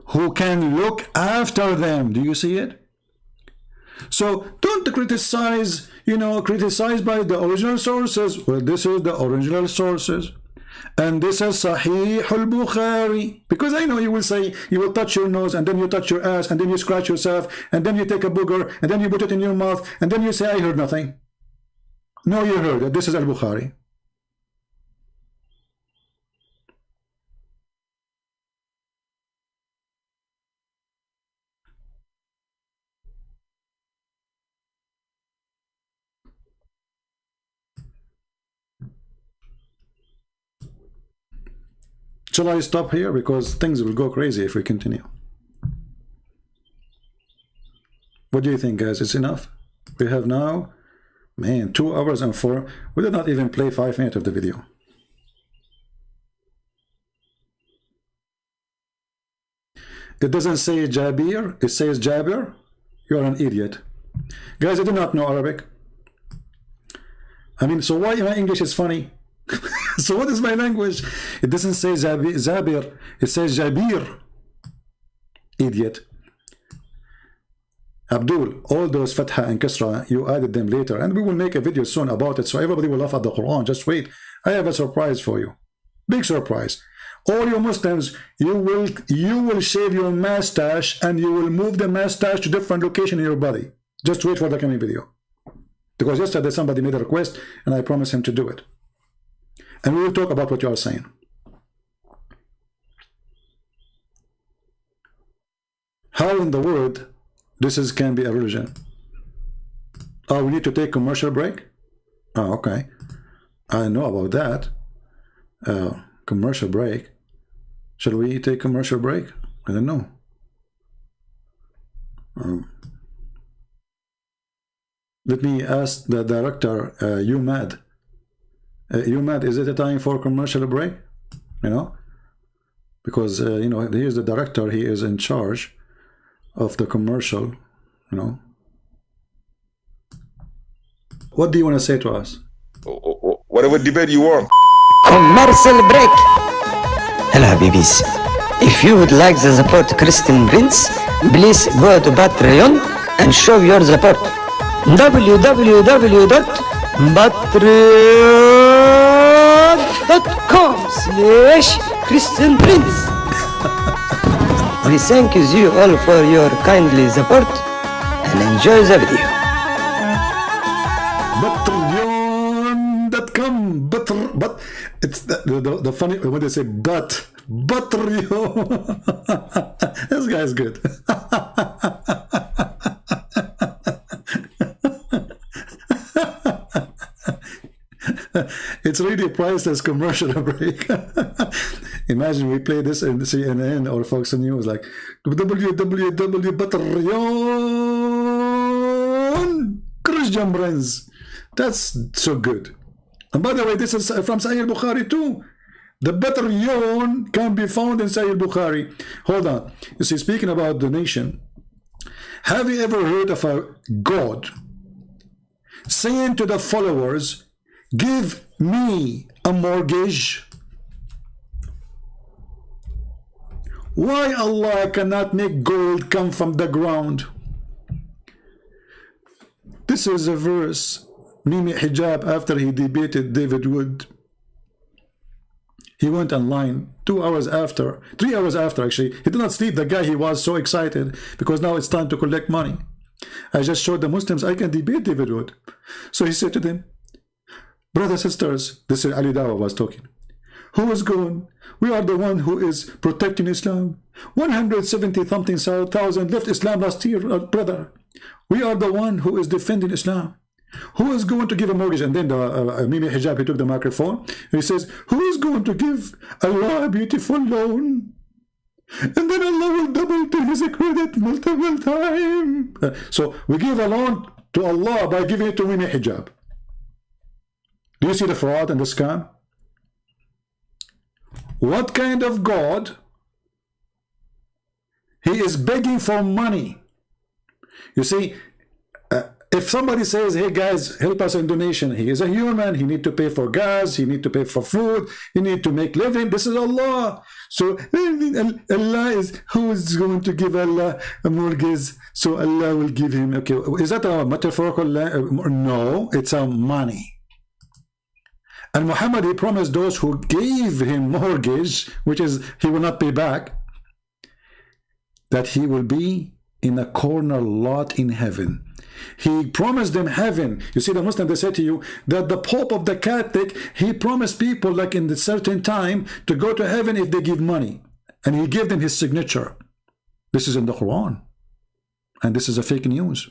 Speaker 1: who can look after them. Do you see it? So don't criticize, criticize by the original sources. Well, this is the original sources. And this is Sahih al-Bukhari. Because I know you will say, you will touch your nose, and then you touch your ass, and then you scratch yourself, and then you take a booger, and then you put it in your mouth, and then you say, I heard nothing. No, you heard it. This is al-Bukhari. Shall I stop here? Because things will go crazy if we continue. What do you think, guys? It's enough? We have now, man, 2 hours and 4. We did not even play 5 minutes of the video. It doesn't say Jabir, it says Jabir. You're an idiot. Guys, I do not know Arabic. I mean, so why my English is funny? So what is my language? It doesn't say Zabir, it says Jabir. Idiot. Abdul, all those Fatha and Kasra, you added them later, and we will make a video soon about it, so everybody will laugh at the Quran. Just wait. I have a surprise for you. Big surprise. All you Muslims, you will shave your mustache, and you will move the mustache to different location in your body. Just wait for the coming video. Because yesterday somebody made a request, and I promised him to do it. And we will talk about what you are saying. How in the world this can be a religion? Oh, we need to take commercial break? Oh, okay. I know about that. Commercial break. Shall we take commercial break? I don't know. Let me ask the director, you mad? You mad? Is it a time for commercial break? You know, because you know, he is the director. He is in charge of the commercial. You know, what do you want to say to us?
Speaker 7: Whatever debate you want.
Speaker 4: Commercial break. Hello, Habibis. If you would like to support Christian Prince, please go to Patreon and show your support. www.patreon.com/Christian Prince. We thank you all for your kindly support and enjoy the video.
Speaker 1: Patreon.com, but it's the funny when they say but Patreon. This guy's good. It's really a priceless commercial break. Imagine we play this in CNN or Fox News, like www.Patreon Christian Prince. That's so good. And by the way, this is from Sahih Bukhari too. The Patreon can be found in Sahih Bukhari. Hold on. You see, speaking about donation, have you ever heard of a God saying to the followers, give me a mortgage? Why Allah cannot make gold come from the ground? This is a verse Mimi Hijab, after he debated David Wood, he went online 2 hours after, 3 hours after actually. He did not sleep, the guy. He was so excited because now it's time to collect money. I just showed the Muslims I can debate David Wood. So he said to them, brothers, sisters, this is Ali Dawa was talking. Who is going? We are the one who is protecting Islam. 170-something thousand left Islam last year, brother. We are the one who is defending Islam. Who is going to give a mortgage? And then the Mimi Hijab, he took the microphone and he says, who is going to give Allah a beautiful loan? And then Allah will double to his credit multiple times. So we give a loan to Allah by giving it to Mimi Hijab. Do you see the fraud and the scam? What kind of God? He is begging for money. You see, if somebody says, hey guys, help us in donation, he is a human, he need to pay for gas, he need to pay for food, he need to make living. This is Allah. So Allah is, who is going to give Allah a mortgage? So Allah will give him, okay, is that a metaphorical? No, it's a money. And Muhammad, he promised those who gave him mortgage, which is he will not pay back, that he will be in a corner lot in heaven. He promised them heaven. You see, the Muslim, they say to you that the Pope of the Catholic, he promised people like in a certain time to go to heaven if they give money. And he gave them his signature. This is in the Quran. And this is a fake news.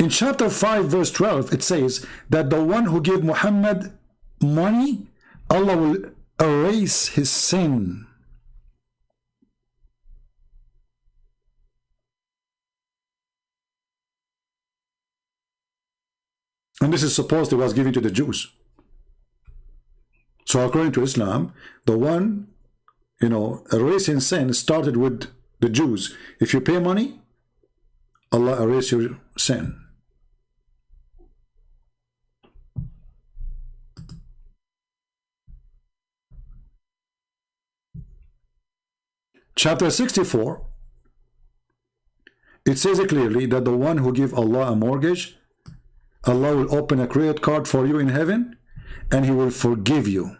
Speaker 1: In chapter 5, verse 12, it says that the one who gave Muhammad money, Allah will erase his sin. And this is supposed it was given to the Jews. So according to Islam, the one, erasing sin started with the Jews. If you pay money, Allah erase your sin. Chapter 64, it says clearly that the one who gives Allah a mortgage, Allah will open a credit card for you in heaven and he will forgive you.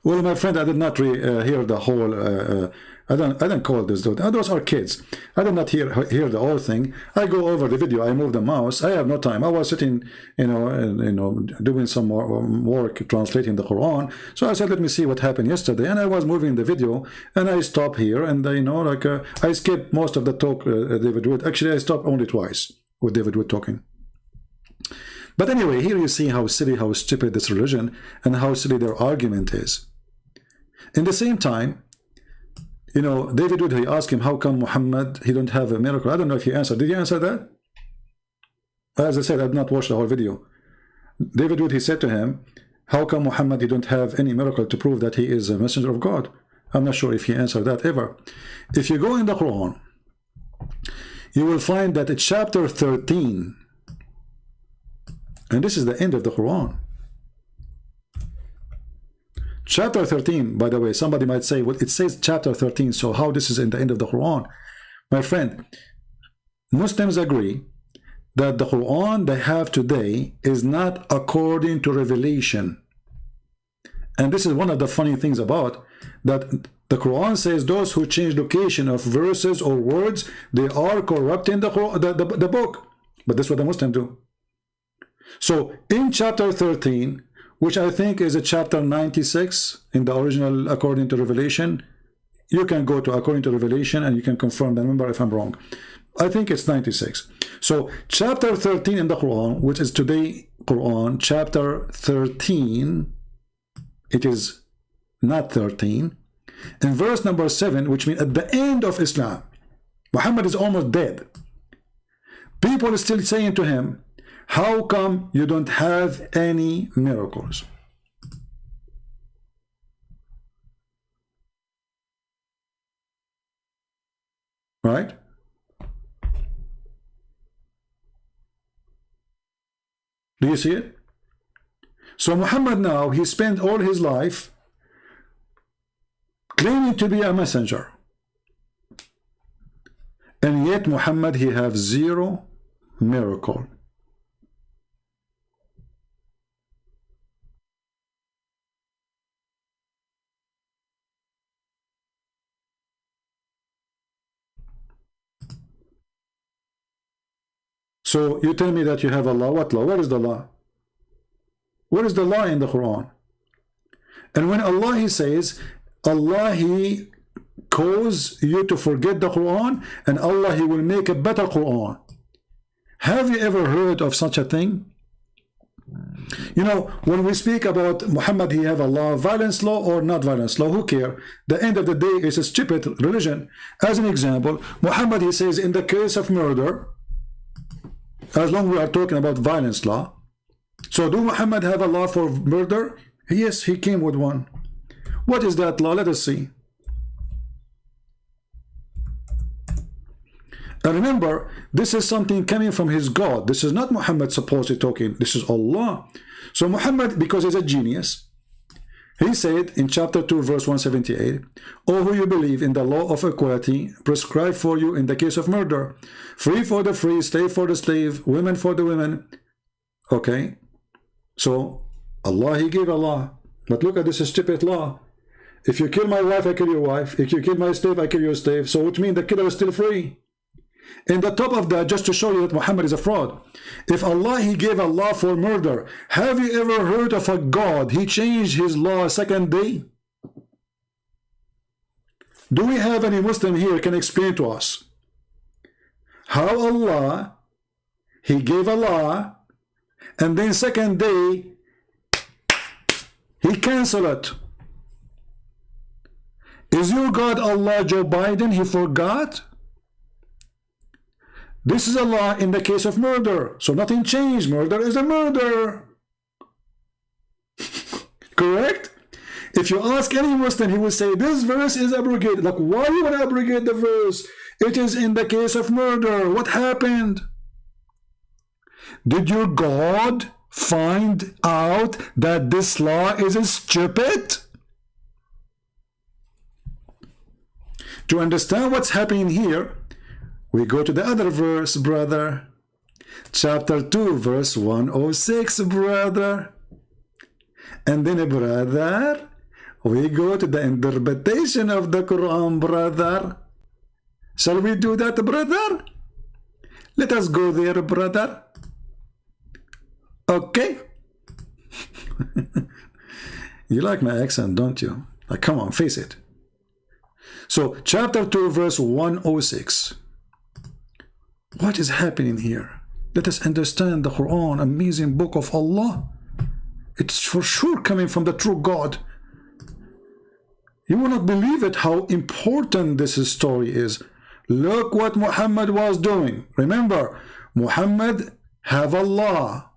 Speaker 1: Well, my friend, I did not hear the whole I don't call this dude. Those are kids. I did not hear the whole thing. I go over the video. I move the mouse. I have no time. I was sitting, doing some more work translating the Quran. So I said, let me see what happened yesterday. And I was moving the video, and I stopped here, and I skipped most of the talk. David Wood. Actually, I stopped only twice with David Wood talking. But anyway, here you see how silly, how stupid this religion, and how silly their argument is. In the same time, David Wood, he asked him, how come Muhammad, he don't have a miracle? I don't know if he answered. Did he answer that? As I said, I did not watch the whole video. David Wood, he said to him, how come Muhammad, he don't have any miracle to prove that he is a messenger of God? I'm not sure if he answered that ever. If you go in the Quran, you will find that it's chapter 13, and this is the end of the Quran. Chapter 13, by the way, somebody might say, well, it says chapter 13, so how this is in the end of the Quran? My friend, Muslims agree that the Quran they have today is not according to revelation. And this is one of the funny things about that the Quran says those who change location of verses or words, they are corrupting the book. But that's what the Muslims do. So in chapter 13, which I think is a chapter 96 in the original according to Revelation. You can go to according to Revelation and you can confirm the number if I'm wrong. I think it's 96. So chapter 13 in the Quran, which is today Quran, chapter 13, it is not 13. In verse number 7, which means at the end of Islam, Muhammad is almost dead. People are still saying to him, how come you don't have any miracles? Right? Do you see it? So Muhammad now, he spent all his life claiming to be a messenger. And yet Muhammad, he have zero miracle. So you tell me that you have a law. What law? Where is the law? Where is the law in the Quran? And when Allah, he says, Allah, he cause you to forget the Quran, and Allah, he will make a better Quran. Have you ever heard of such a thing? When we speak about Muhammad, he have a law, violence law or not violence law, who care? The end of the day is a stupid religion. As an example, Muhammad, he says, in the case of murder, as long as we are talking about violence law. So do Muhammad have a law for murder? Yes, he came with one. What is that law? Let us see. And remember, this is something coming from his God. This is not Muhammad supposedly talking. This is Allah. So Muhammad, because he's a genius, he said in chapter 2, verse 178, O who you believe in the law of equality prescribed for you in the case of murder, free for the free, slave for the slave, women for the women. Okay, so Allah, he gave a law. But look at this stupid law. If you kill my wife, I kill your wife. If you kill my slave, I kill your slave. So which means the killer is still free. In the top of that, just to show you that Muhammad is a fraud, if Allah, he gave a law for murder, have you ever heard of a God, he changed his law second day? Do we have any Muslim here can explain to us how Allah, he gave a law, and then second day, he canceled it? Is your God Allah Joe Biden, he forgot? This is a law in the case of murder. So nothing changed. Murder is a murder. Correct? If you ask any Muslim, he will say, this verse is abrogated. Like, why you want to abrogate the verse? It is in the case of murder. What happened? Did your God find out that this law is stupid? To understand what's happening here, we go to the other verse, brother. Chapter 2, verse 106, brother. And then, brother, we go to the interpretation of the Quran, brother. Shall we do that, brother? Let us go there, brother. Okay. You like my accent, don't you? Like, come on, face it. So, chapter 2, verse 106. What is happening here? Let us understand the Quran, amazing book of Allah. It's for sure coming from the true God. You will not believe it how important this story is. Look what Muhammad was doing. Remember, Muhammad have Allah.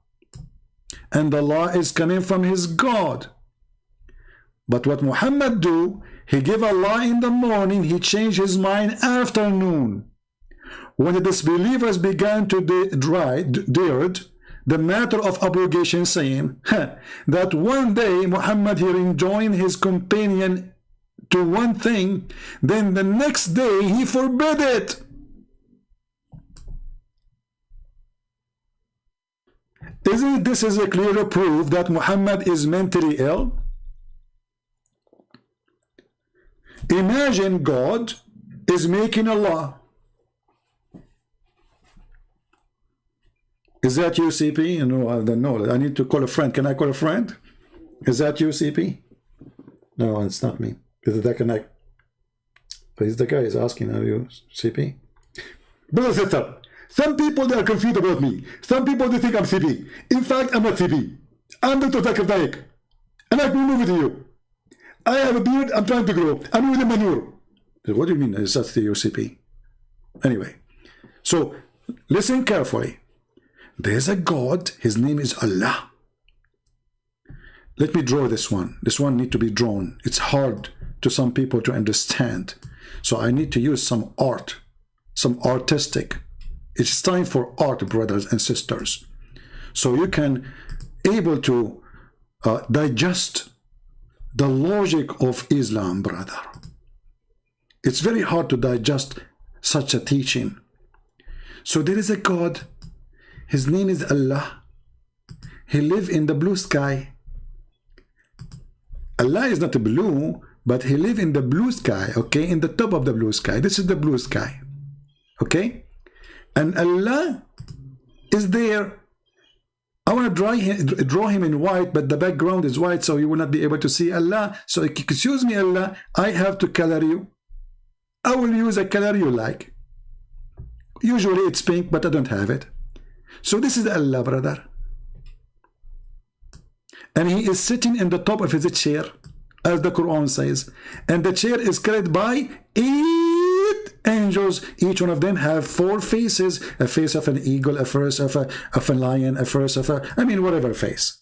Speaker 1: And Allah is coming from his God. But what Muhammad do, he give Allah in the morning, he changed his mind afternoon. When the disbelievers began to dared the matter of obligation, saying that one day Muhammad he enjoined his companion to one thing, then the next day he forbid it. Isn't this is a clear proof that Muhammad is mentally ill? Imagine God is making a law. Is that you, CP? No, I don't know. I need to call a friend. Can I call a friend? Is that you, CP? No, it's not me. Is it that connect? But the guy is asking, are you CP? Brother, sister, some people they are confused about me. Some people they think I'm CP. In fact, I'm not CP. I'm Dr. Zakir Naik. And I will move with you. I have a beard, I'm trying to grow. I'm with the manure. What do you mean? Is that the UCP? Anyway, so listen carefully. There's a God, his name is Allah. Let me draw this one. This one needs to be drawn. It's hard to some people to understand. So I need to use some art, some artistic. It's time for art, brothers and sisters. So you can able to digest the logic of Islam, brother. It's very hard to digest such a teaching. So there is a God. His name is Allah. He lives in the blue sky. Allah is not blue, but he lives in the blue sky, okay? In the top of the blue sky. This is the blue sky, okay? And Allah is there. I want to draw him in white, but the background is white, so you will not be able to see Allah. So excuse me, Allah, I have to color you. I will use a color you like. Usually it's pink, but I don't have it. So this is Allah, brother. And he is sitting in the top of his chair, as the Quran says. And the chair is carried by 8 angels. Each one of them have 4 faces. A face of an eagle, a face of a lion, a face of whatever face.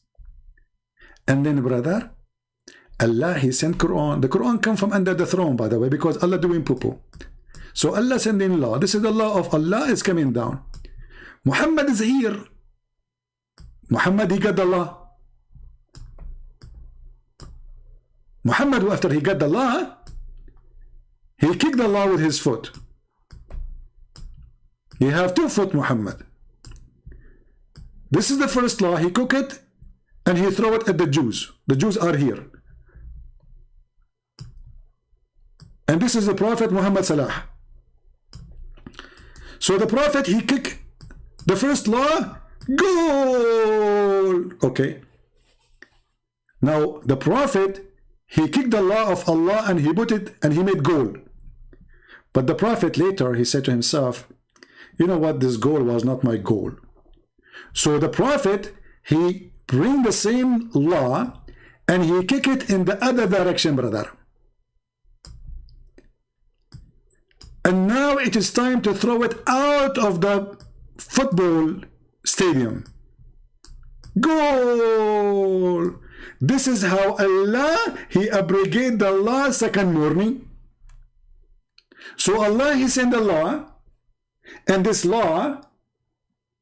Speaker 1: And then, brother, Allah, he sent Quran. The Quran come from under the throne, by the way, because Allah doing poo-poo. So Allah sending law. This is the law of Allah is coming down. Muhammad is here. Muhammad, he got the law. Muhammad, after he got the law, he kicked the law with his foot. He have 2 foot, Muhammad. This is the first law. He cook it and he throw it at the Jews. The Jews are here. And this is the Prophet Muhammad Salah. So the Prophet, he kick the first law, goal. Okay. Now the Prophet, he kicked the law of Allah and he put it and he made goal. But the Prophet later, he said to himself, you know what, this goal was not my goal. So the Prophet, he bring the same law and he kick it in the other direction, brother. And now it is time to throw it out of the football stadium. Goal! This is how Allah, he abrogate the law second morning. So Allah, he sent the law, and this law,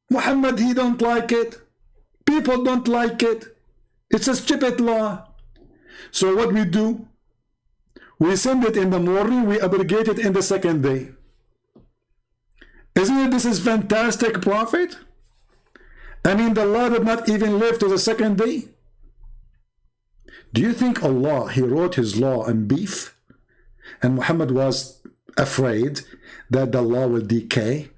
Speaker 1: Muhammad, he don't like it. People don't like it. It's a stupid law. So what we do? We send it in the morning, we abrogate it in the second day. Isn't it this is fantastic, Prophet? I mean, the law did not even live to the second day. Do you think Allah, He wrote His law on beef, and Muhammad was afraid that the law will decay?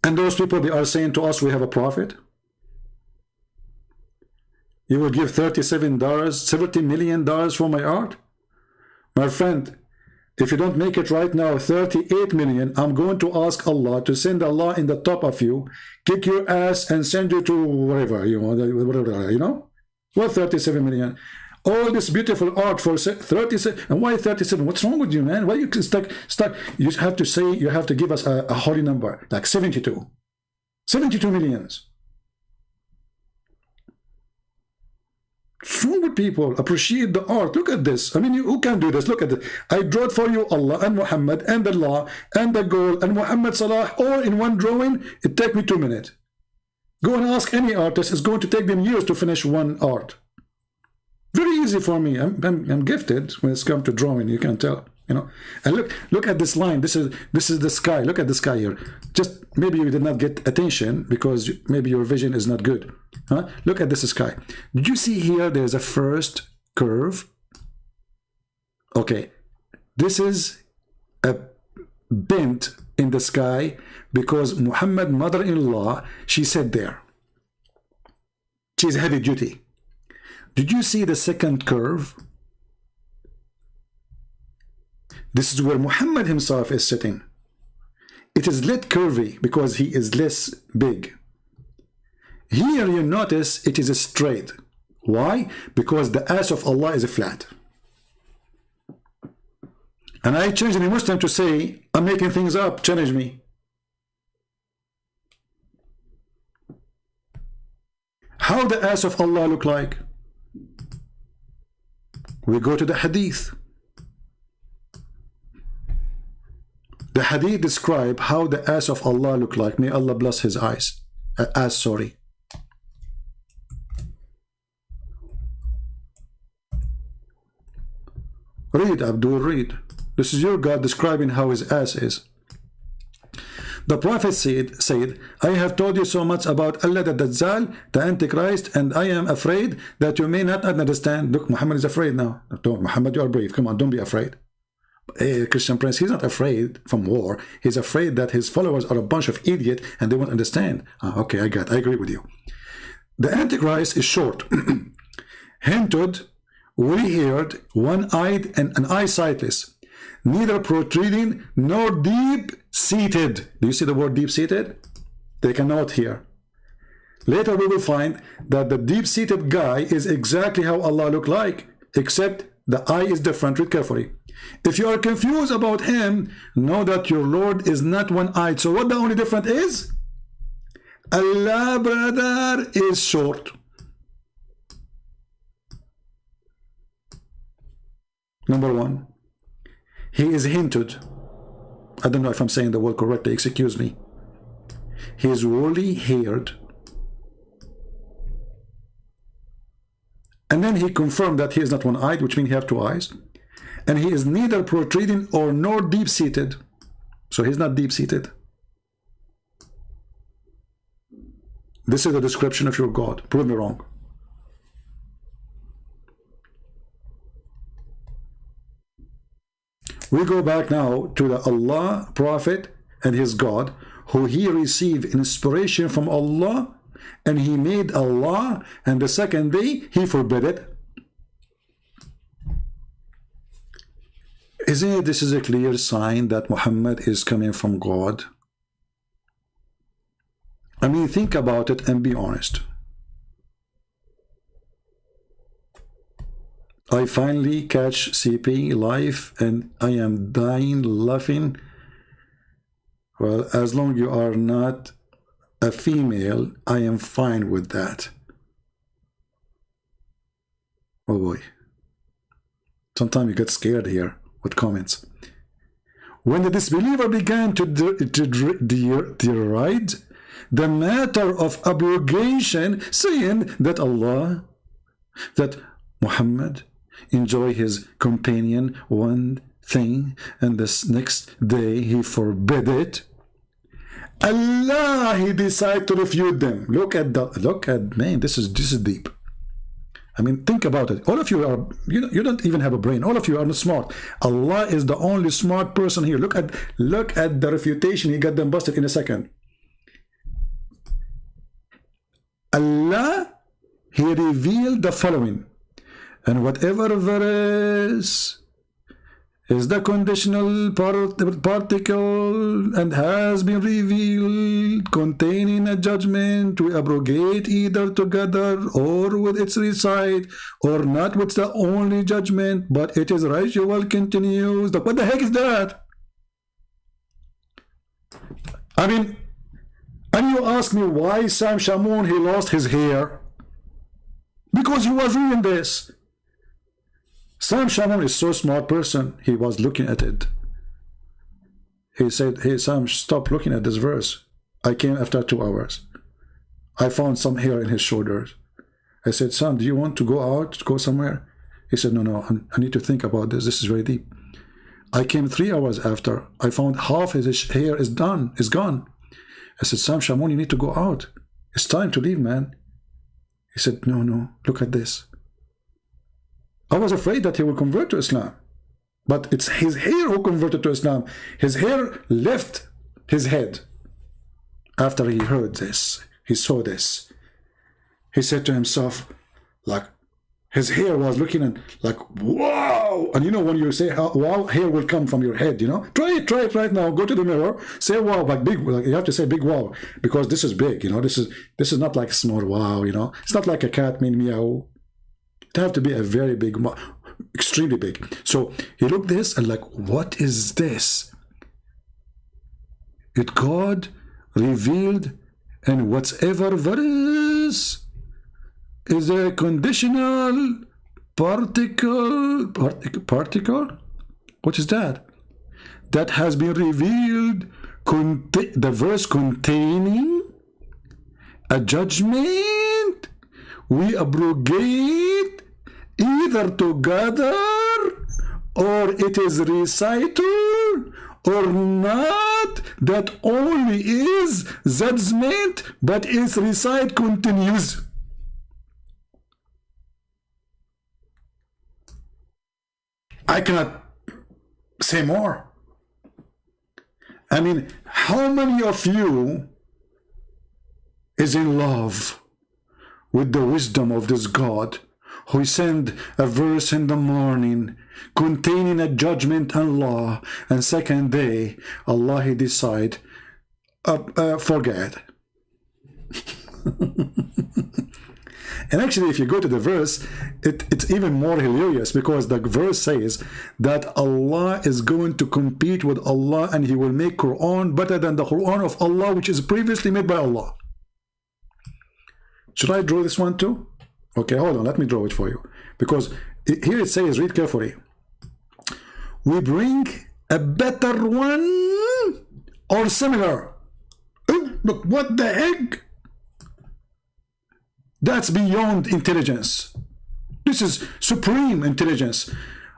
Speaker 1: And those people, they are saying to us, we have a prophet. You will give $70 million for my art? My friend, if you don't make it right now, 38 million, I'm going to ask Allah to send Allah in the top of you, kick your ass and send you to wherever, whatever, What 37 million? All this beautiful art for 37, and why 37? What's wrong with you, man? Why you stuck? You have to say, you have to give us a holy number, like 72. 72 millions. What's wrong with people? Appreciate the art. Look at this. I mean, who can do this? Look at it. I drew it for you, Allah and Muhammad and the law and the goal and Muhammad Salah all in one drawing. It take me 2 minutes. Go and ask any artist. It's going to take them years to finish one art. Very easy for me. I'm gifted when it's come to drawing. You can tell, And look at this line. This is the sky. Look at the sky here. Just maybe you did not get attention because maybe your vision is not good. Huh? Look at this sky. Did you see here? There's a first curve. Okay, this is a bend in the sky because Muhammad, mother-in-law, she said there. She's heavy duty. Did you see the second curve? This is where Muhammad himself is sitting. It is less curvy because he is less big. Here you notice it is straight. Why? Because the ass of Allah is flat. And I changed any Muslim to say, I'm making things up, challenge me. How the ass of Allah look like? We go to the hadith. The hadith describe how the ass of Allah look like. May Allah bless his eyes. Ass, sorry. Read, Abdul, read. This is your God describing how his ass is. The Prophet said, I have told you so much about Allah the Dajjal, the Antichrist, and I am afraid that you may not understand. Look, Muhammad is afraid now. Don't, Muhammad, you are brave. Come on, don't be afraid. Christian Prince, he's not afraid from war. He's afraid that his followers are a bunch of idiots and they won't understand. Okay, I agree with you. The Antichrist is short, hinted, woolly-haired, one-eyed, and an eye sightless, neither protruding nor deep-seated. Do you see the word deep-seated? Take a note here. Later we will find that the deep-seated guy is exactly how Allah looked like, except the eye is different. Read carefully. If you are confused about him, know that your Lord is not one-eyed. So what the only difference is? Allah, brother, is short. Number one, he is hinted. I don't know if I'm saying the word correctly, excuse me. He is woolly-haired. And then he confirmed that he is not one-eyed, which means he has two eyes. And he is neither protruding or nor deep-seated. So he's not deep-seated. This is the description of your God. Prove me wrong. We go back now to the Allah, Prophet, and his God, who he received inspiration from Allah, and he made Allah, and the second day he forbid it. Isn't it this is a clear sign that Muhammad is coming from God? I mean, think about it and be honest. I finally catch CP live and I am dying laughing. Well, as long as you are not a female, I am fine with that. Oh boy. Sometimes you get scared here with comments. When the disbeliever began to deride the matter of abrogation, saying that Allah, that Muhammad enjoy his companion one thing and this next day he forbid it, Allah, he decided to refute them. Look at man, this is deep. I mean, think about it. All of you are, you don't even have a brain. All of you are not smart. Allah is the only smart person here. Look at the refutation. He got them busted in a second. Allah, He revealed the following. And whatever verse is the conditional particle and has been revealed containing a judgment to abrogate either together or with its recite or not with the only judgment, but it is ritual continues. What the heck is that? I mean, and you ask me why Sam Shamoun, he lost his hair? Because he was reading this. Sam Shamoun is so smart person. He was looking at it. He said, hey Sam, stop looking at this verse. I came after 2 hours. I found some hair in his shoulders. I said, Sam, do you want to go out, go somewhere? He said, no, I need to think about this. This is very deep. I came 3 hours after. I found half his hair is gone. I said, Sam Shamoun, you need to go out. It's time to leave, man. He said, no, look at this. I was afraid that he will convert to Islam. But it's his hair who converted to Islam. His hair left his head. After he heard this, he saw this. He said to himself, like, his hair was looking and like, wow. And you know when you say wow, hair will come from your head, you know. Try it right now. Go to the mirror, say wow, like big, like you have to say big wow, because this is big, you know. This is not like a small wow, you know. It's not like a cat mean meow. It have to be a very big, extremely big. So he looked this and like, what is this? It God revealed, and whatever verse is a conditional particle. What is that? That has been revealed, the verse containing a judgment we abrogate either together or it is recital or not, that only is judgment but its recite continues. I cannot say more. I mean, how many of you is in love with the wisdom of this God who sent a verse in the morning containing a judgment and law, and second day Allah he decide forget. And actually, if you go to the verse, it's even more hilarious, because the verse says that Allah is going to compete with Allah and he will make Qur'an better than the Qur'an of Allah, which is previously made by Allah. Should I draw this one too? Okay, hold on, let me draw it for you. Because here it says, read carefully. We bring a better one or similar. Oh, look, what the heck? That's beyond intelligence. This is supreme intelligence.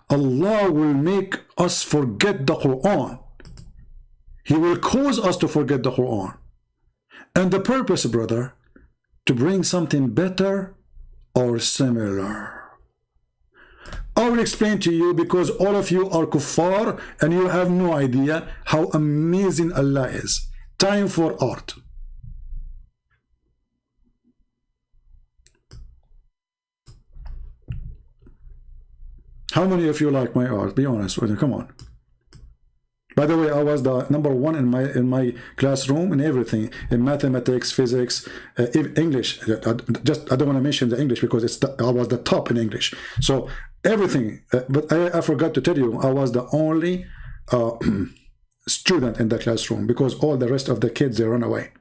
Speaker 1: Allah will make us forget the Quran. He will cause us to forget the Quran. And the purpose, brother, to bring something better or similar. I will explain to you, because all of you are kuffar and you have no idea how amazing Allah is. Time for art. How many of you like my art? Be honest with me. Come on. By the way, I was the #1 in my classroom in everything, in mathematics, physics, English. I don't want to mention the English because I was the top in English. So everything. But I forgot to tell you, I was the only student in the classroom, because all the rest of the kids, they run away.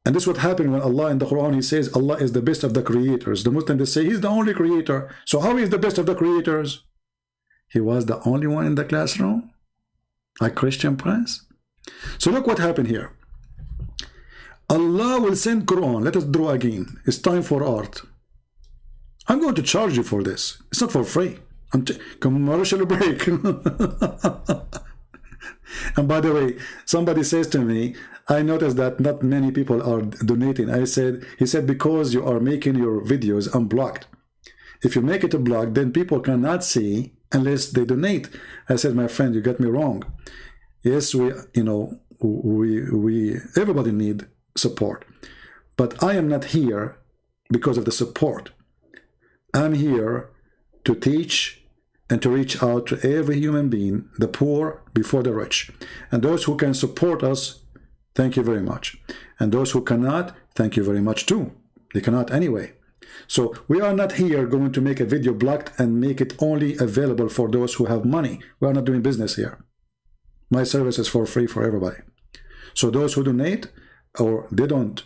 Speaker 1: And this is what happened when Allah in the Quran, he says Allah is the best of the creators. The Muslims, they say he's the only creator. So how is the best of the creators? He was the only one in the classroom, like Christian Prince. So look what happened here. Allah will send Quran. Let us draw again. It's time for art. I'm going to charge you for this. It's not for free. Commercial break. And by the way, somebody says to me, I noticed that not many people are donating. He said, because you are making your videos unblocked. If you make it a block, then people cannot see unless they donate. I said, my friend, you got me wrong. Yes, everybody need support. But I am not here because of the support. I'm here to teach and to reach out to every human being, the poor before the rich. And those who can support us, thank you very much. And those who cannot, thank you very much too. They cannot anyway. So we are not here going to make a video blocked and make it only available for those who have money. We are not doing business here. My service is for free for everybody. So those who donate or they don't,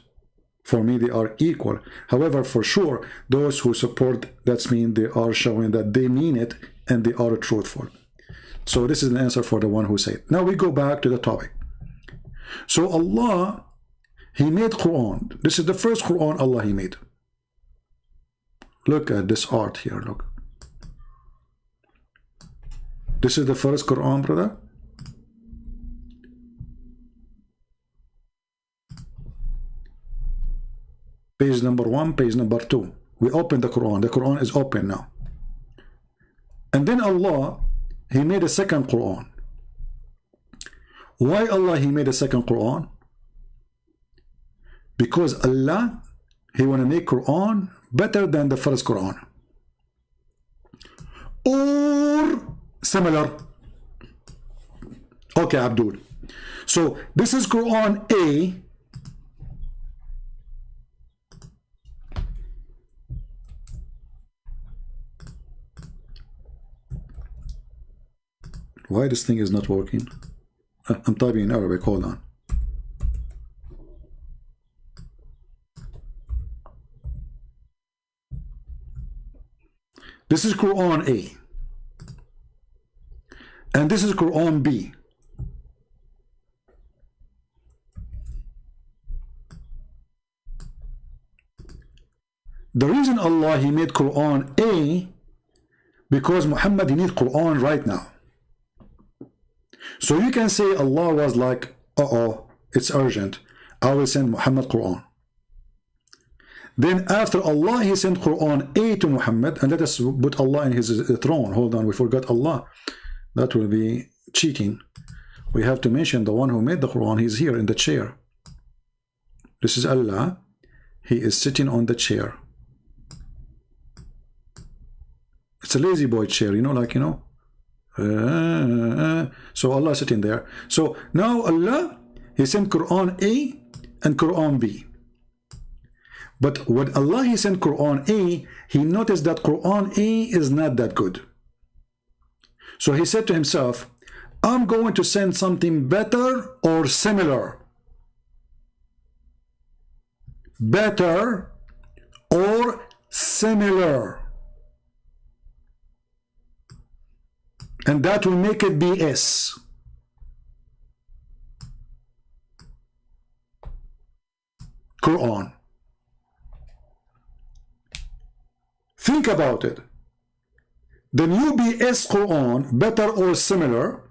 Speaker 1: for me, they are equal. However, for sure, those who support, that means they are showing that they mean it and they are truthful. So this is an answer for the one who said. Now we go back to the topic. So Allah, He made Quran. This is the first Quran Allah He made. Look at this art here, look. This is the first Quran, brother. Page number 1, page number 2. We open the Quran. The Quran is open now. And then Allah, He made a second Quran. Why Allah He made a second Quran? Because Allah, He want to make Quran better than the first Quran. Or similar. Okay, Abdul. So this is Quran A. Why this thing is not working? I'm typing in Arabic, hold on. This is Quran A. And this is Quran B. The reason Allah He made Quran A, because Muhammad He needs Quran right now. So you can say Allah was like, it's urgent. I will send Muhammad Quran. Then after Allah, He sent Quran A to Muhammad, and let us put Allah in His throne. Hold on, we forgot Allah. That will be cheating. We have to mention the one who made the Quran. He's here in the chair. This is Allah. He is sitting on the chair. It's a lazy boy chair, so Allah sitting there. So now Allah, He sent Quran A and Quran B. But when Allah He sent Quran A, He noticed that Quran A is not that good. So He said to Himself, I'm going to send something better or similar. Better or similar. And that will make it BS. Quran. Think about it. The new BS Quran, better or similar,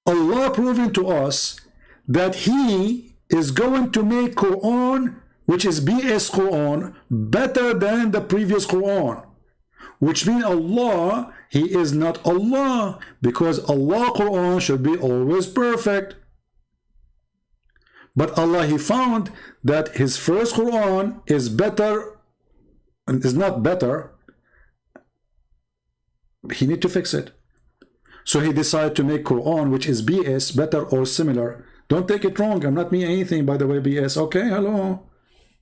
Speaker 1: Allah proving to us that He is going to make Quran, which is BS Quran, better than the previous Quran. Which means Allah, He is not Allah, because Allah Quran should be always perfect. But Allah, He found that His first Quran is better, and is not better. He need to fix it. So He decided to make Quran, which is BS, better or similar. Don't take it wrong. I'm not meaning anything, by the way, BS. Okay, hello.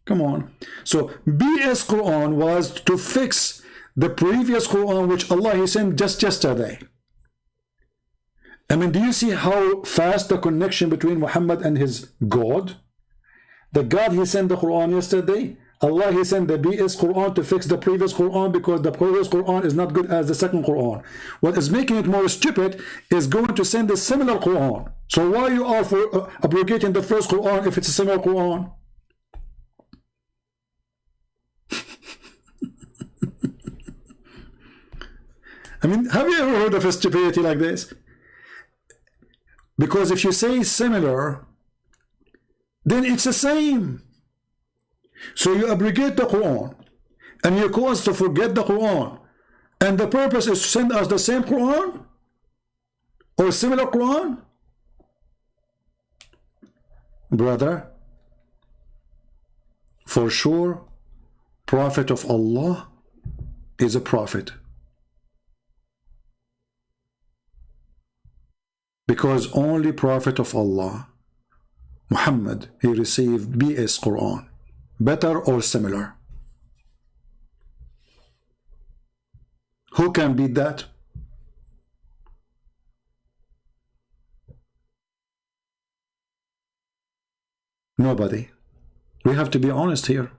Speaker 1: Come on. So BS Quran was to fix the previous Quran, which Allah He sent just yesterday. I mean, do you see how fast the connection between Muhammad and his God? The God He sent the Quran yesterday, Allah He sent the BS Quran to fix the previous Quran, because the previous Quran is not good as the second Quran. What is making it more stupid is going to send a similar Quran. So why you are for abrogating the first Quran if it's a similar Quran? I mean, have you ever heard of a stupidity like this? Because if you say similar, then it's the same. So you abrogate the Quran, and you cause us to forget the Quran, and the purpose is to send us the same Quran or similar Quran? Brother, for sure, Prophet of Allah is a prophet. Because only Prophet of Allah, Muhammad, he received BS Quran, better or similar. Who can beat that? Nobody. We have to be honest here.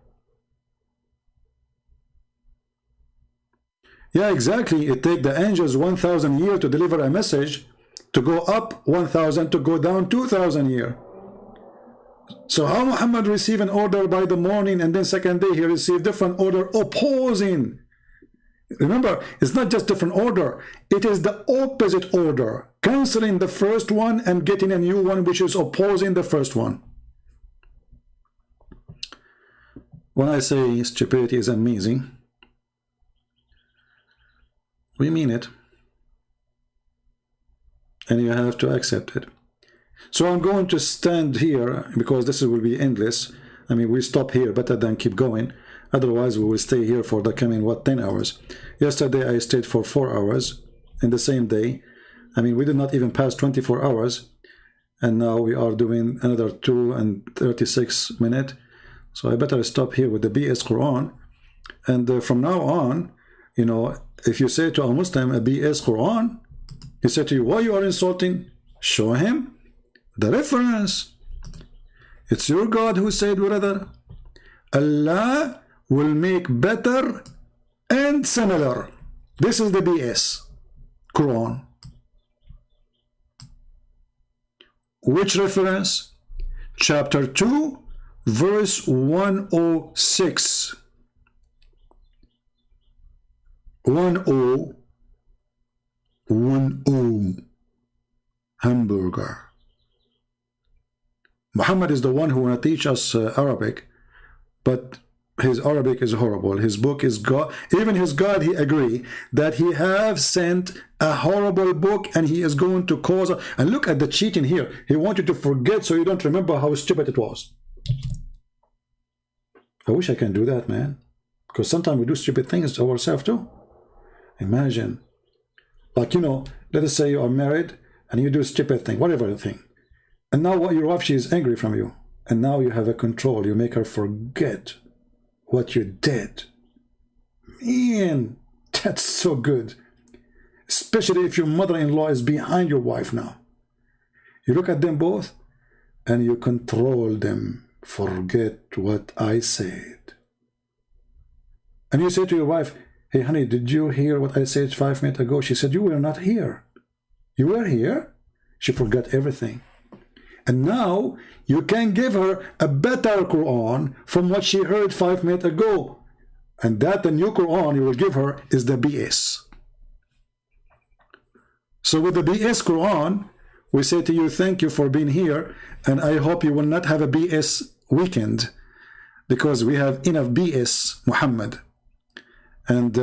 Speaker 1: Yeah, exactly. It takes the angels 1,000 years to deliver a message, to go up 1,000, to go down 2,000 years. So how Muhammad received an order by the morning, and then second day he received different order opposing? Remember, it's not just different order, it is the opposite order, canceling the first one and getting a new one which is opposing the first one. When I say stupidity is amazing, we mean it. And you have to accept it. So I'm going to stand here because this will be endless. I mean, we stop here better than keep going. Otherwise, we will stay here for the coming, 10 hours. Yesterday, I stayed for 4 hours in the same day. I mean, we did not even pass 24 hours. And now we are doing another 2 and 36 minutes. So I better stop here with the BS Quran. And from now on, you know, if you say to a Muslim a BS Quran, he said to you, why you are insulting? Show him the reference. It's your God who said, brother, Allah will make better and similar. This is the BS Quran. Which reference? Chapter 2, verse 106. 10. Hamburger. Muhammad is the one who want to teach us Arabic, but his Arabic is horrible. His book is God. Even his God, he agree that he have sent a horrible book, and he is going to cause. And look at the cheating here. He wants you to forget so you don't remember how stupid it was. I wish I can do that, man, because sometimes we do stupid things to ourselves too. Imagine, like, you know, let us say you are married and you do a stupid thing, whatever thing, and now what your wife, she is angry from you, and now you have a control. You make her forget what you did. Man, that's so good. Especially if your mother-in-law is behind your wife now. You look at them both and you control them. Forget what I said. And you say to your wife, hey honey, did you hear what I said 5 minutes ago? She said, you were not here. You were here? She forgot everything. And now you can give her a better Quran from what she heard 5 minutes ago. And that the new Quran you will give her is the BS. So with the BS Quran, we say to you, thank you for being here. And I hope you will not have a BS weekend, because we have enough BS Muhammad. And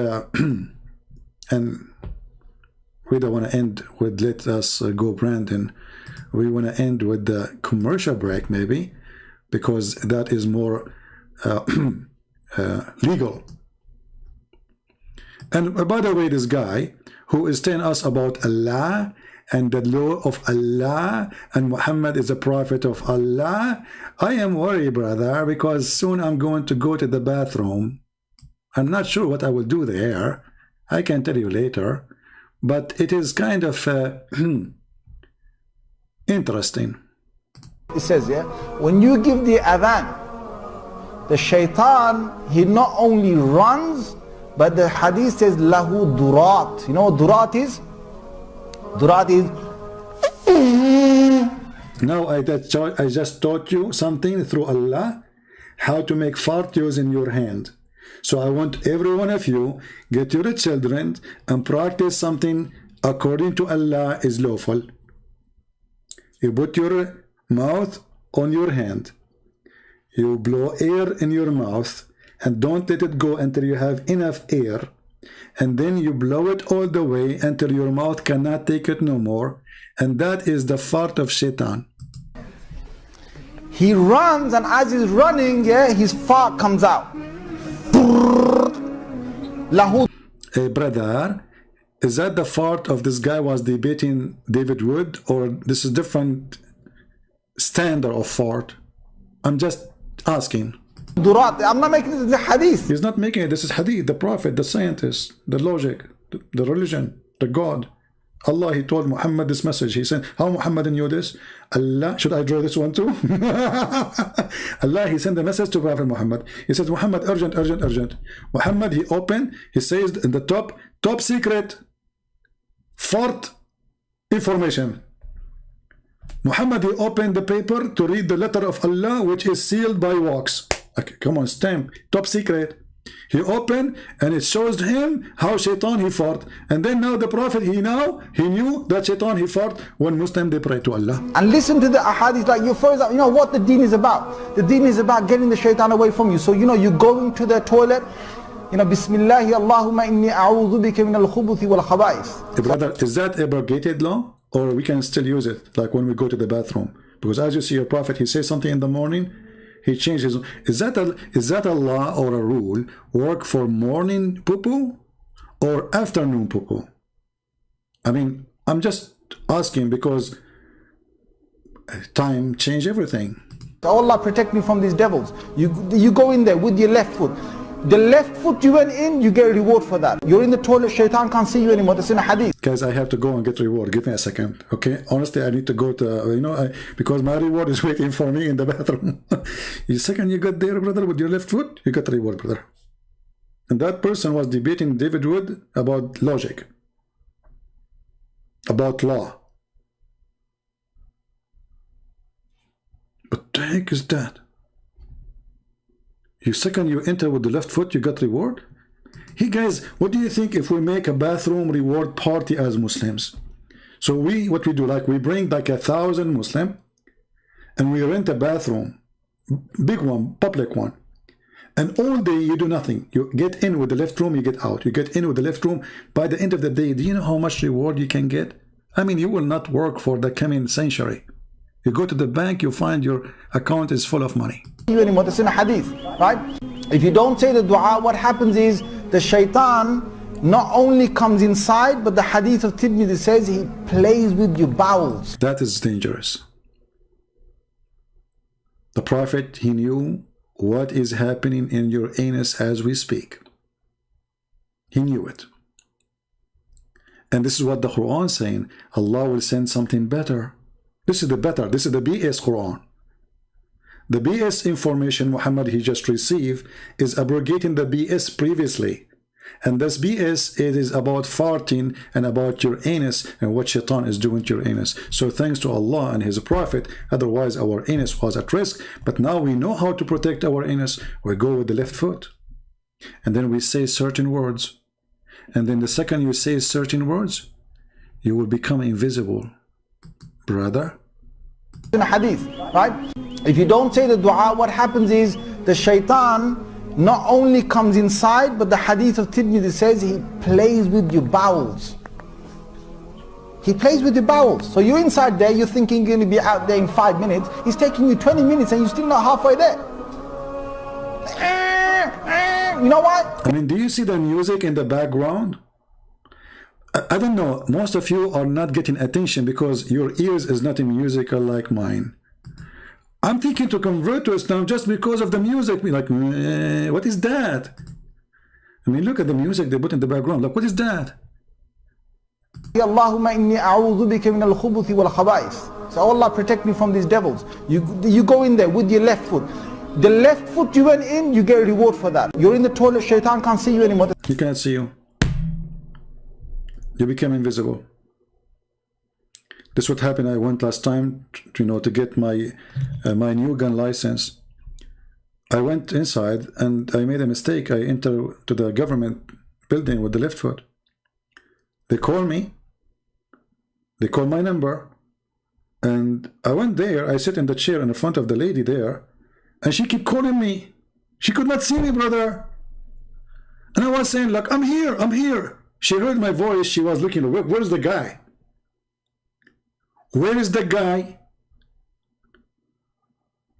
Speaker 1: and we don't want to end with let us go Brandon. We want to end with the commercial break maybe, because that is more legal. And by the way, this guy who is telling us about Allah and the law of Allah and Muhammad is a prophet of Allah, I am worried, brother, because soon I'm going to go to the bathroom. I'm not sure what I will do there. I can tell you later. But it is kind of interesting.
Speaker 8: It says, yeah, when you give the adhan, the shaitan, he not only runs, but the hadith says, lahu durat. You know what durat is? Durat is...
Speaker 1: Now I just taught you something through Allah, how to make fart using your hand. So I want every one of you, get your children and practice something according to Allah is lawful. You put your mouth on your hand. You blow air in your mouth and don't let it go until you have enough air. And then you blow it all the way until your mouth cannot take it no more. And that is the fart of Shaitan.
Speaker 8: He runs, and as he's running, his fart comes out.
Speaker 1: Hey brother, is that the fart of this guy was debating David Wood, or this is different standard of fart? I'm just asking.
Speaker 8: I'm not making this the hadith.
Speaker 1: He's not making it. This is hadith, the prophet, the scientist, the logic, the religion, the God. Allah, he told Muhammad this message. He said, how Muhammad knew this? Allah, should I draw this one too? Allah, he sent the message to Prophet Muhammad. He says, Muhammad, urgent, urgent, urgent. Muhammad, he opened, he says in the top secret, fart information. Muhammad, he opened the paper to read the letter of Allah, which is sealed by wax. Okay, come on, stamp, top secret. He opened and it shows him how Shaitan he fought. And then now the Prophet, he knew that Shaitan he fought when Muslim they pray to Allah.
Speaker 8: And listen to the ahadith, like you first, you know what the deen is about. The deen is about getting the Shaitan away from you. So you go into the toilet, Bismillahi Allahumma inni a'udhu bika min al-khubuthi wal khaba'ith.
Speaker 1: Brother, is that abrogated law? Or we can still use it, like when we go to the bathroom? Because as you see your Prophet, he says something in the morning, he changes. Is that a law or a rule work for morning poo-poo or afternoon poo-poo? I mean, I'm just asking because time changed everything.
Speaker 8: Allah protect me from these devils. You go in there with your left foot. The left foot you went in, you get a reward for that. You're in the toilet, Shaitan can't see you anymore. That's in a hadith.
Speaker 1: Guys, I have to go and get reward. Give me a second, okay? Honestly, I need to go to, because my reward is waiting for me in the bathroom. The second you got there, brother, with your left foot, you got a reward, brother. And that person was debating David Wood about logic, about law. What the heck is that? Second you enter with the left foot, you got reward? Hey guys, what do you think if we make a bathroom reward party as Muslims? So what we do, like we bring like 1,000 Muslim and we rent a bathroom, big one, public one. And all day you do nothing. You get in with the left room, you get out. You get in with the left room. By the end of the day, do you know how much reward you can get? I mean, you will not work for the coming century. You go to the bank, you find your account is full of money.
Speaker 8: Anymore, that's in a hadith, right? If you don't say the dua, what happens is the Shaitan not only comes inside, but the hadith of Tirmidhi says he plays with your bowels.
Speaker 1: That is dangerous. The Prophet, he knew what is happening in your anus as we speak. He knew it. And this is what the Quran is saying. Allah will send something better. This is the better. This is the BS Quran. The BS information Muhammad he just received is abrogating the BS previously. And this BS, it is about farting and about your anus and what Shaitan is doing to your anus. So thanks to Allah and His Prophet, otherwise our anus was at risk. But now we know how to protect our anus. We go with the left foot. And then we say certain words. And then the second you say certain words, you will become invisible. Brother?
Speaker 8: In a hadith, right? If you don't say the dua, what happens is the Shaitan not only comes inside, but the hadith of Tirmidhi says he plays with your bowels. He plays with your bowels. So you're inside there, you're thinking you're going to be out there in 5 minutes. He's taking you 20 minutes and you're still not halfway there. You know what?
Speaker 1: I mean, do you see the music in the background? I don't know, most of you are not getting attention because your ears is not musical like mine. I'm thinking to convert to Islam just because of the music. Like, what is that? I mean, look at the music they put in the background. Like, what is that?
Speaker 8: Allahumma inni a'udhu bika min al-khubuthi wal khaba'ith. So Allah protect me from these devils. You go in there with your left foot. The left foot you went in, you get a reward for that. You're in the toilet, Shaitan can't see you anymore.
Speaker 1: He can't see you. You become invisible. This is what happened. I went last time to get my new gun license. I went inside and I made a mistake. I entered to the government building with the left foot. They call me. They call my number. And I went there, I sit in the chair in front of the lady there, and she kept calling me. She could not see me, brother. And I was saying, like, I'm here, I'm here. She heard my voice, she was looking, where's the guy? Where is the guy?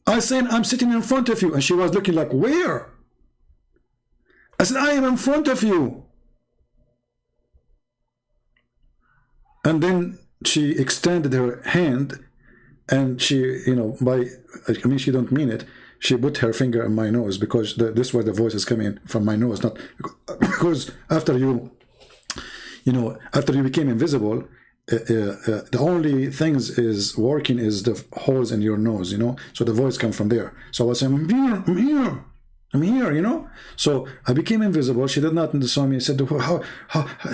Speaker 1: I said, I'm sitting in front of you. And she was looking like, where? I said, I am in front of you. And then she extended her hand, and she, you know, I mean, she don't mean it. She put her finger on my nose, because this is where the voice is coming from, my nose, not because after you after you became invisible, the only things is working is the holes in your nose, you know, so the voice comes from there. So I was saying, I'm here, you know. So I became invisible. She did not saw me. I said, how?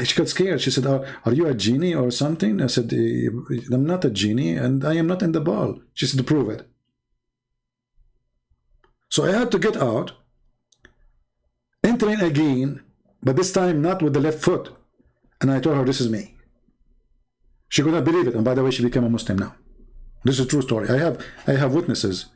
Speaker 1: She got scared. She said, are you a genie or something? I said, I'm not a genie, and I am not in the ball. She said, prove it. So I had to get out, entering again, but this time not with the left foot. And I told her, this is me. She could not believe it. And by the way, she became a Muslim now. This is a true story. I have witnesses.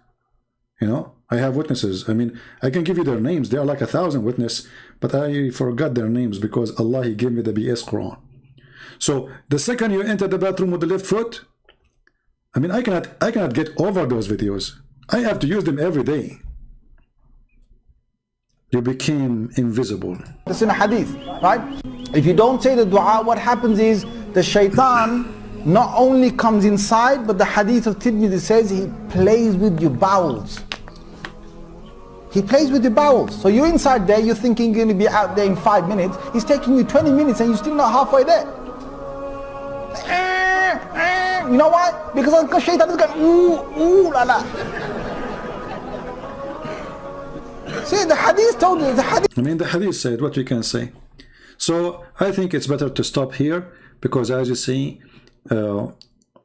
Speaker 1: You know, I have witnesses. I mean, I can give you their names. They are like 1,000 witnesses, but I forgot their names because Allah, He gave me the BS Quran. So the second you enter the bathroom with the left foot, I mean, I cannot get over those videos. I have to use them every day. You became invisible.
Speaker 8: It's in a hadith, right? If you don't say the dua, what happens is the shaitan not only comes inside, but the hadith of Tirmidhi says he plays with your bowels. He plays with your bowels. So you're inside there, you're thinking you're going to be out there in 5 minutes. He's taking you 20 minutes and you're still not halfway there. You know why? Because shaitan is going, ooh, la la. See, the hadith told you, the hadith.
Speaker 1: I mean, the hadith said what we can say. So I think it's better to stop here, because as you see,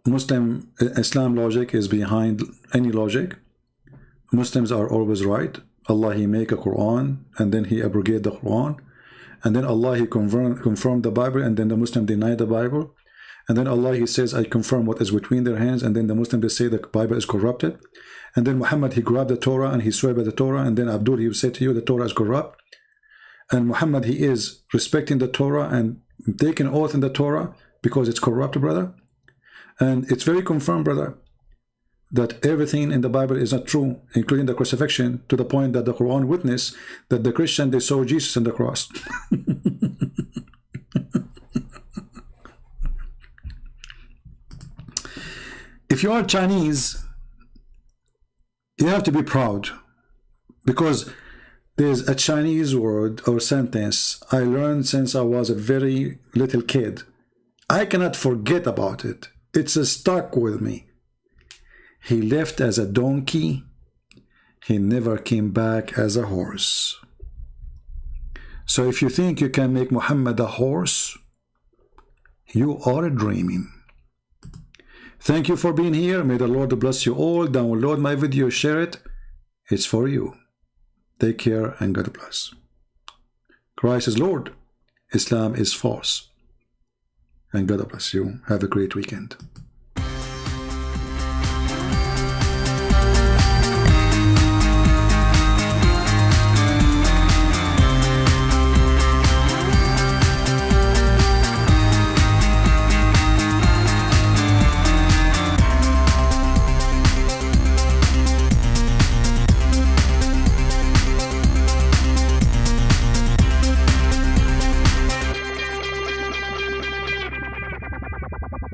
Speaker 1: Islam logic is behind any logic. Muslims are always right. Allah, He make a Quran, and then He abrogate the Quran, and then Allah, He confirm the Bible, and then the Muslim deny the Bible, and then Allah, He says, I confirm what is between their hands, and then the Muslim, they say the Bible is corrupted, and then Muhammad, he grabbed the Torah and he swear by the Torah, and then Abdul, he will say to you the Torah is corrupt, and Muhammad, he is respecting the Torah and taking oath in the Torah because it's corrupt, brother. And it's very confirmed, brother, that everything in the Bible is not true, including the crucifixion, to the point that the Quran witness that the Christian, they saw Jesus on the cross. If you are Chinese, you have to be proud, because there's a Chinese word or sentence I learned since I was a very little kid. I cannot forget about it. It's stuck with me. He left as a donkey. He never came back as a horse. So if you think you can make Muhammad a horse, you are dreaming. Thank you for being here. May the Lord bless you all. Download my video, share it. It's for you. Take care and God bless. Christ is Lord. Islam is false. And God bless you. Have a great weekend.